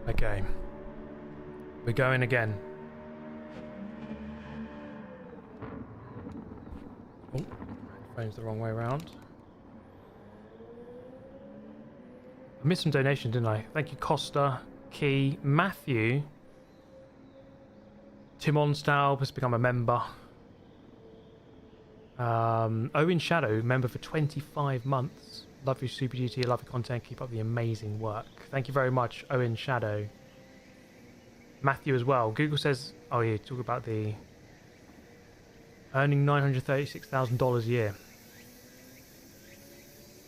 Okay. We're going again. Oh, phone's the wrong way around. I missed some donation, didn't I? Thank you, Costa, Key, Matthew. Tim Onstaub has become a member. Owen Shadow, member for 25 months. Love your Super GT, love your content, keep up the amazing work. Thank you very much, Owen Shadow. Matthew as well. Google says, oh yeah, talk about the earning $936,000 a year.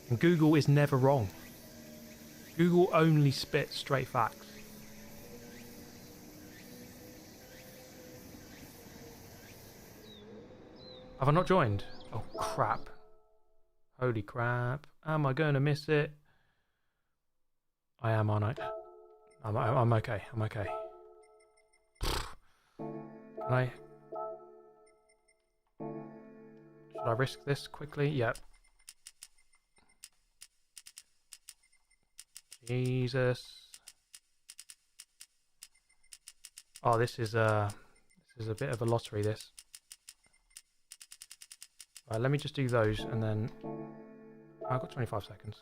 And Google is never wrong. Google only spits straight facts. Have I not joined? Oh, crap. Holy crap. Am I going to miss it? I am, aren't I? I'm okay. I'm okay. Can I... Should I risk this quickly? Yep. Jesus. Oh, this is a bit of a lottery, this. Right, let me just do those and then... I've got 25 seconds.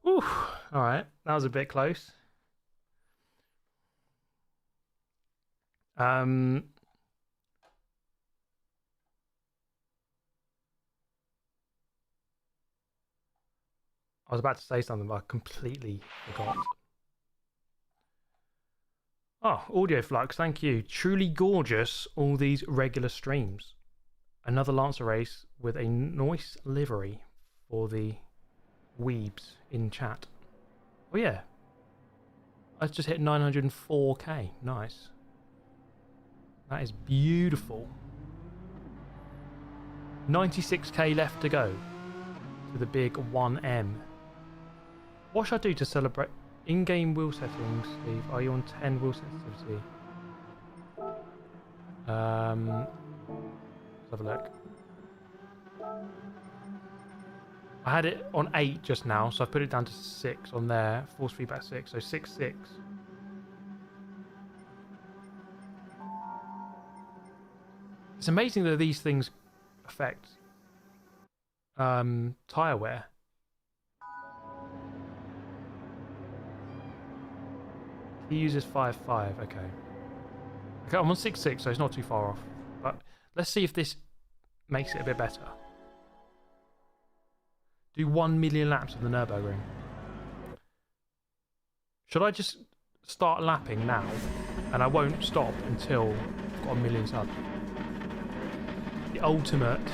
Ooh, alright, that was a bit close. I was about to say something, but I completely forgot. Oh, Audio Flux, thank you. Truly gorgeous, all these regular streams. Another Lancer race with a nice livery for the weebs in chat. Oh yeah. I just hit 904k. Nice. That is beautiful. 96k left to go to the big 1M. What should I do to celebrate? In-game wheel settings, Steve. Are you on 10 wheel sensitivity? Let's have a look. I had it on 8 just now, so I've put it down to 6 on there. Force feedback 6, so 6. It's amazing that these things affect tyre wear. He uses 5.5, okay. Okay, I'm on 6.6, so it's not too far off. But let's see if this makes it a bit better. Do 1 million laps of the Nürburgring. Should I just start lapping now? And I won't stop until I've got 1 million subs. The ultimate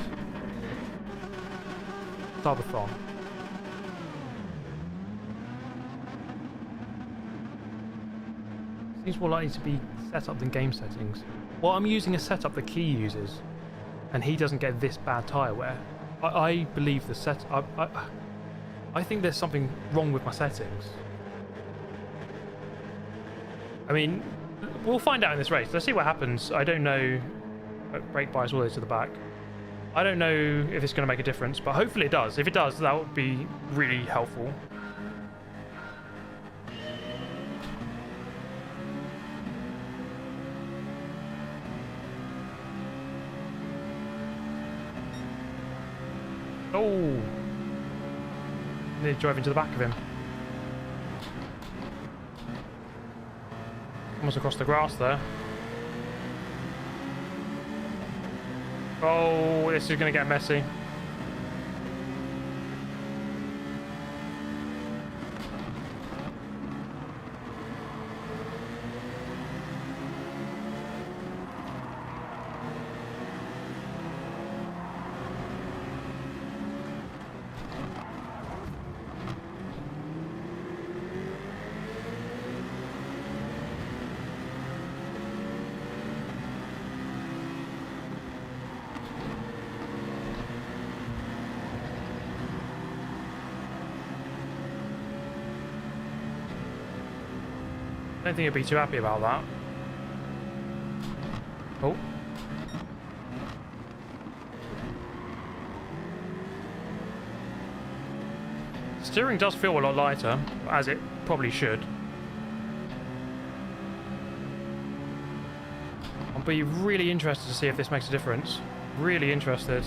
subathon. Seems more likely to be set up than game settings. Well, I'm using a setup that Key uses, and he doesn't get this bad tyre wear. I believe the set. I think there's something wrong with my settings. I mean, we'll find out in this race. Let's see what happens. I don't know. Brake bias all the way to the back. I don't know if it's going to make a difference, but hopefully it does. If it does, that would be really helpful. Oh! Nearly drove into the back of him. Almost across the grass there. Oh, this is going to get messy. I don't think he'd be too happy about that. Oh. Steering does feel a lot lighter, as it probably should. I'll be really interested to see if this makes a difference. Really interested.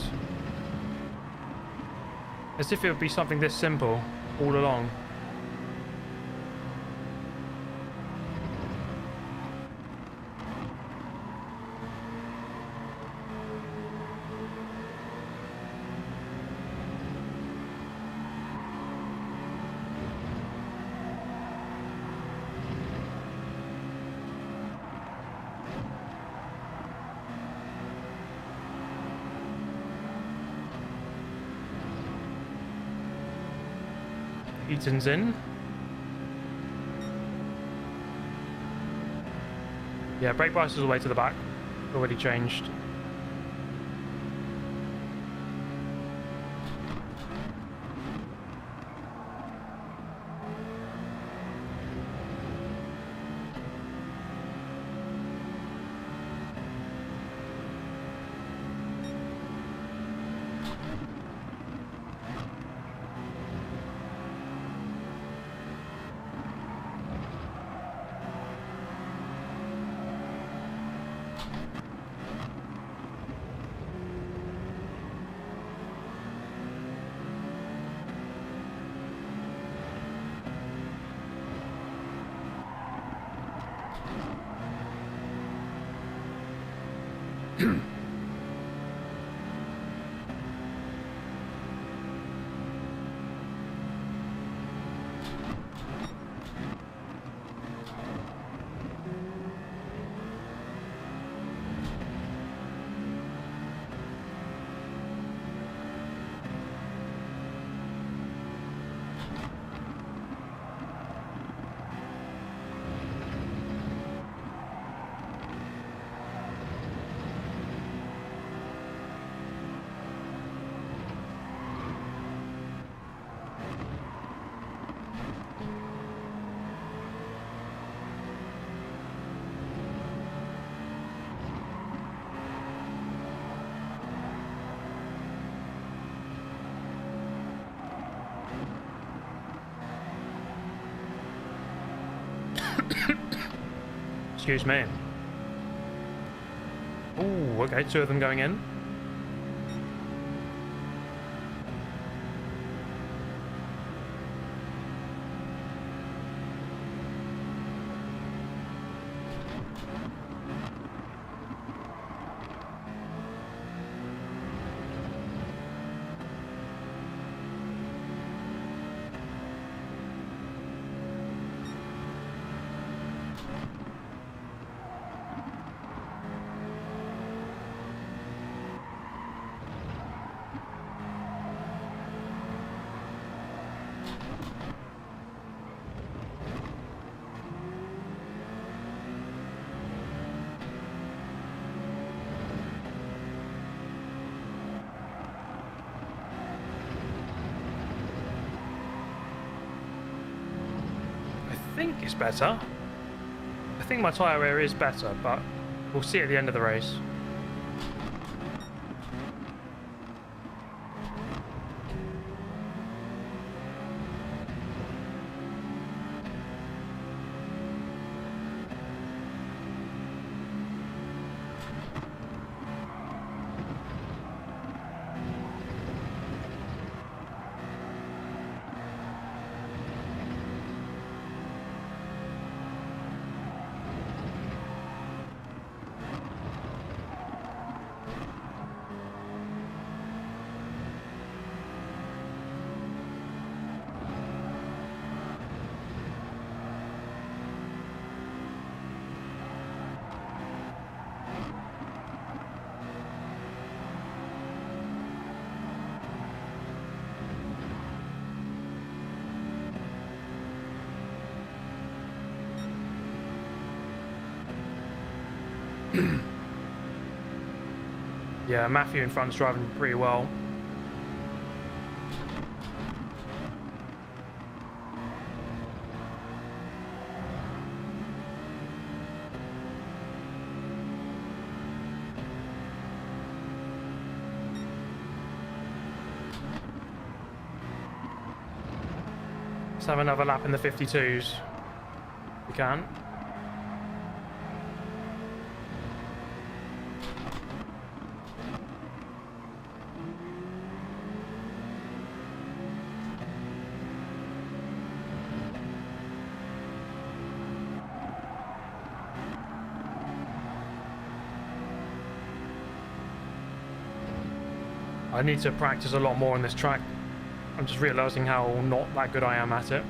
As if it would be something this simple all along. Eaton's in. Yeah, brake bias is all the way to the back. Already changed. Excuse me. Ooh, okay, 2 of them going in. I think it's better. I think my tyre wear is better, but we'll see at the end of the race. Yeah, Matthew in front's driving pretty well. Let's have another lap in the 52s. We can. I need to practice a lot more on this track. I'm just realising how not that good I am at it.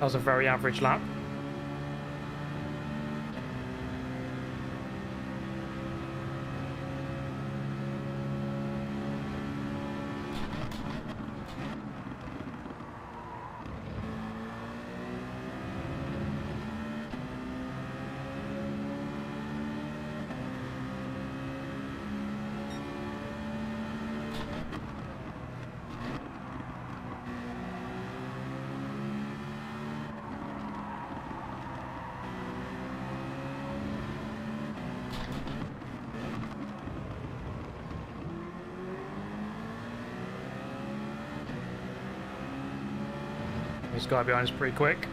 That was a very average lap. This guy behind is pretty quick.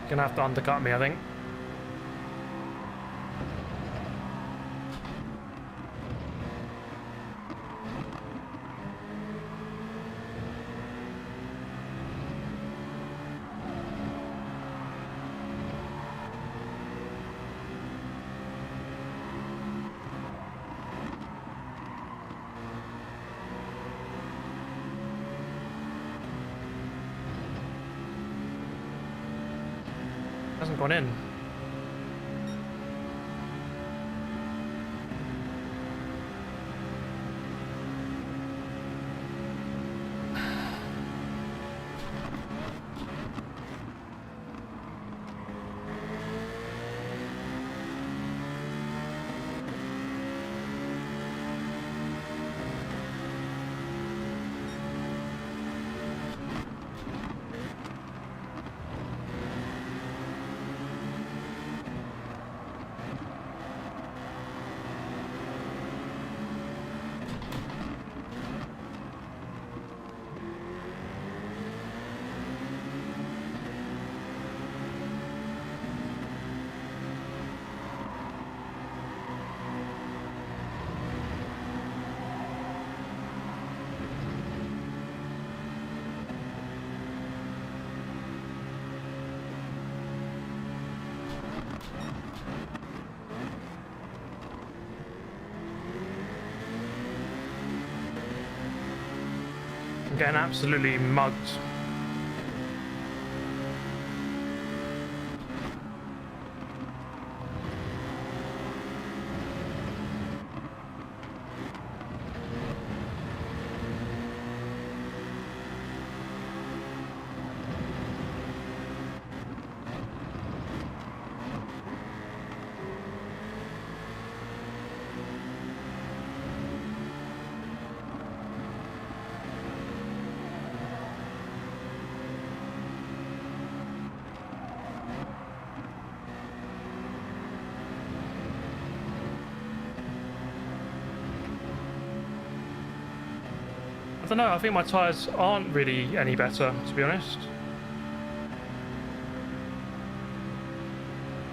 Gonna have to undercut me, I think. Hasn't gone in. I'm getting absolutely mugged. I don't know, I think my tyres aren't really any better, to be honest.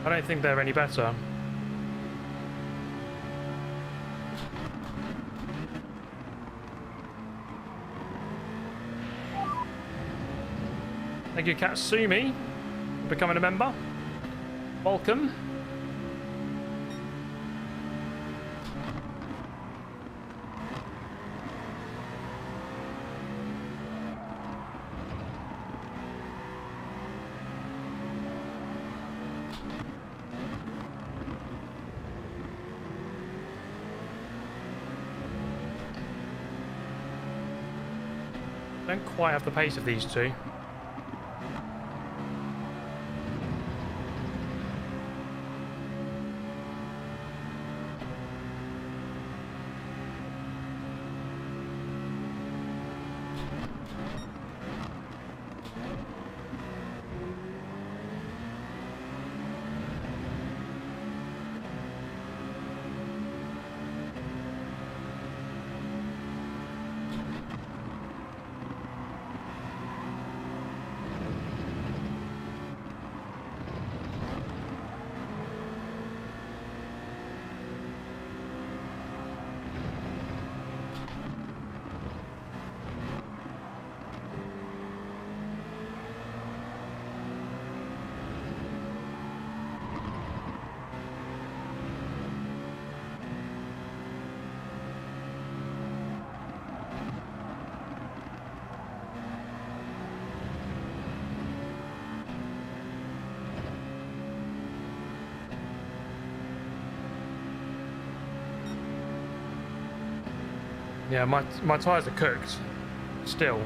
I don't think they're any better. Thank you, Katsumi, for becoming a member. Welcome. Don't quite have the pace of these two. Yeah, my tyres are cooked. Still.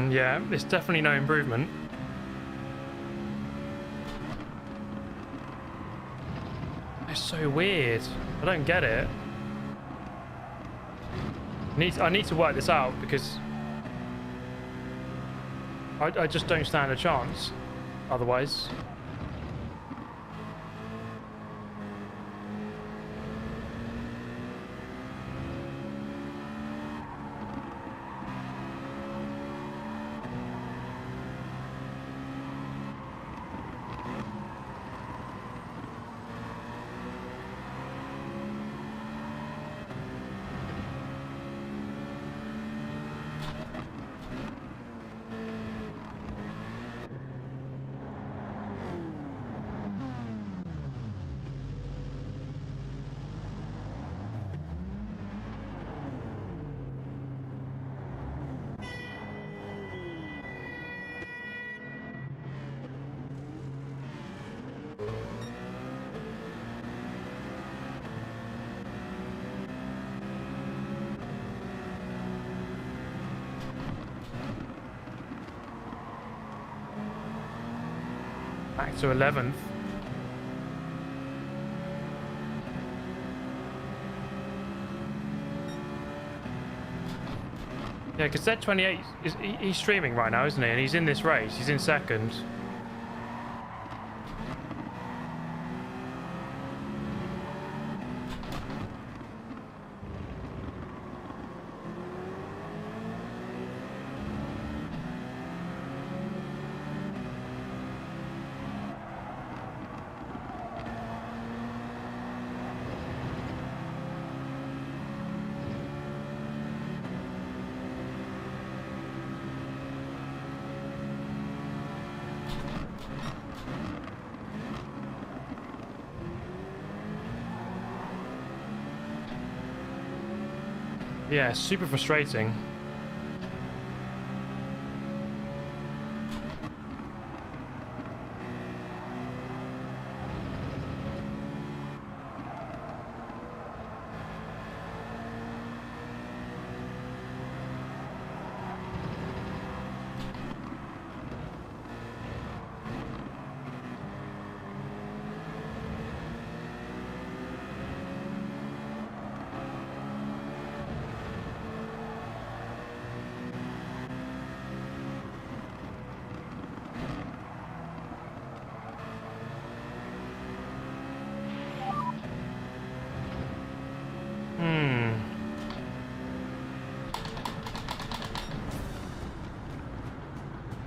Yeah, it's definitely no improvement. It's so weird. I don't get it. I need to work this out because I just don't stand a chance otherwise. Back to 11th. Yeah, because Z28 he's streaming right now, isn't he? And he's in this race. He's in second. Yeah, super frustrating.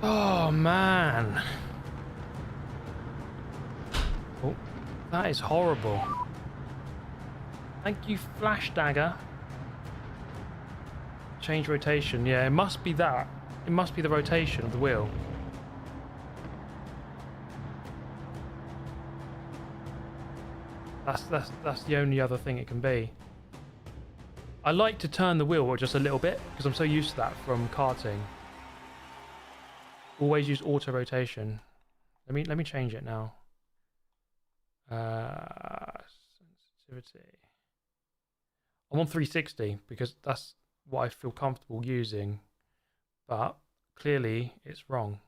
Oh, man. Oh, that is horrible. Thank you, Flash Dagger. Change rotation. Yeah, it must be that. It must be the rotation of the wheel. That's the only other thing it can be. I like to turn the wheel just a little bit because I'm so used to that from karting. Always use auto rotation. Let me change it now. Sensitivity. I'm on 360 because that's what I feel comfortable using, but clearly it's wrong.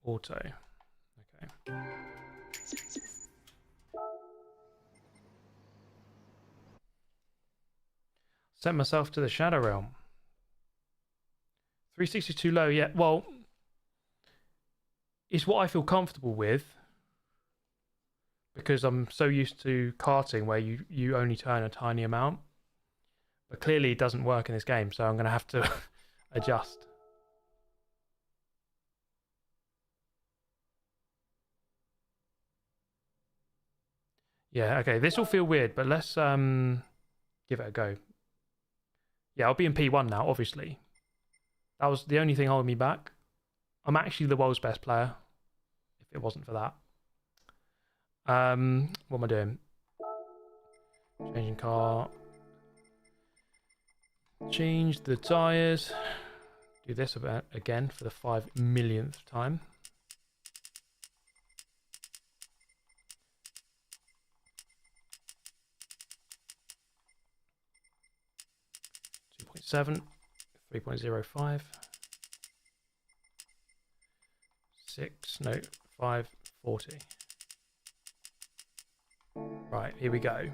Auto. Okay. Sent myself to the Shadow Realm. 360 too low, yeah. Well, it's what I feel comfortable with because I'm so used to karting where you only turn a tiny amount. But clearly it doesn't work in this game, so I'm going to have to adjust. Yeah, okay, this will feel weird, but let's give it a go. Yeah, I'll be in P1 now, obviously. That was the only thing holding me back. I'm actually the world's best player, if it wasn't for that. What am I doing? Changing car. Change the tyres. Do this again for the 5 millionth time. Seven, 3.05, 6, no, 540. Right, here we go.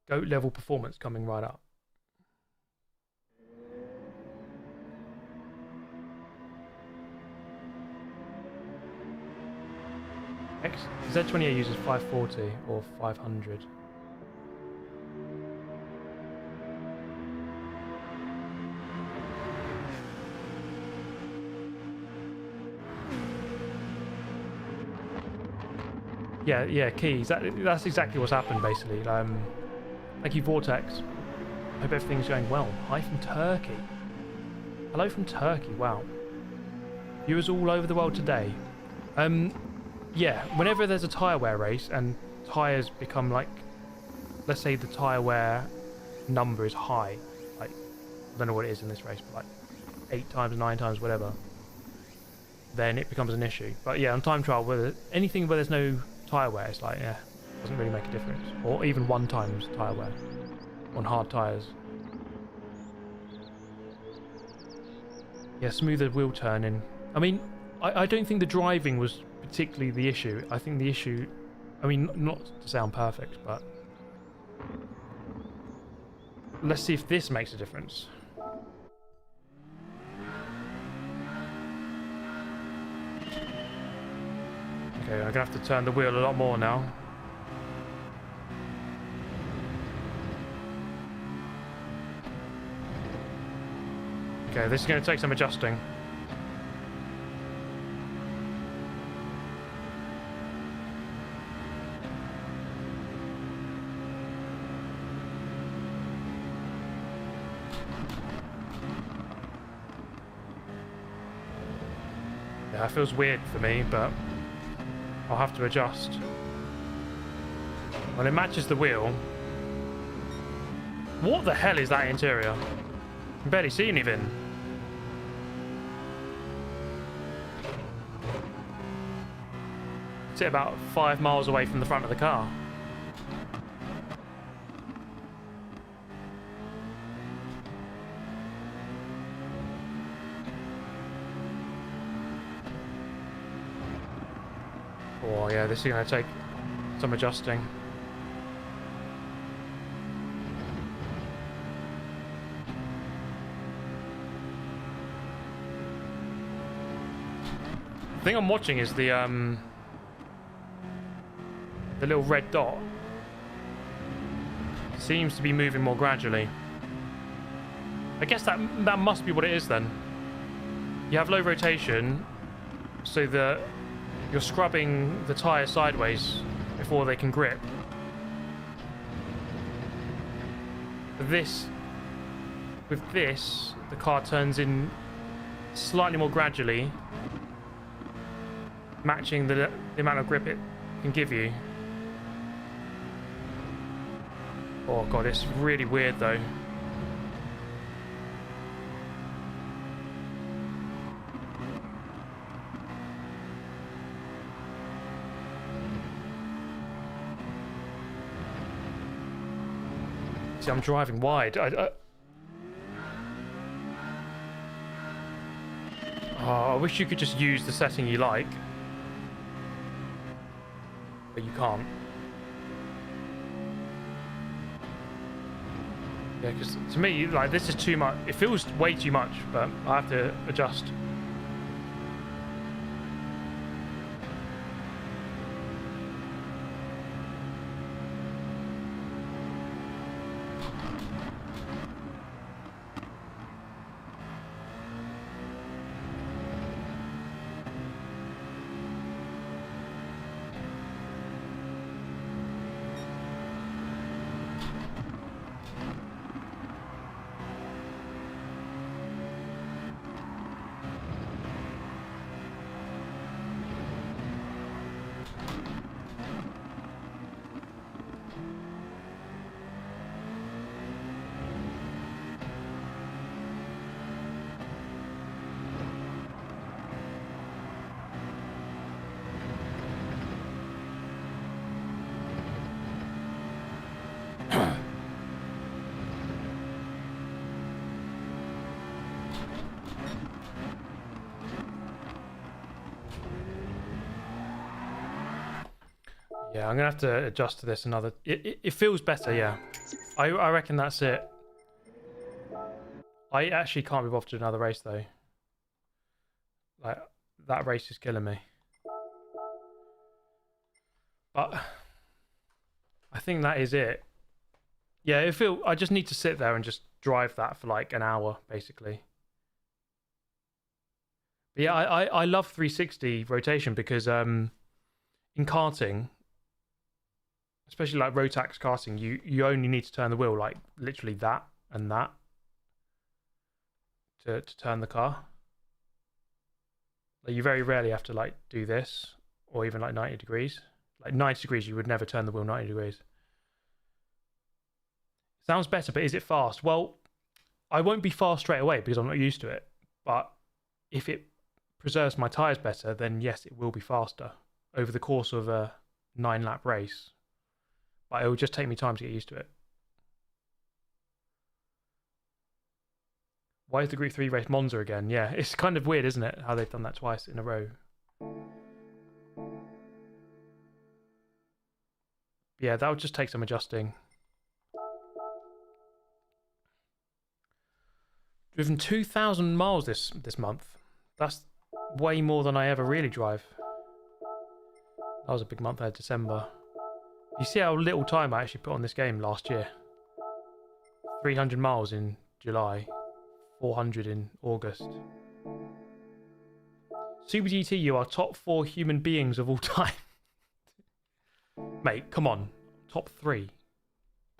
Goat level performance coming right up. Z28 uses 540 or 500. Yeah, keys. That's exactly what's happened, basically. Thank you, Vortex. Hope everything's going well. Hi from Turkey. Hello from Turkey. Wow. Viewers all over the world today. Yeah, whenever there's a tyre wear race and tyres become like, let's say the tyre wear number is high, like, I don't know what it is in this race, but like 8 times, 9 times, whatever, then it becomes an issue. But yeah, on time trial, anything where there's no tyre wear, it's like, yeah, doesn't really make a difference. Or even 1 times tyre wear on hard tyres. Yeah, smoother wheel turning. I mean, I don't think the driving was particularly the issue. I think the issue, I mean, not to sound perfect, but let's see if this makes a difference. Okay, I'm gonna have to turn the wheel a lot more now. Okay, this is gonna take some adjusting. Yeah, that feels weird for me, but I'll have to adjust. Well, it matches the wheel. What the hell is that interior? I can barely see anything. Sit about 5 miles away from the front of the car. Oh yeah, this is going to take some adjusting. The thing I'm watching is the little red dot seems to be moving more gradually. I guess that must be what it is then. You have low rotation, so that you're scrubbing the tyre sideways before they can grip. With this, the car turns in slightly more gradually, matching the amount of grip it can give you. Oh god, it's really weird though. See, I'm driving wide. Oh, I wish you could just use the setting you like. But you can't. Yeah, because to me, like, this is too much. It feels way too much, but I have to adjust. Yeah, I'm gonna have to adjust to this another. It feels better, yeah. I reckon that's it. I actually can't be bothered to do another race though. Like, that race is killing me. But I think that is it. Yeah, I just need to sit there and just drive that for like an hour, basically. But yeah, I love 360 rotation because in karting, especially like Rotax karting, you only need to turn the wheel like literally that and that to turn the car. Like, you very rarely have to like do this or even like 90 degrees. Like 90 degrees, you would never turn the wheel 90 degrees. Sounds better, but is it fast? Well, I won't be fast straight away because I'm not used to it. But if it preserves my tyres better, then yes, it will be faster over the course of a 9-lap race. But it will just take me time to get used to it. Why is the Group 3 race Monza again? Yeah, it's kind of weird, isn't it? How they've done that twice in a row. Yeah, that would just take some adjusting. Driven 2,000 miles this month. That's way more than I ever really drive. That was a big month. I had December. You see how little time I actually put on this game last year. 300 miles in July. 400 in August. Super GT, you are top 4 human beings of all time. Mate, come on. Top 3.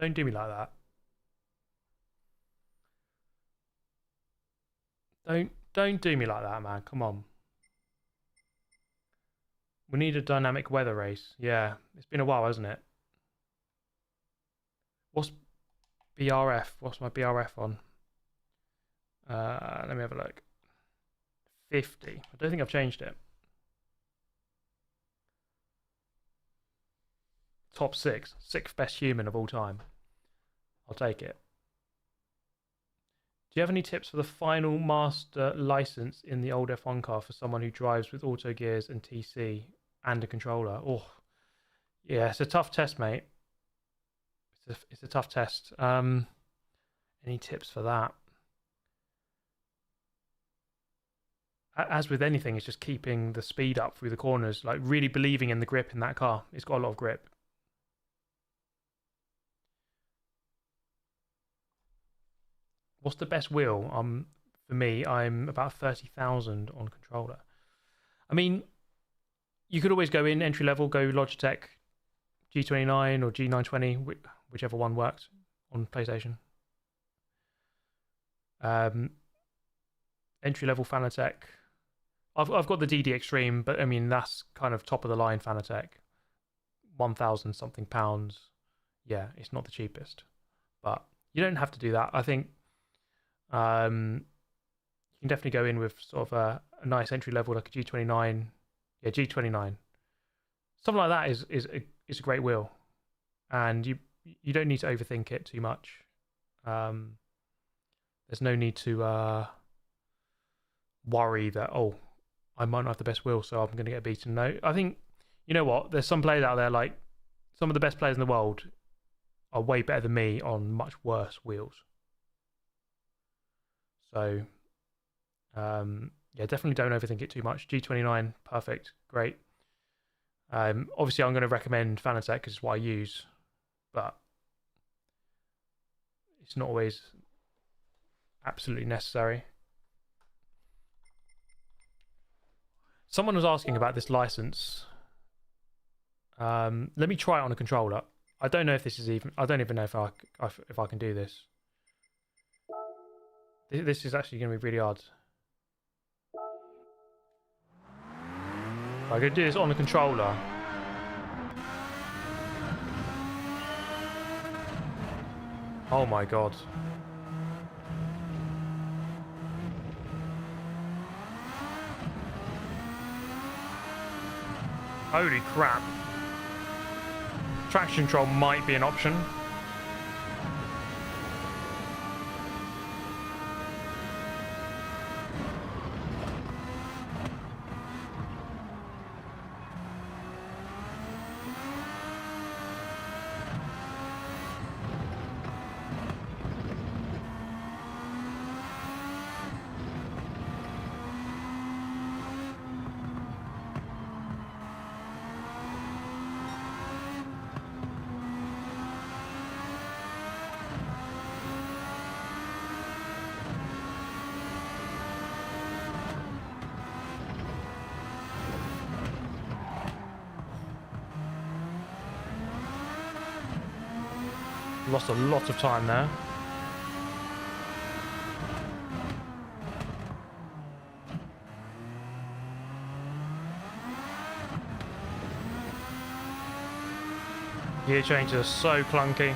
Don't do me like that. Don't do me like that, man. Come on. We need a dynamic weather race. Yeah, it's been a while, hasn't it? What's BRF? What's my BRF on? Let me have a look. 50. I don't think I've changed it. Top 6. 6th best human of all time. I'll take it. Do you have any tips for the final master license in the old F1 car for someone who drives with auto gears and TC and a controller? Oh, yeah, it's a tough test, mate. It's a tough test. Any tips for that? As with anything, it's just keeping the speed up through the corners, like really believing in the grip in that car. It's got a lot of grip. What's the best wheel? For me, I'm about 30,000 on controller. I mean, you could always go in entry level, go Logitech G29 or G920, whichever one works on PlayStation. Entry level Fanatec. I've got the DD Extreme, but I mean that's kind of top of the line Fanatec. 1,000 something pounds. Yeah, it's not the cheapest, but you don't have to do that. I think you can definitely go in with sort of a nice entry level like a G29. Yeah, G29. Something like that is a great wheel, and you don't need to overthink it too much. There's no need to worry that, oh, I might not have the best wheel, so I'm going to get beaten. No, I think, you know what? There's some players out there, like some of the best players in the world are way better than me on much worse wheels. So yeah, definitely don't overthink it too much. G29, perfect, great. Obviously, I'm going to recommend Fanatec because it's what I use, but it's not always absolutely necessary. Someone was asking about this license. Let me try it on a controller. I don't know if this is even. I don't even know if I can do this. This is actually going to be really hard. I'm going to do this on a controller. Oh my god. Holy crap. Traction control might be an option. Lost a lot of time there. Gear changes are so clunky.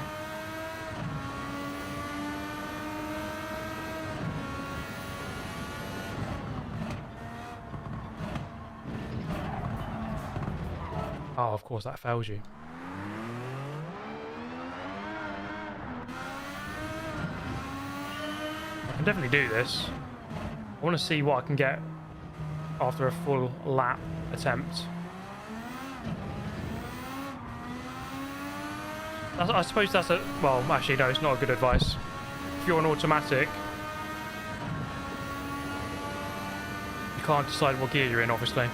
Oh, of course that fails you. I can definitely do this. I want to see what I can get after a full lap attempt. I suppose that's a... Well, actually, no, it's not a good advice. If you're on automatic, you can't decide what gear you're in, obviously.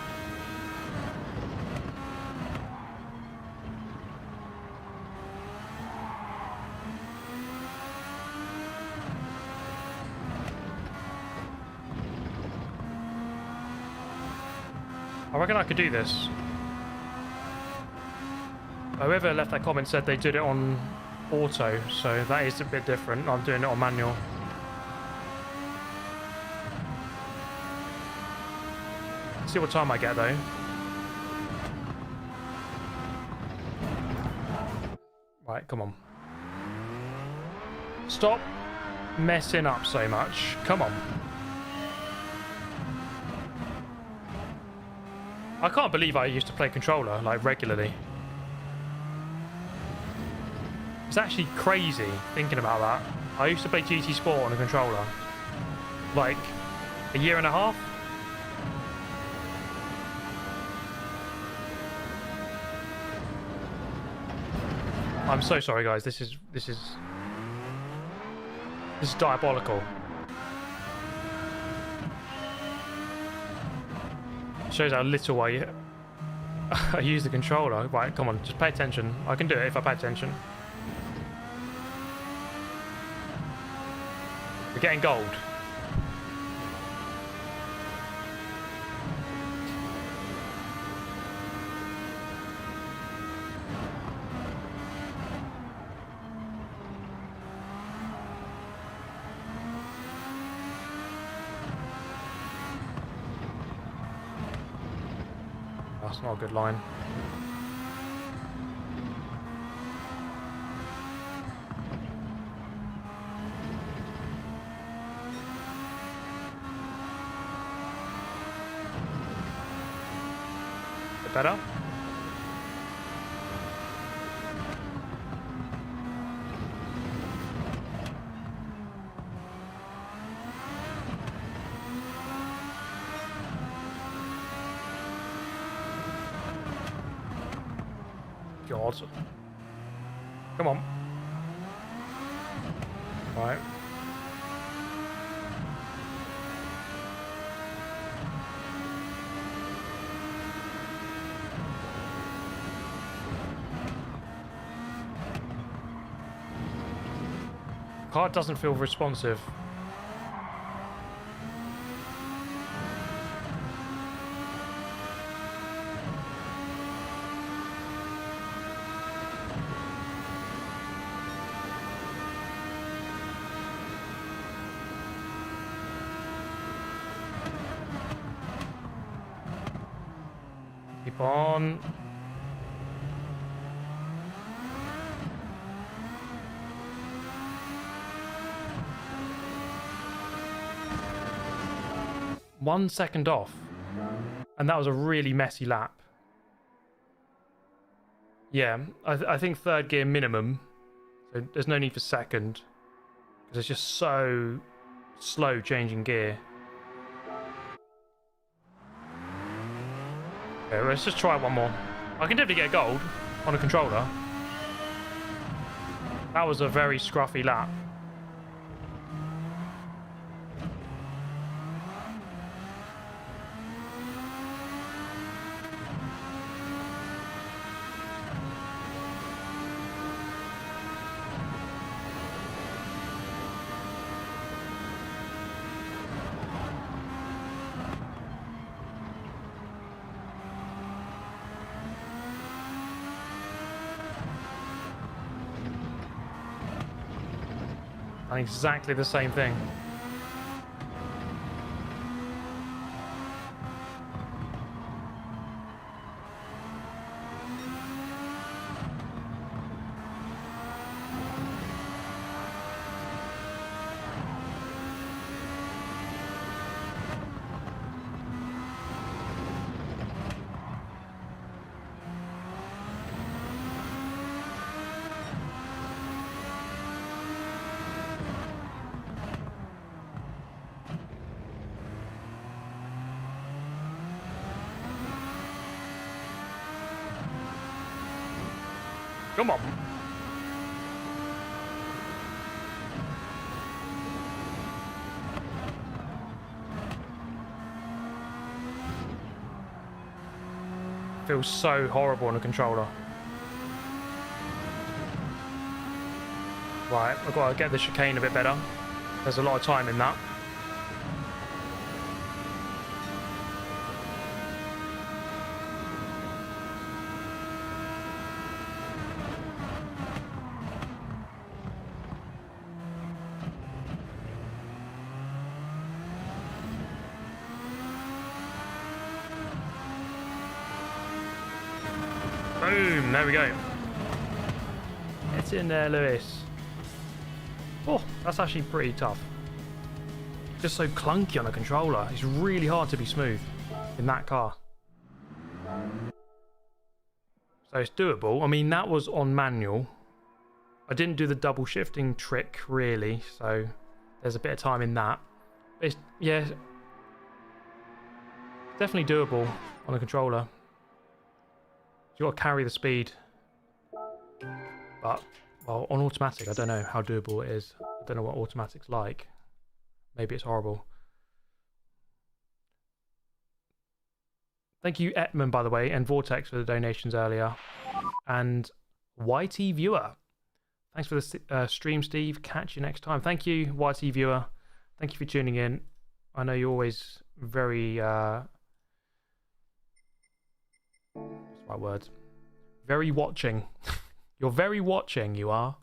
I reckon I could do this. Whoever left that comment said they did it on auto, so that is a bit different. I'm doing it on manual. Let's see what time I get though. Right, come on. Stop messing up so much. Come on. I can't believe I used to play controller, like, regularly. It's actually crazy thinking about that. I used to play GT Sport on a controller. Like, a year and a half? I'm so sorry, guys. This is diabolical. Shows how little I use the controller. Right, come on, just pay attention. I can do it if I pay attention. We're getting gold. That's not a good line. Bit better. God. Come on. Right. car doesn't feel responsive. Keep on. One second off. And that was a really messy lap. Yeah, I think third gear minimum. So there's no need for second. Because it's just so slow changing gear. Okay, let's just try one more. I can definitely get a gold on a controller. That was a very scruffy lap. Exactly the same thing. Come on. Feels so horrible on a controller. Right, I've got to get the chicane a bit better. There's a lot of time in that. Boom, there we go. Get in there, Lewis. Oh, that's actually pretty tough. Just so clunky on a controller. It's really hard to be smooth in that car. So it's doable. I mean, that was on manual. I didn't do the double shifting trick, really, so there's a bit of time in that. It's, yeah, definitely doable on a controller. You've got to carry the speed. But, well, on automatic, I don't know how doable it is. I don't know what automatic's like. Maybe it's horrible. Thank you, Etman, by the way, and Vortex for the donations earlier. And YT Viewer. Thanks for the stream, Steve. Catch you next time. Thank you, YT Viewer. Thank you for tuning in. I know you're always very... what's the right word? Very watching. You're very watching, you are.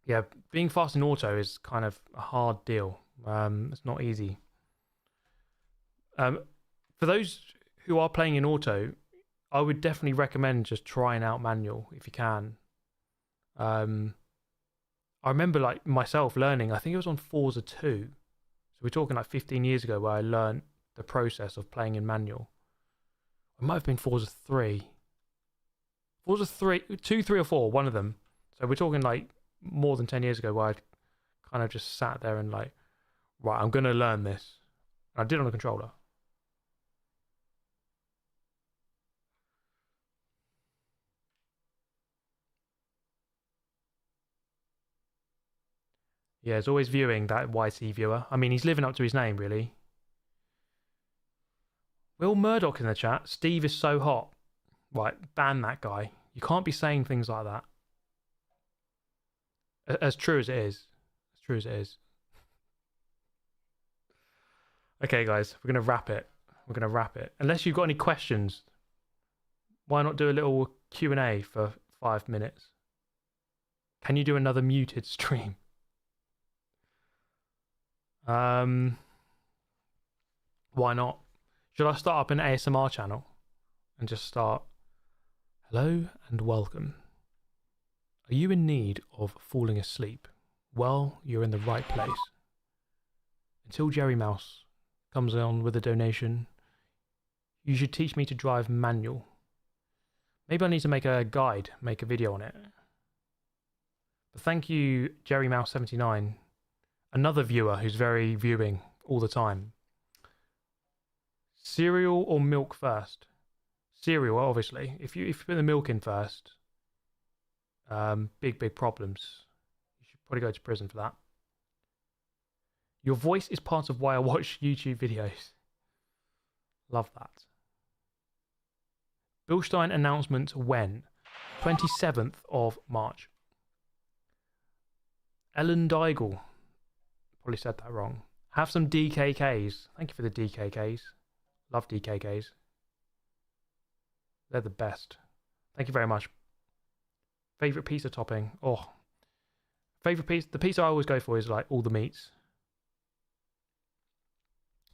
Yeah, being fast in auto is kind of a hard deal. It's not easy. For those who are playing in auto, I would definitely recommend just trying out manual if you can. I remember like myself learning, I think it was on Forza 2. So we're talking like 15 years ago where I learned the process of playing in manual. It might have been Forza 3. Forza 3, 2, 3 or 4, one of them. So we're talking like more than 10 years ago where I kind of just sat there and like, right, I'm going to learn this. And I did on a controller. Yeah, it's always viewing that YT Viewer. I mean, he's living up to his name, really. Will Murdoch in the chat. Steve is so hot. Right, ban that guy. You can't be saying things like that. As true as it is. As true as it is. Okay, guys, we're going to wrap it. We're going to wrap it. Unless you've got any questions, why not do a little Q&A for 5 minutes? Can you do another muted stream? Why not? Should I start up an ASMR channel and just start, hello and welcome. Are you in need of falling asleep? Well, you're in the right place. Until Jerry Mouse comes on with a donation, you should teach me to drive manual. Maybe I need to make a guide, make a video on it. But thank you, Jerry Mouse 79, another viewer who's very viewing all the time. Cereal or milk first? Cereal, obviously. If you put the milk in first, big problems. You should probably go to prison for that. Your voice is part of why I watch YouTube videos. Love that. Bilstein announcement when? 27th of March. Ellen Deigel. Probably said that wrong. Have some DKKs. Thank you for the DKKs. Love DKKs. They're the best. Thank you very much. Favorite pizza topping? Oh. Favorite pizza? The pizza I always go for is like all the meats.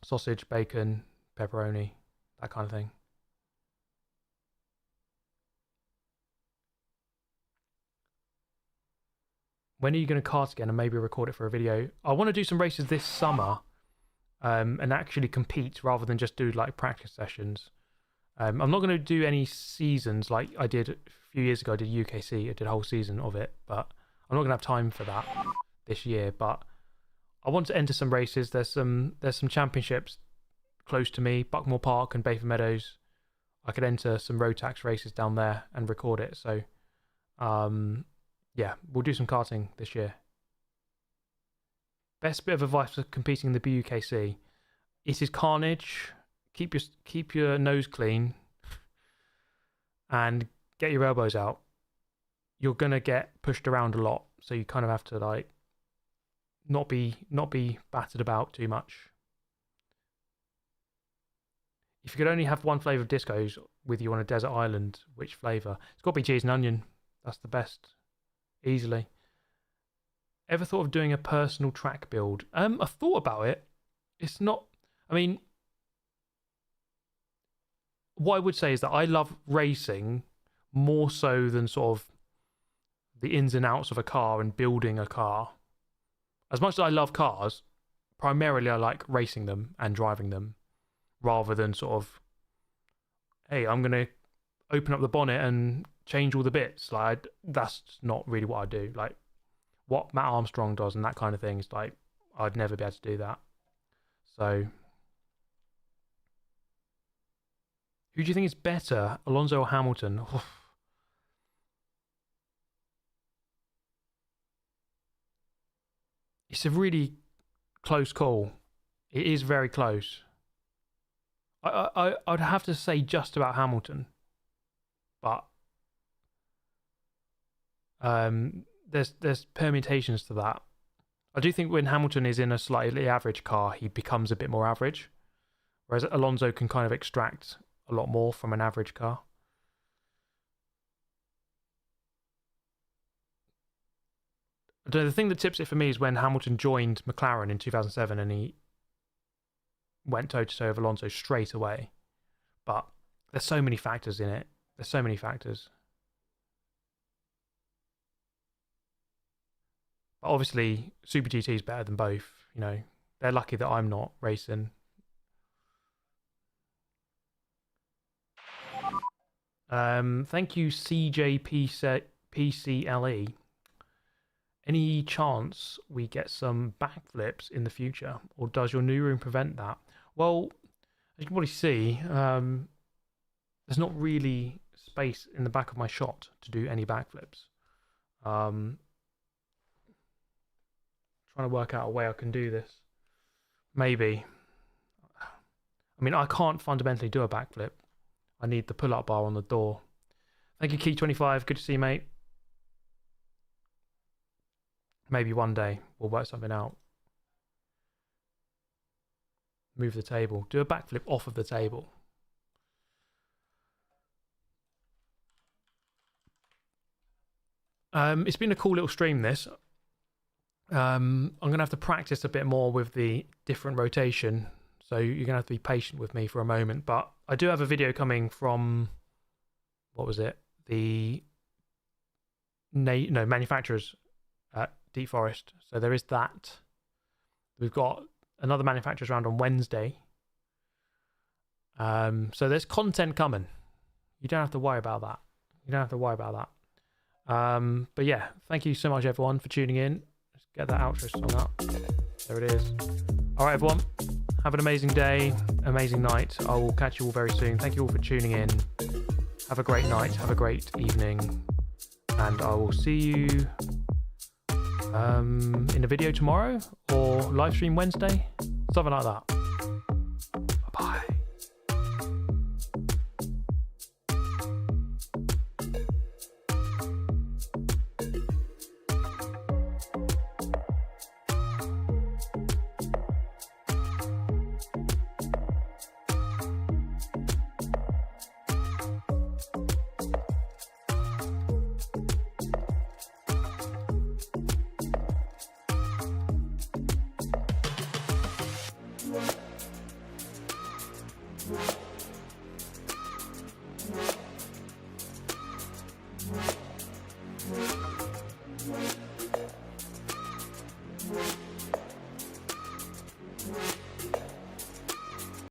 Sausage, bacon, pepperoni, that kind of thing. When are you going to kart again and maybe record it for a video? I want to do some races this summer and actually compete rather than just do like practice sessions. I'm not going to do any seasons like I did a few years ago. I did UKC, I did a whole season of it, but I'm not going to have time for that this year. But I want to enter some races. There's some championships close to me, Buckmore Park and Bayford Meadows. I could enter some road tax races down there and record it. So, yeah, we'll do some karting this year. Best bit of advice for competing in the BUKC: it is carnage. Keep your nose clean and get your elbows out. You're gonna get pushed around a lot, so you kind of have to like not be battered about too much. If you could only have one flavour of discos with you on a desert island, which flavour? It's got to be cheese and onion. That's the best, easily. Ever thought of doing a personal track build? I thought about it. It's not. I mean, what I would say is that I love racing more so than sort of the ins and outs of a car and building a car. As much as I love cars, primarily I like racing them and driving them, rather than sort of, hey, I'm going to open up the bonnet and change all the bits. Like, that's not really what I do. Like, what Matt Armstrong does and that kind of thing is like, I'd never be able to do that. So, who do you think is better, Alonso or Hamilton? It's a really close call. It is very close. I'd have to say just about Hamilton, but there's permutations to that. I do think when Hamilton is in a slightly average car, he becomes a bit more average, whereas Alonso can kind of extract a lot more from an average car. The thing that tips it for me is when Hamilton joined McLaren in 2007 and he went toe-to-toe with Alonso straight away. But there's so many factors in it. There's so many factors. But obviously, Super GT is better than both. You know, they're lucky that I'm not racing. Thank you, CJPCLE. Any chance we get some backflips in the future, or does your new room prevent that? Well, as you can probably see, there's not really space in the back of my shot to do any backflips. Trying to work out a way I can do this. Maybe. I mean, I can't fundamentally do a backflip. I need the pull-up bar on the door. Thank you, Key25. Good to see you, mate. Maybe one day we'll work something out. Move the table. Do a backflip off of the table. It's been a cool little stream, this. I'm going to have to practice a bit more with the different rotation. So you're going to have to be patient with me for a moment. But I do have a video coming from, what was it? The manufacturers at Deep Forest. So there is that. We've got another manufacturers round on Wednesday. So there's content coming. You don't have to worry about that. You don't have to worry about that. But yeah, thank you so much, everyone, for tuning in. Let's get that outro song up. There it is. All right, everyone. Have an amazing day, amazing night. I will catch you all very soon. Thank you all for tuning in. Have a great night. Have a great evening. And I will see you in a video tomorrow or live stream Wednesday. Something like that. Bye-bye. Right.